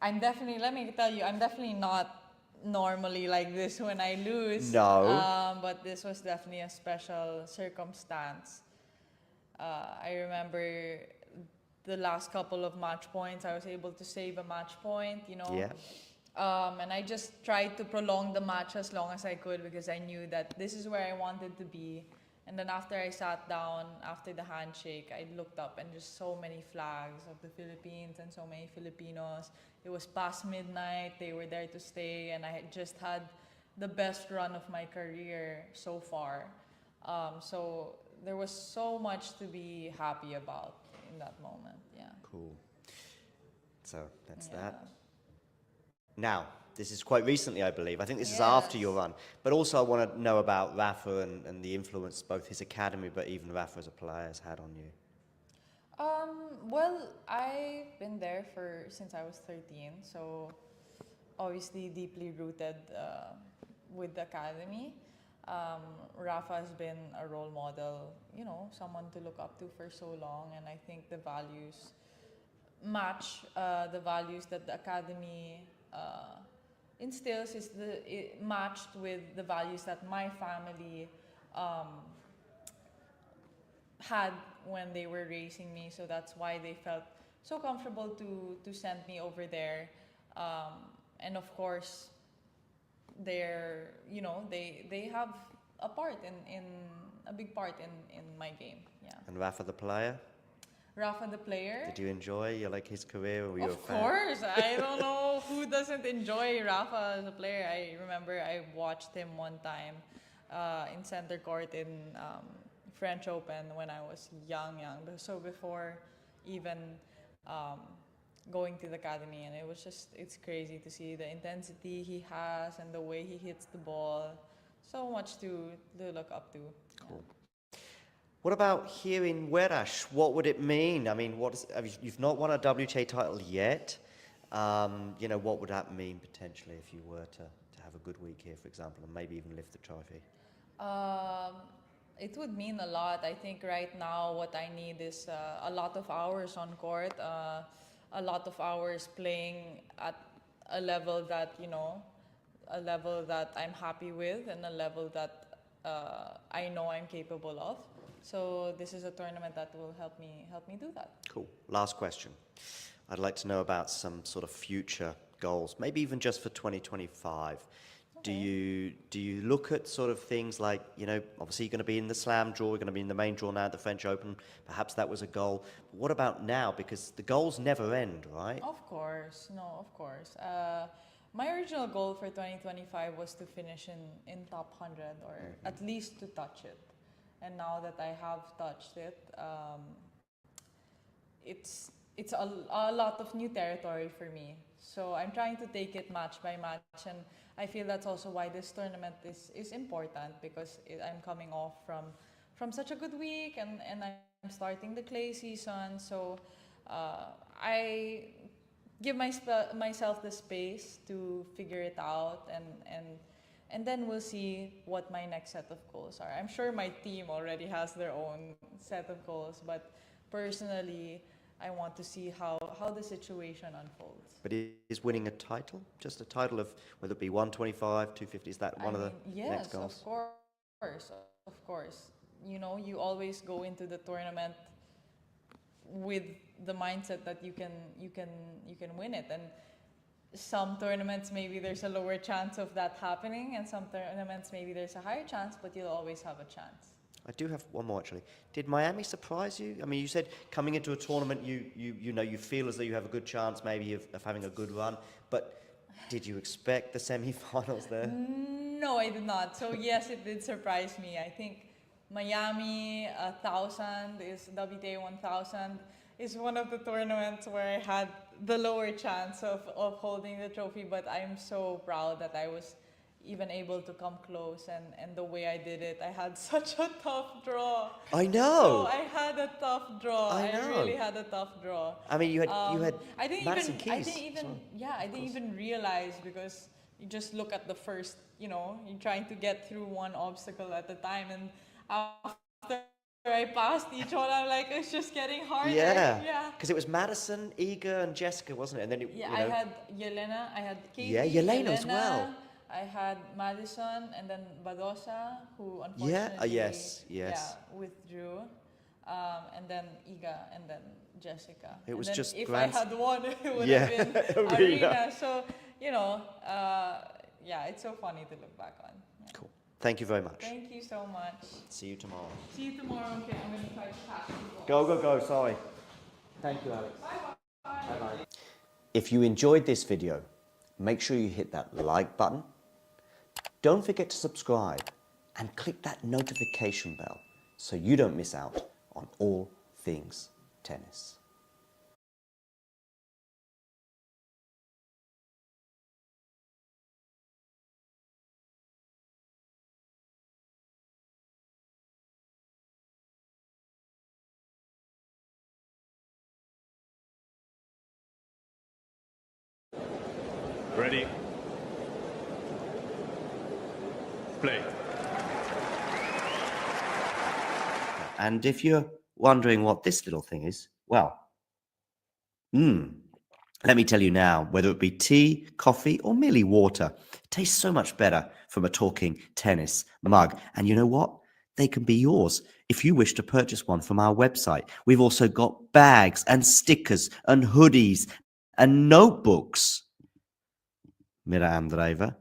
Let me tell you, I'm definitely not normally like this when I lose. No. But this was definitely a special circumstance. I remember the last couple of match points, I was able to save a match point, you know. Yeah. And I just tried to prolong the match as long as I could, because I knew that this is where I wanted to be. And then after I sat down, after the handshake, I looked up and just so many flags of the Philippines and so many Filipinos. It was past midnight, they were there to stay, and I had just had the best run of my career so far. So there was so much to be happy about in that moment, yeah. Cool. So that's that. Now, this is quite recently, I believe. I think this is after your run. But also I want to know about Rafa and the influence both his academy, but even Rafa as a player has had on you. Well, I've been there since I was 13, so obviously deeply rooted with the academy. Rafa has been a role model, you know, someone to look up to for so long, and I think the values match the values that the academy instills matched with the values that my family had when they were raising me. So that's why they felt so comfortable to send me over there. And of course, they have a part in a big part in my game. Yeah. And Rafa the player? Rafa the player. Did you enjoy his career? Or were you a fan? Of course. I don't know who doesn't enjoy Rafa as a player. I remember I watched him one time in center court in French Open when I was young. So before even going to the academy, and it's crazy to see the intensity he has and the way he hits the ball. So much to look up to. Cool. What about here in Werash? What would it mean? I mean, you've not won a WTA title yet. What would that mean potentially if you were to have a good week here, for example, and maybe even lift the trophy? It would mean a lot. I think right now what I need is a lot of hours on court, a lot of hours playing at a level that, I'm happy with, and a level that I know I'm capable of. So this is a tournament that will help me do that. Cool. Last question. I'd like to know about some sort of future goals, maybe even just for 2025. Okay. Do you look at sort of things like, obviously you're going to be in the slam draw, you're going to be in the main draw now at the French Open. Perhaps that was a goal. But what about now? Because the goals never end, right? Of course. No, of course. My original goal for 2025 was to finish in top 100 or at least to touch it. And now that I have touched it, it's a lot of new territory for me. So I'm trying to take it match by match, and I feel that's also why this tournament is important, because I'm coming off from such a good week, and I'm starting the clay season. So I give myself the space to figure it out, and then we'll see what my next set of goals are. I'm sure my team already has their own set of goals, but personally, I want to see how the situation unfolds. But is winning a title, just a title of, whether it be 125, 250, is that one of the next goals? Yes, of course. You always go into the tournament with the mindset that you can win it, and some tournaments maybe there's a lower chance of that happening, and some tournaments maybe there's a higher chance, but you'll always have a chance. I do have one more actually. Did Miami surprise you? I mean, you said coming into a tournament, you feel as though you have a good chance maybe of having a good run, but did you expect the semi-finals there? No, I did not. So yes, it did surprise me. I think Miami 1000 is WTA 1000 is one of the tournaments where I had the lower chance of holding the trophy, but I'm so proud that I was even able to come close, and the way I did it, I had such a tough draw. I know. So I had a tough draw. I really had a tough draw. I mean, you had Madison Keys. I didn't even realize, because you just look at the first, you're trying to get through one obstacle at a time, and after I passed each one, I'm like, it's just getting harder. Yeah. Because it was Madison, Iga, and Jessica, wasn't it? And then I had Yelena, I had Katie. Yeah, Yelena as well. I had Madison, and then Badosa, who unfortunately withdrew, and then Iga, and then Jessica. It was just if I had won, it would have been Arena. So it's so funny to look back on. Yeah. Cool. Thank you very much. Thank you so much. See you tomorrow. See you tomorrow. Okay, I'm going to try to pass you. Go. Sorry. Thank you, Alex. Bye-bye. If you enjoyed this video, make sure you hit that like button. Don't forget to subscribe and click that notification bell so you don't miss out on all things tennis. Ready? Play. And if you're wondering what this little thing is, well, let me tell you now, whether it be tea, coffee, or merely water, it tastes so much better from a talking tennis mug. And you know what? They can be yours if you wish to purchase one from our website. We've also got bags and stickers and hoodies and notebooks. Mira Andreeva.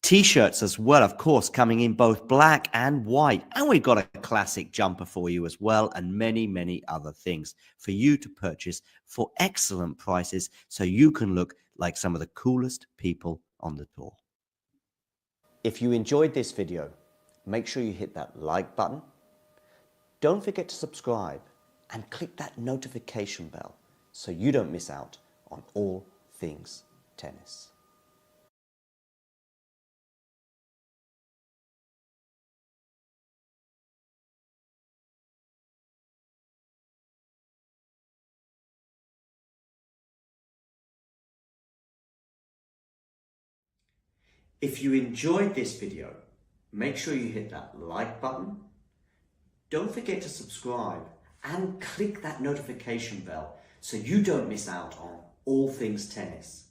T-shirts as well, of course, coming in both black and white. And we've got a classic jumper for you as well, and many, many other things for you to purchase for excellent prices so you can look like some of the coolest people on the tour. If you enjoyed this video, make sure you hit that like button. Don't forget to subscribe and click that notification bell so you don't miss out on all things tennis. If you enjoyed this video, make sure you hit that like button. Don't forget to subscribe and click that notification bell so you don't miss out on all things tennis.